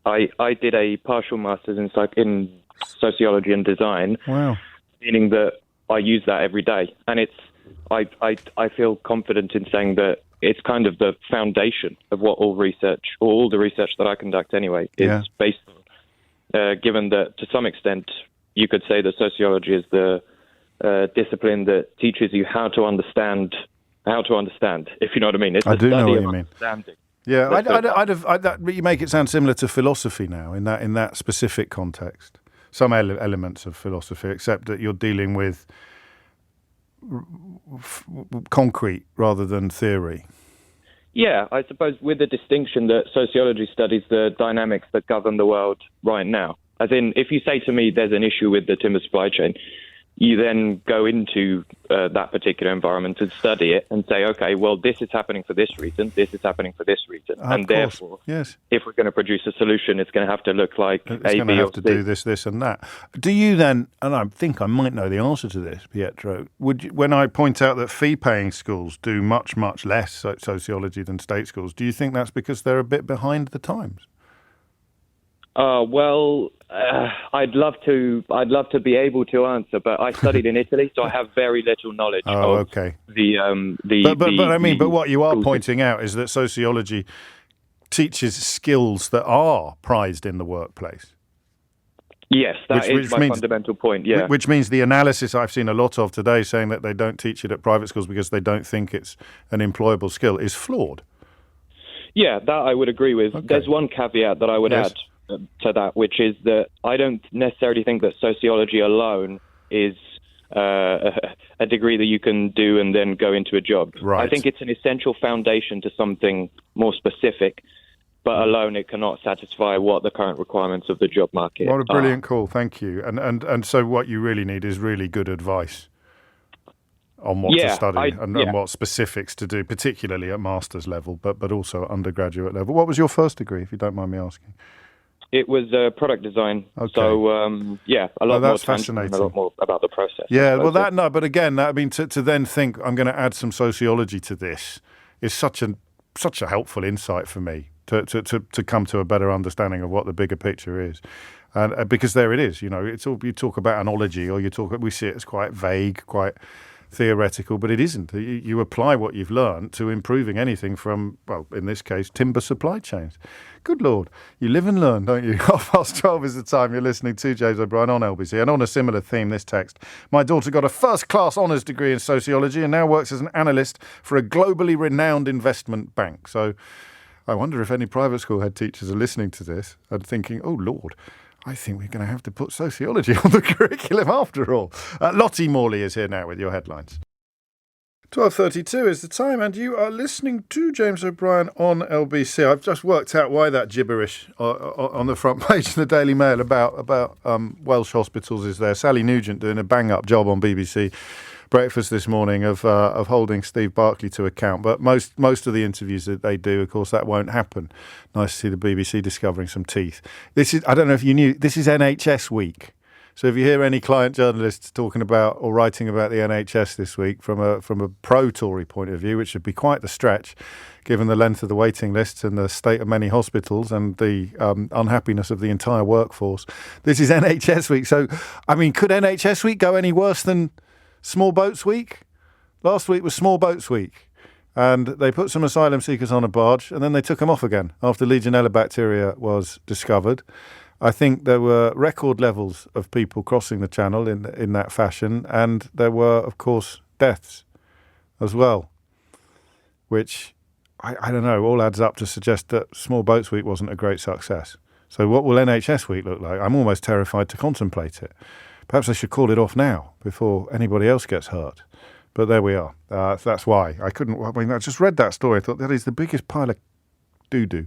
I did a partial master's in sociology and design, meaning that I use that every day, and I feel confident in saying that it's kind of the foundation of what all the research that I conduct anyway is based on. Given that to some extent you could say that sociology is the discipline that teaches you how to understand, if you know what I mean. It's I do know what you mean. Yeah, you make it sound similar to philosophy now in that specific context. Some elements of philosophy, except that you're dealing with concrete rather than theory. Yeah, I suppose with the distinction that sociology studies the dynamics that govern the world right now. As in, if you say to me there's an issue with the timber supply chain, you then go into that particular environment and study it and say, okay, well, this is happening for this reason, this is happening for this reason. And therefore, if we're going to produce a solution, it's going to have to look like A, B, or C. It's going to have to do this, and that. Do you then, and I think I might know the answer to this, Pietro, when I point out that fee-paying schools do much, much less sociology than state schools, do you think that's because they're a bit behind the times? I'd love to be able to answer, but I studied in Italy, so I have very little knowledge of But what you are pointing out is that sociology teaches skills that are prized in the workplace. Yes, that is my fundamental point, yeah. Which means the analysis I've seen a lot of today saying that they don't teach it at private schools because they don't think it's an employable skill is flawed. Yeah, that I would agree with. Okay. There's one caveat that I would add to that, which is that I don't necessarily think that sociology alone is a degree that you can do and then go into a job. Right. I think it's an essential foundation to something more specific, but alone it cannot satisfy what the current requirements of the job market are. What a brilliant call, thank you. And so what you really need is really good advice on what to study and what specifics to do, particularly at master's level, but also at undergraduate level. What was your first degree, if you don't mind me asking? It was product design. Okay. So, a lot more fascinating. A lot more about the process. Yeah, but again, to then think I'm going to add some sociology to this is such a helpful insight for me to come to a better understanding of what the bigger picture is. And because there it is, it's all, you talk about analogy, or we see it as quite vague, quite theoretical, but it isn't. You apply what you've learned to improving anything from, well, in this case, timber supply chains. Good Lord, you live and learn, don't you? 12:30 is the time. You're listening to James O'Brien on LBC. And on a similar theme, this text: my daughter got a first-class honours degree in sociology and now works as an analyst for a globally renowned investment bank. So I wonder if any private school head teachers are listening to this and thinking, oh, Lord, I think we're going to have to put sociology on the curriculum after all. Lottie Morley is here now with your headlines. 12:32 is the time, and you are listening to James O'Brien on LBC. I've just worked out why that gibberish on the front page of the Daily Mail about Welsh hospitals is there. Sally Nugent doing a bang-up job on BBC Breakfast this morning of holding Steve Barclay to account. But most of the interviews that they do, of course, that won't happen. Nice to see the BBC discovering some teeth. I don't know if you knew, this is NHS week. So if you hear any client journalists talking about or writing about the NHS this week from a pro-Tory point of view, which would be quite the stretch, given the length of the waiting lists and the state of many hospitals and the unhappiness of the entire workforce, this is NHS week. So, I mean, could NHS week go any worse than Small Boats Week? Last week was Small Boats Week, and they put some asylum seekers on a barge and then they took them off again after Legionella bacteria was discovered. I think there were record levels of people crossing the channel in that fashion, and there were, of course, deaths as well, which, I don't know, all adds up to suggest that Small Boats Week wasn't a great success. So what will NHS Week look like? I'm almost terrified to contemplate it. Perhaps I should call it off now before anybody else gets hurt. But there we are. That's why. I just read that story. I thought that is the biggest pile of doo-doo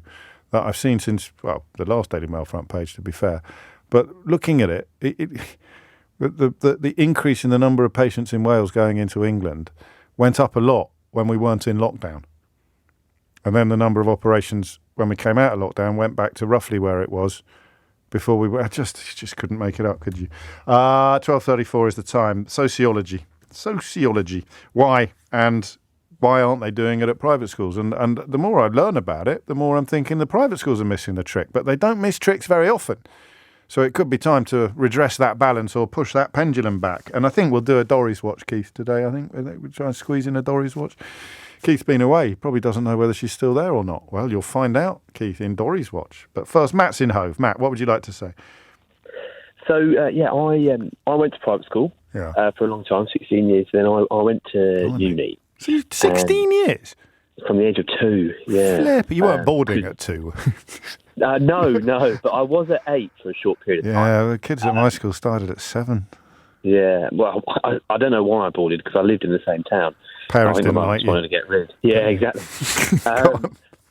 that I've seen since, well, the last Daily Mail front page, to be fair. But looking at it, the increase in the number of patients in Wales going into England went up a lot when we weren't in lockdown. And then the number of operations when we came out of lockdown went back to roughly where it was before we were. I just couldn't make it up, could you? 12:34 is the time. Sociology. Why? And why aren't they doing it at private schools? And the more I learn about it, the more I'm thinking the private schools are missing the trick. But they don't miss tricks very often. So it could be time to redress that balance or push that pendulum back. And I think we'll do a Doris watch, Keith, today. I think we'll try and squeeze in a Doris watch. Keith's been away. He probably doesn't know whether she's still there or not. Well, you'll find out, Keith, in Doris watch. But first, Matt's in Hove. Matt, what would you like to say? So, I went to private school for a long time, 16 years. Then I went to uni. So 16 years? From the age of 2, yeah. Flip, you weren't boarding at 2. No, but I was at 8 for a short period of time. Yeah, the kids at my school started at 7. Yeah, well, I don't know why I boarded, because I lived in the same town. Parents didn't like you. Wanted to get rid. Yeah, exactly.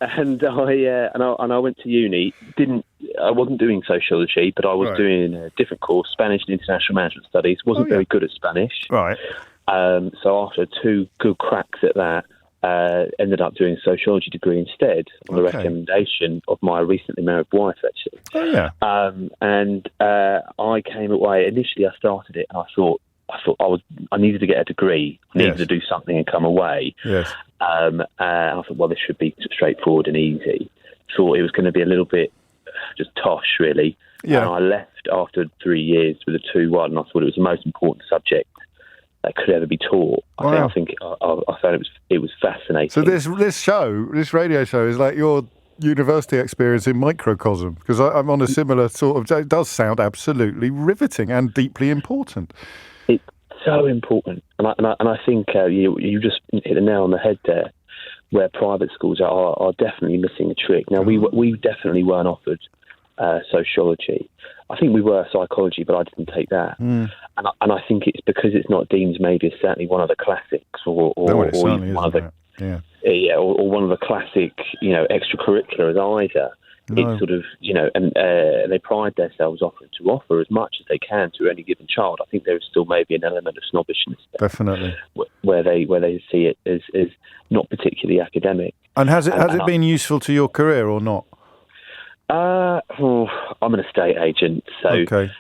And I went to uni. I wasn't doing sociology, but I was doing a different course, Spanish and International Management Studies. Wasn't very good at Spanish. Right. So after 2 good cracks at that, ended up doing a sociology degree instead on the recommendation of my recently married wife, actually. Oh, yeah. And I came away. Initially, I started it, and I thought I needed to get a degree. I needed to do something and come away. Yes. And I thought, well, this should be straightforward and easy. Thought it was going to be a little bit just tosh, really. Yeah. And I left after 3 years with a 2-1, and I thought it was the most important subject that could ever be taught. Wow. I think I found it was fascinating. So this radio show is like your university experience in microcosm, because I'm on a similar sort of. It does sound absolutely riveting and deeply important. It's so important, and I think you just hit the nail on the head there, where private schools are definitely missing a trick. Now we definitely weren't offered sociology. I think we were psychology, but I didn't take that. And I think it's because it's not deemed maybe as certainly one of the classics, or one of the or one of the classic extracurriculars either. It's sort of, and they pride themselves to offer as much as they can to any given child. I think there is still maybe an element of snobbishness there, definitely, where they see it as not particularly academic. And has it been useful to your career or not? I'm an estate agent, so okay.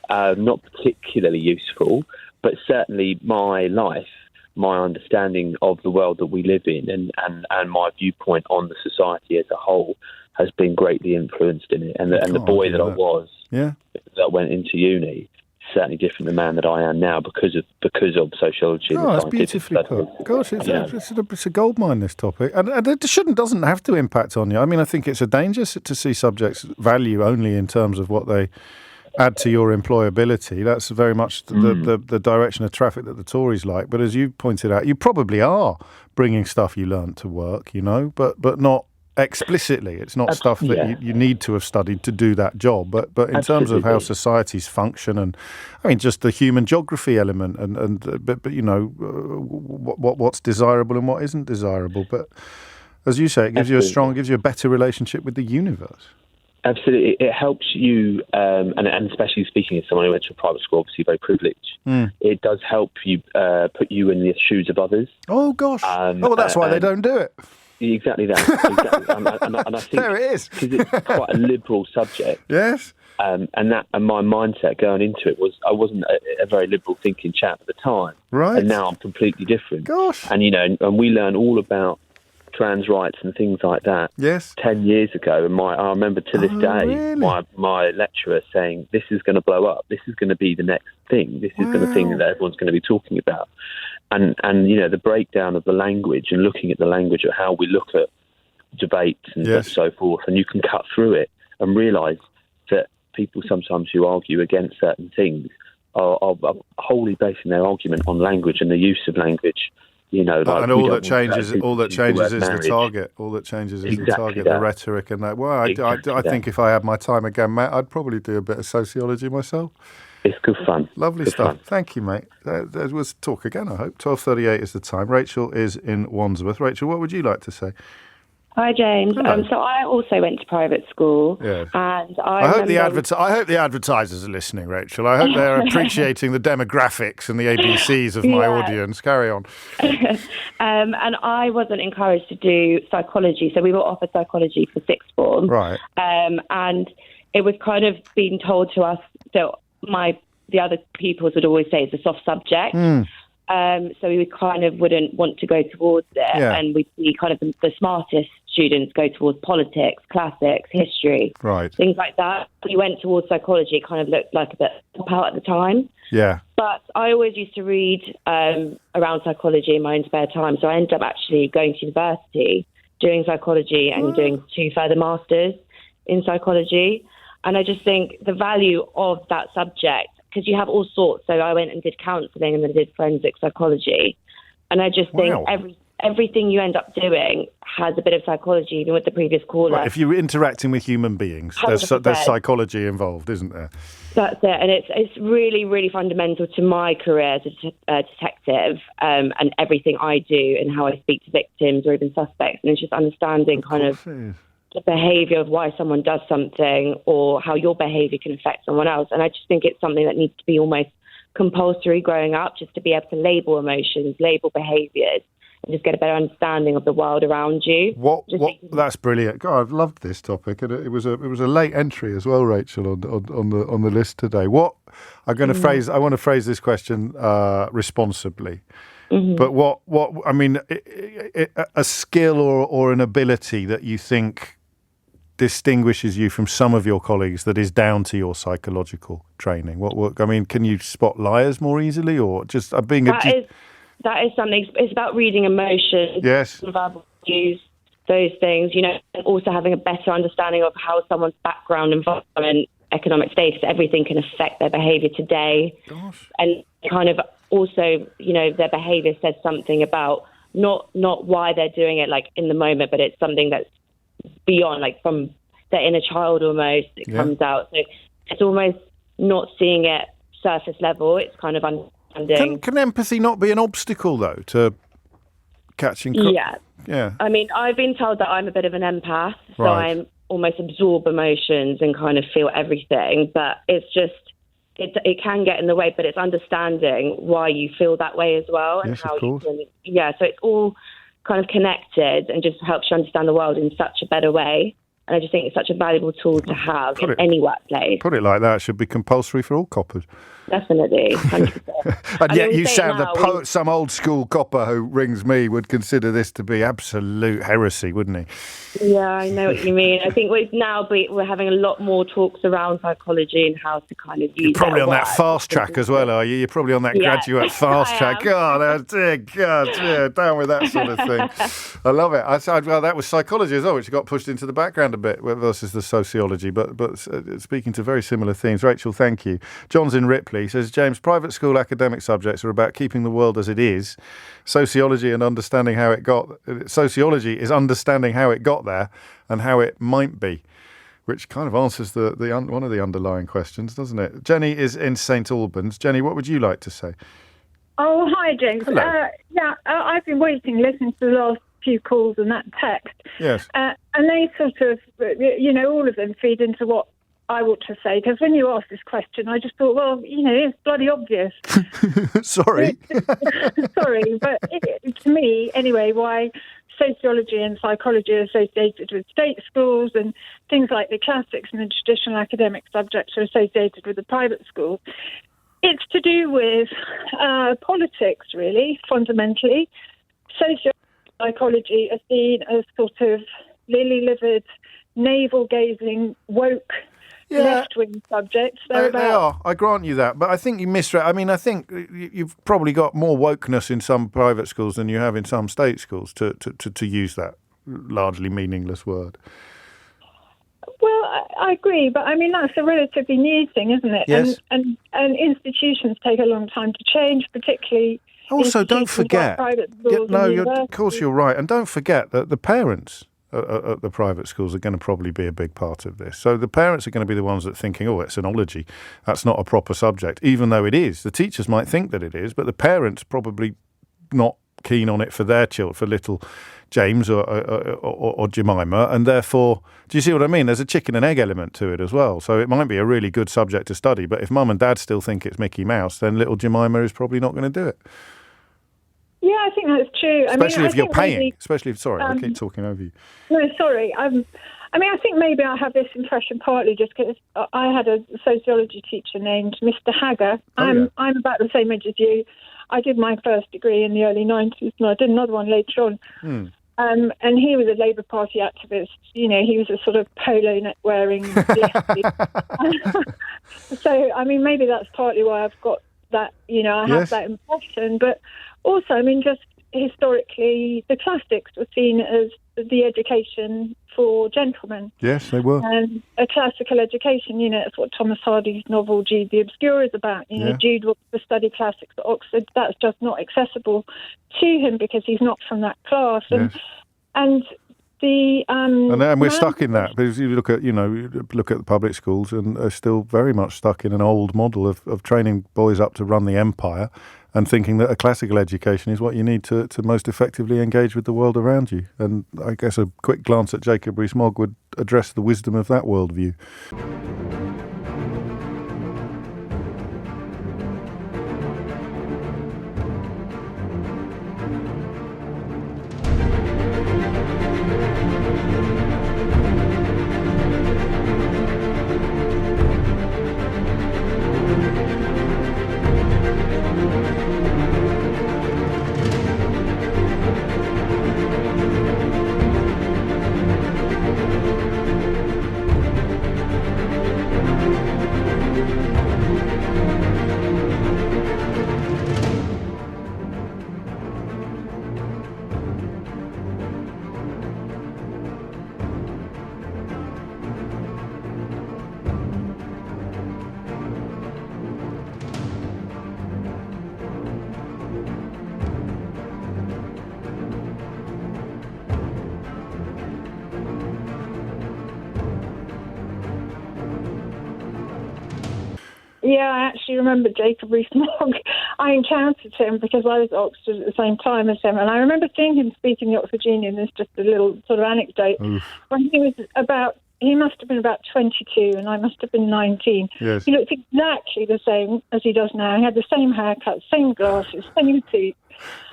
Not particularly useful, but certainly my life, my understanding of the world that we live in, and my viewpoint on the society as a whole has been greatly influenced in it. And the boy that I was, that went into uni, certainly different the man that I am now because of sociology. Oh, that's beautifully put. Gosh, it's a goldmine, this topic, and it doesn't have to impact on you. I mean, I think it's a danger to see subjects value only in terms of what they add to your employability. That's very much the direction of traffic that the Tories like. But as you pointed out, you probably are bringing stuff you learnt to work, but not explicitly. It's not stuff that you need to have studied to do that job. But in terms of how societies function, and I mean just the human geography element, but what's desirable and what isn't desirable. But as you say, it gives you a better relationship with the universe. Absolutely. It helps you, and especially speaking as someone who went to a private school, obviously very privileged, it does help you put you in the shoes of others. Oh, gosh. That's why they don't do it. Exactly that. Exactly. and I think there it is. Because it's quite a liberal subject. Yes. And my mindset going into it was I wasn't a very liberal thinking chap at the time. Right. And now I'm completely different. Gosh. And, and we learn all about trans rights and things like that. Yes. 10 years ago, and I remember to this day, really? my lecturer saying, "This is going to blow up. This is going to be the next thing. This is going to be the thing that everyone's going to be talking about." And the breakdown of the language and looking at the language of how we look at debates and so forth, and you can cut through it and realise that people sometimes who argue against certain things are wholly basing their argument on language and the use of language. And all that changes is the target. All that changes is the target, the rhetoric and that. Well, I think if I had my time again, Matt, I'd probably do a bit of sociology myself. It's good fun. Lovely stuff. Thank you, mate. We'll talk again, I hope. 12:38 is the time. Rachel is in Wandsworth. Rachel, what would you like to say? Hi, James. Hello. So I also went to private school, yes. and I hope the advertisers are listening, Rachel. I hope they're appreciating the demographics and the ABCs of my audience. Carry on. And I wasn't encouraged to do psychology, so we were offered psychology for sixth form, right? And it was kind of being told to us that the other pupils would always say it's a soft subject. So we kind of wouldn't want to go towards it, and we'd see kind of the smartest students go towards politics, classics, history, right, things like that. We went towards psychology. It kind of looked like a bit pop out at the time. Yeah. But I always used to read around psychology in my own spare time, so I ended up actually going to university, doing psychology and doing 2 further masters in psychology. And I just think the value of that subject, because you have all sorts. So I went and did counselling and then did forensic psychology. And I just think everything you end up doing has a bit of psychology, even with the previous caller. Right, if you're interacting with human beings, there's psychology involved, isn't there? That's it. And it's really, really fundamental to my career as a detective, and everything I do and how I speak to victims or even suspects. And it's just understanding kind of the behaviour of why someone does something or how your behaviour can affect someone else. And I just think it's something that needs to be almost compulsory growing up, just to be able to label emotions, label behaviours, and just get a better understanding of the world around you. That's brilliant. God, I've loved this topic, and it was a late entry as well, Rachel, on the list today. What I'm going to phrase, I want to phrase this question responsibly. Mm-hmm. But what I mean, a skill or an ability that you think distinguishes you from some of your colleagues that is down to your psychological training? What I mean, can you spot liars more easily, or just being that is something. It's about reading emotions, yes, verbal cues, those things. And also having a better understanding of how someone's background, environment, economic status, everything can affect their behaviour today. Gosh. And kind of also, their behaviour says something about not why they're doing it, like in the moment, but it's something that's beyond, like from their inner child almost. It comes out. So it's almost not seeing it surface level. It's kind of understanding. Can empathy not be an obstacle though to catching? Yeah. I mean, I've been told that I'm a bit of an empath, so right. almost absorb emotions and kind of feel everything. But it's just, it can get in the way, but it's understanding why you feel that way as well. And yes, how of course. so it's all kind of connected and just helps you understand the world in such a better way. And I just think it's such a valuable tool to have in any workplace. Put it like that, it should be compulsory for all coppers. Definitely, 100%. And yet you sound some old school copper who rings me would consider this to be absolute heresy, wouldn't he? Yeah, I know what you mean. I think we're having a lot more talks around psychology and how to kind of use it. You're probably on that fast track as well, are you? You're probably on that graduate fast track. God, dear God, yeah, down with that sort of thing. I love it. Well, that was psychology as well, which got pushed into the background a bit versus the sociology, but speaking to very similar themes. Rachel, thank you. John's in Ripley. He says, James, private school academic subjects are about keeping the world as it is. Sociology is understanding how it got there and how it might be, which kind of answers one of the underlying questions, doesn't it? Jenny is in St Albans. Jenny, what would you like to say? Oh, hi, James. Hello. I've been listening to the last few calls and that text. Yes. And they sort of, all of them feed into what I ought to say, because when you asked this question, I just thought, well, it's bloody obvious. Sorry. Sorry, but to me, anyway, why sociology and psychology are associated with state schools and things like the classics and the traditional academic subjects are associated with the private schools. It's to do with politics, really, fundamentally. Sociology and psychology are seen as sort of lily-livered, navel-gazing, woke, left-wing subjects. They are. I grant you that. But I think you misread. I mean, I think you've probably got more wokeness in some private schools than you have in some state schools, to use that largely meaningless word. Well, I agree, but I mean, that's a relatively new thing, isn't it? Yes. And institutions take a long time to change, particularly. Also, don't forget. Of course you're right. And don't forget that the parents at the private schools are going to probably be a big part of this. So the parents are going to be the ones that are thinking, oh, it's ethnology. That's not a proper subject, even though it is. The teachers might think that it is, but the parents probably not keen on it for their children, for little James or Jemima, and therefore, do you see what I mean? There's a chicken and egg element to it as well. So it might be a really good subject to study, but if mum and dad still think it's Mickey Mouse, then little Jemima is probably not going to do it. Yeah, I think that's true. Especially if you're paying. I keep talking over you. No, sorry. I think maybe I have this impression partly just because I had a sociology teacher named Mr. Hagger. I'm about the same age as you. I did my first degree in the early 90s, and I did another one later on. And he was a Labour Party activist. He was a sort of polo net wearing lefty. So, maybe that's partly why I've got that. I have that impression, but. Also, just historically, the classics were seen as the education for gentlemen. Yes, they were. And a classical education, that's what Thomas Hardy's novel Jude the Obscure is about. Jude wants to study classics at Oxford. That's just not accessible to him because he's not from that class. And we're stuck in that, because you look at the public schools, and they're still very much stuck in an old model of training boys up to run the empire, and thinking that a classical education is what you need to most effectively engage with the world around you. And I guess a quick glance at Jacob Rees-Mogg would address the wisdom of that worldview. Yeah, I actually remember Jacob Rees-Mogg. I encountered him because I was at Oxford at the same time as him, and I remember seeing him speak in the Oxford Union. There's just a little sort of anecdote. When he was about he must have been about 22 and I must have been 19. Yes. He looked exactly the same as he does now. He had the same haircut, same glasses, same teeth.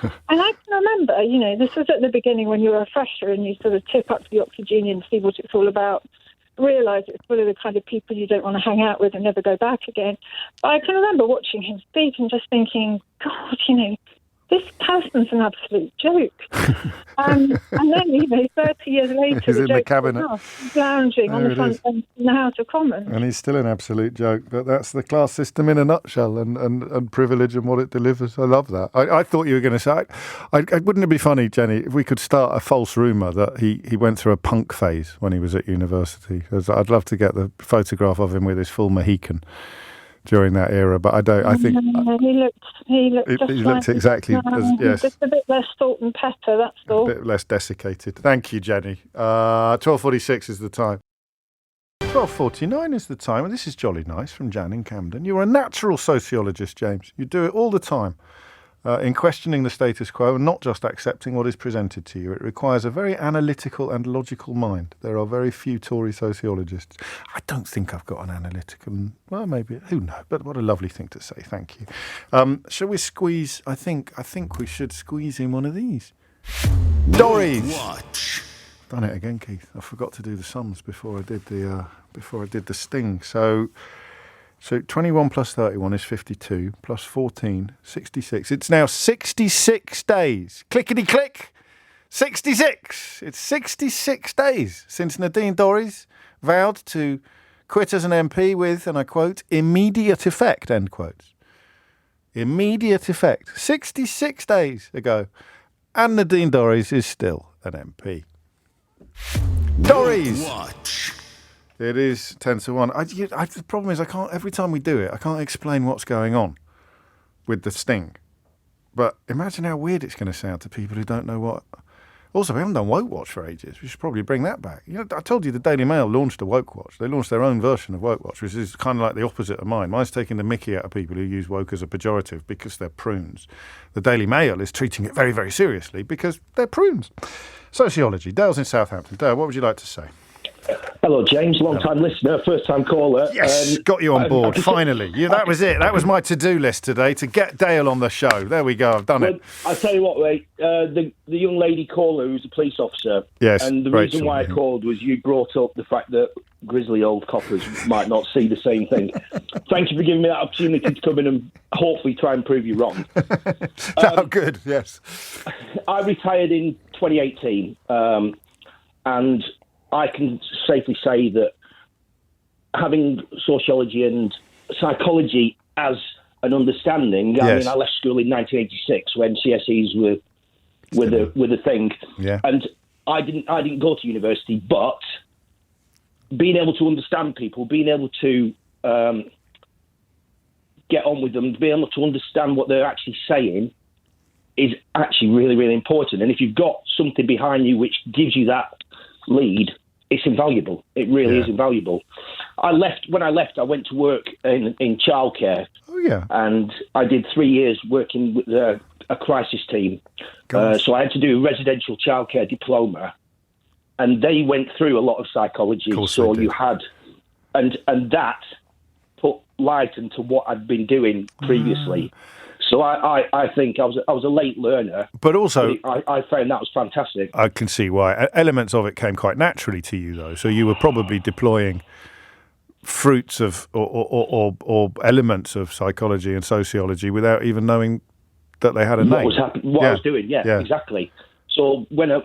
And I can remember, this was at the beginning when you were a fresher and you sort of tip up to the Oxygenian and see what it's all about. Realise it's one of the kind of people you don't want to hang out with and never go back again. But I can remember watching him speak and just thinking, God, this person's an absolute joke. And then, 30 years later, he's in the cabinet, lounging on the front bench in the House of Commons. And he's still an absolute joke. But that's the class system in a nutshell, and privilege and what it delivers. I love that. I thought you were going to say, wouldn't it be funny, Jenny, if we could start a false rumour that he went through a punk phase when he was at university? I'd love to get the photograph of him with his full Mohican during that era, but I don't. I think he looked exactly yes, just a bit less salt and pepper. That's all. A bit less desiccated. Thank you, Jenny. 12:46 is the time. 12:49 is the time, and this is jolly nice from Jan in Camden. You're a natural sociologist, James. You do it all the time. In questioning the status quo and not just accepting what is presented to you. It requires a very analytical and logical mind. There are very few Tory sociologists. I don't think I've got an analytical... Well, maybe. Who knows? But what a lovely thing to say. Thank you. Shall we squeeze... I think we should squeeze in one of these. Dories! Watch. Done it again, Keith. I forgot to do the sums before I did the sting. So 21 plus 31 is 52, plus 14, 66. It's now 66 days. Clickety-click. 66. It's 66 days since Nadine Dorries vowed to quit as an MP with, and I quote, immediate effect, end quotes. Immediate effect. 66 days ago. And Nadine Dorries is still an MP. Dorries! Watch. It is 10-1. The problem is every time we do it, I can't explain what's going on with the sting. But imagine how weird it's going to sound to people who don't know what... Also, we haven't done Woke Watch for ages. We should probably bring that back. I told you the Daily Mail launched a Woke Watch. They launched their own version of Woke Watch, which is kind of like the opposite of mine. Mine's taking the mickey out of people who use woke as a pejorative because they're prunes. The Daily Mail is treating it very, very seriously because they're prunes. Sociology. Dale's in Southampton. Dale, what would you like to say? Hello, James. Long-time listener, first-time caller. Yes, got you on board, finally. That was it. That was my to-do list today, to get Dale on the show. There we go. I've done it. I'll tell you what, mate. The young lady caller who's a police officer. Yes, and the reason why I called was you brought up the fact that grizzly old coppers might not see the same thing. Thank you for giving me that opportunity to come in and hopefully try and prove you wrong. Good, yes. I retired in 2018, and... I can safely say that having sociology and psychology as an understanding. Yes. I mean, I left school in 1986 when CSEs were the thing, and I didn't go to university. But being able to understand people, being able to get on with them, being able to understand what they're actually saying, is actually really, really important. And if you've got something behind you which gives you that lead, it's invaluable. It really is invaluable. When I left, I went to work in childcare. Oh, yeah. And I did 3 years working with a crisis team. So I had to do a residential childcare diploma. And they went through a lot of psychology. So you had... And that put light into what I'd been doing previously. So I think I was a late learner, but also I found that was fantastic. I can see why. Elements of it came quite naturally to you, though. So you were probably deploying fruits of or elements of psychology and sociology without even knowing that they had a name. What I was doing, exactly. So when I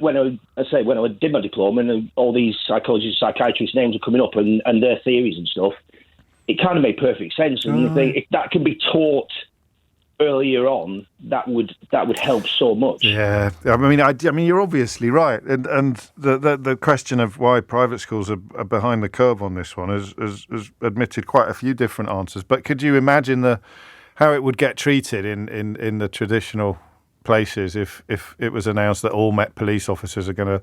did my diploma and all these psychologists, psychiatrists' names were coming up and their theories and stuff, it kind of made perfect sense. And if that can be taught earlier on, that would help so much. Yeah, I mean, you're obviously right, and the question of why private schools are behind the curve on this one has admitted quite a few different answers. But could you imagine how it would get treated in the traditional places if it was announced that all Met police officers are going to,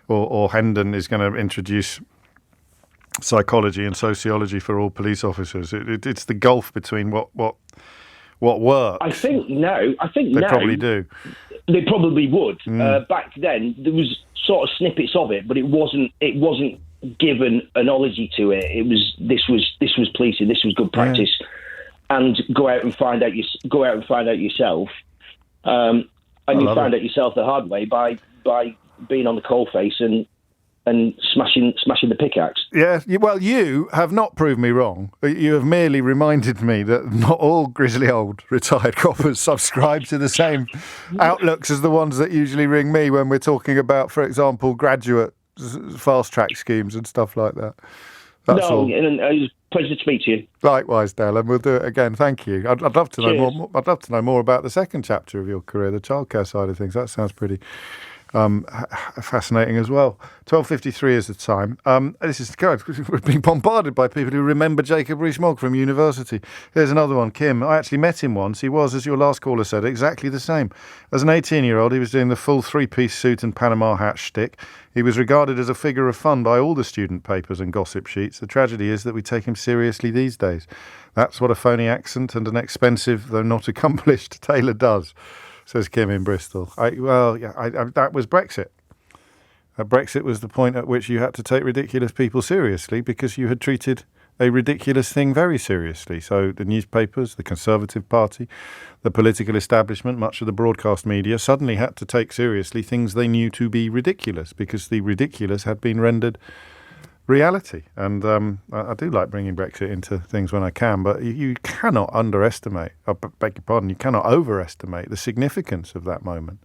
or Hendon is going to introduce psychology and sociology for all police officers? It's the gulf between what works. I think now they probably do. They probably would. Back then, there was sort of snippets of it, but it wasn't give an analogy to it, this was policing, this was good practice, and go out and find out yourself. And you find out yourself the hard way by being on the coalface and smashing the pickaxe. Yeah, well, you have not proved me wrong. You have merely reminded me that not all grizzly old retired coppers subscribe to the same outlooks as the ones that usually ring me when we're talking about, for example, graduate fast-track schemes and stuff like that. That's all. And it was a pleasure to meet you. Likewise, Dale, and we'll do it again. Thank you. I'd love to know more. I'd love to know more about the second chapter of your career, the childcare side of things. That sounds pretty fascinating as well. 12:53 is the time. This is good. We're being bombarded by people who remember Jacob Rees-Mogg from university. Here's another one. Kim, I actually met him once. He was, as your last caller said, exactly the same. As an 18-year-old, he was doing the full three-piece suit and Panama hat shtick. He was regarded as a figure of fun by all the student papers and gossip sheets. The tragedy is that we take him seriously these days. That's what a phony accent and an expensive, though not accomplished, tailor does, says Kim in Bristol. That was Brexit. Brexit was the point at which you had to take ridiculous people seriously because you had treated a ridiculous thing very seriously. So the newspapers, the Conservative Party, the political establishment, much of the broadcast media suddenly had to take seriously things they knew to be ridiculous because the ridiculous had been rendered reality. And I do like bringing Brexit into things when I can, but you cannot underestimate, I beg your pardon, you cannot overestimate the significance of that moment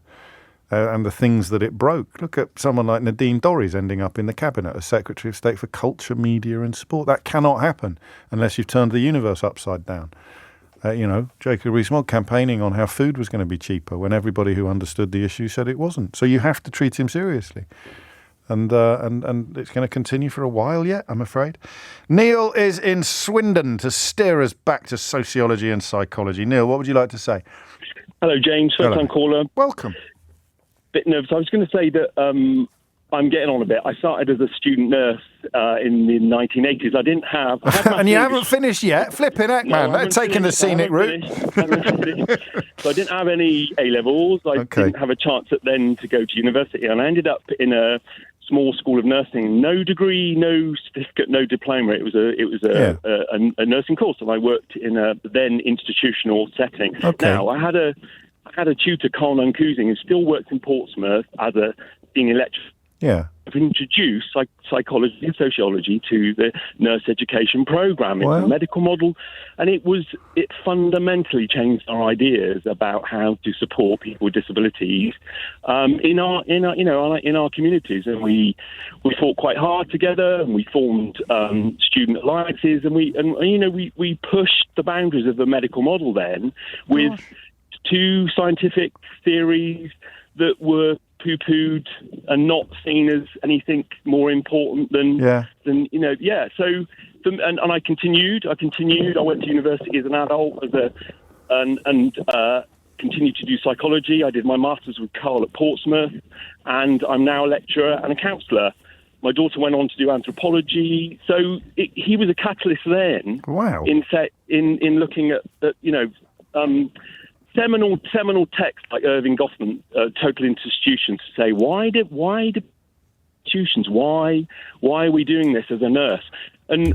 and the things that it broke. Look at someone like Nadine Dorries ending up in the cabinet as Secretary of State for Culture, Media and Sport. That cannot happen unless you've turned the universe upside down. Jacob Rees-Mogg campaigning on how food was going to be cheaper when everybody who understood the issue said it wasn't. So you have to treat him seriously. And it's going to continue for a while yet, I'm afraid. Neil is in Swindon to steer us back to sociology and psychology. Neil, what would you like to say? Hello, James. First-time caller. Welcome. Bit nervous. I was going to say that I'm getting on a bit. I started as a student nurse in the 1980s. I didn't have... And you haven't finished yet? Flipping heck, man. They're taking the scenic route. So I didn't have any A-levels. I didn't have a chance then to go to university. And I ended up in a small school of nursing. No degree, no certificate, no diploma. It was a nursing course. And I worked in a then institutional setting. Okay. Now, I had a tutor, Carl Nuncusing, who still works in Portsmouth as a senior lecturer. Yeah. I've introduced psychology and sociology to the nurse education program. It's a medical model, and it fundamentally changed our ideas about how to support people with disabilities in our communities. And we fought quite hard together, and we formed student alliances, and we pushed the boundaries of the medical model then with two scientific theories that were poo-pooed and not seen as anything more important than. So, and I continued. I went to university as an adult and continued to do psychology. I did my master's with Carl at Portsmouth, and I'm now a lecturer and a counsellor. My daughter went on to do anthropology, so he was a catalyst then. Wow. In looking at seminal texts like Irving Goffman, Total Institutions, to say why do institutions? Why are we doing this as a nurse? And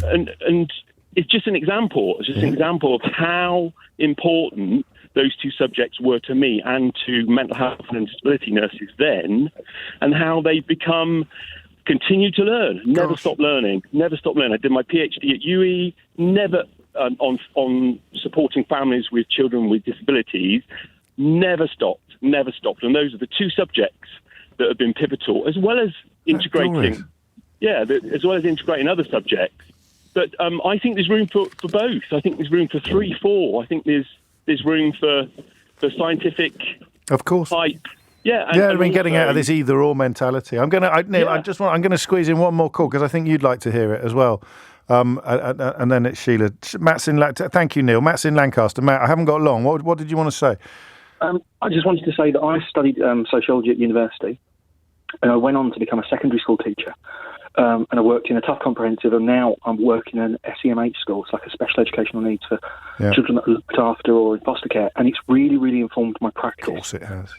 it's just an example. It's just an example of how important those two subjects were to me and to mental health and disability nurses then, and how they've continue to learn, never stop learning. I did my PhD at UE, never. On supporting families with children with disabilities, never stopped. And those are the two subjects that have been pivotal, as well as integrating, as well as integrating other subjects. But I think there's room for both. I think there's room for 3, 4. I think there's room for scientific, of course, type. Getting out of this either-or mentality. I'm going to squeeze in one more call because I think you'd like to hear it as well. And then it's Sheila. Matt's thank you, Neil. Matt's in Lancaster. Matt, I haven't got long. What did you want to say? I just wanted to say that I studied sociology at university, and I went on to become a secondary school teacher. And I worked in a tough comprehensive, and now I'm working in an SEMH school. It's like a special educational needs for children that are looked after or in foster care, and it's really, really informed my practice. Of course it has.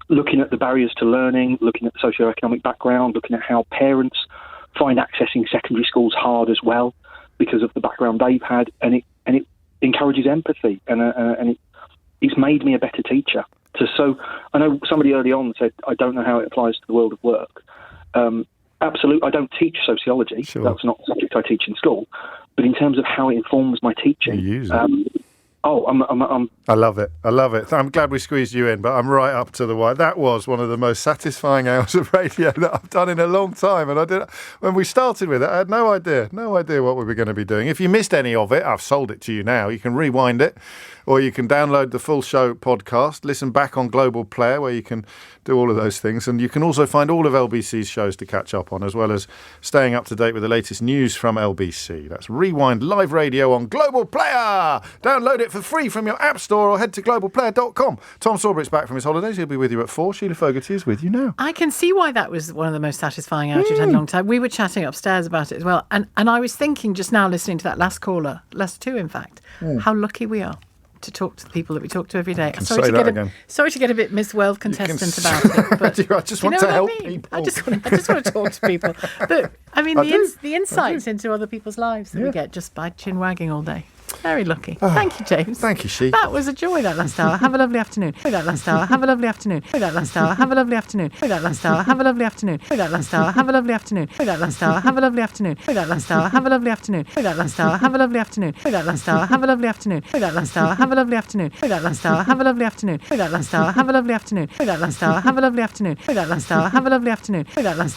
Looking at the barriers to learning, looking at the socioeconomic background, looking at how parents find accessing secondary schools hard as well because of the background they've had, and it encourages empathy, and it's made me a better teacher. So I know somebody early on said, I don't know how it applies to the world of work. Absolutely, I don't teach sociology. Sure. That's not the subject I teach in school. But in terms of how it informs my teaching, you use it. I love it. I love it. I'm glad we squeezed you in, but I'm right up to the wire. That was one of the most satisfying hours of radio that I've done in a long time. And when we started with it, I had no idea what we were going to be doing. If you missed any of it, I've sold it to you now. You can rewind it, or you can download the full show podcast, listen back on Global Player, where you can do all of those things. And you can also find all of LBC's shows to catch up on, as well as staying up to date with the latest news from LBC. That's Rewind Live Radio on Global Player. Download it for free from your app store or head to globalplayer.com. Tom Sawbrick's back from his holidays. He'll be with you at 4. Sheila Fogarty is with you now. I can see why that was one of the most satisfying hours you've had in a long time. We were chatting upstairs about it as well. And I was thinking just now, listening to that last caller, last two in fact, how lucky we are to talk to the people that we talk to every day. Sorry to get a bit Miss World contestant about it. But I just want to help people. I just want to talk to people. But I mean, the insights into other people's lives that we get just by chin wagging all day. Very lucky. Thank you, James. Thank you, She. That was a joy, that last hour. Have a lovely afternoon. That last hour. Have a lovely afternoon. That last hour. Have a lovely afternoon. That last hour. Have a lovely afternoon. That last hour. Have a lovely afternoon. That last hour. Have a lovely afternoon. That last hour. Have a lovely afternoon. That last hour. Have a lovely afternoon. That last hour. Have a lovely afternoon. That last hour. Have a lovely afternoon. That last hour. Have a lovely afternoon. That last hour. Have a lovely afternoon. That last hour. Have a lovely afternoon. That last hour. Have a lovely afternoon. That last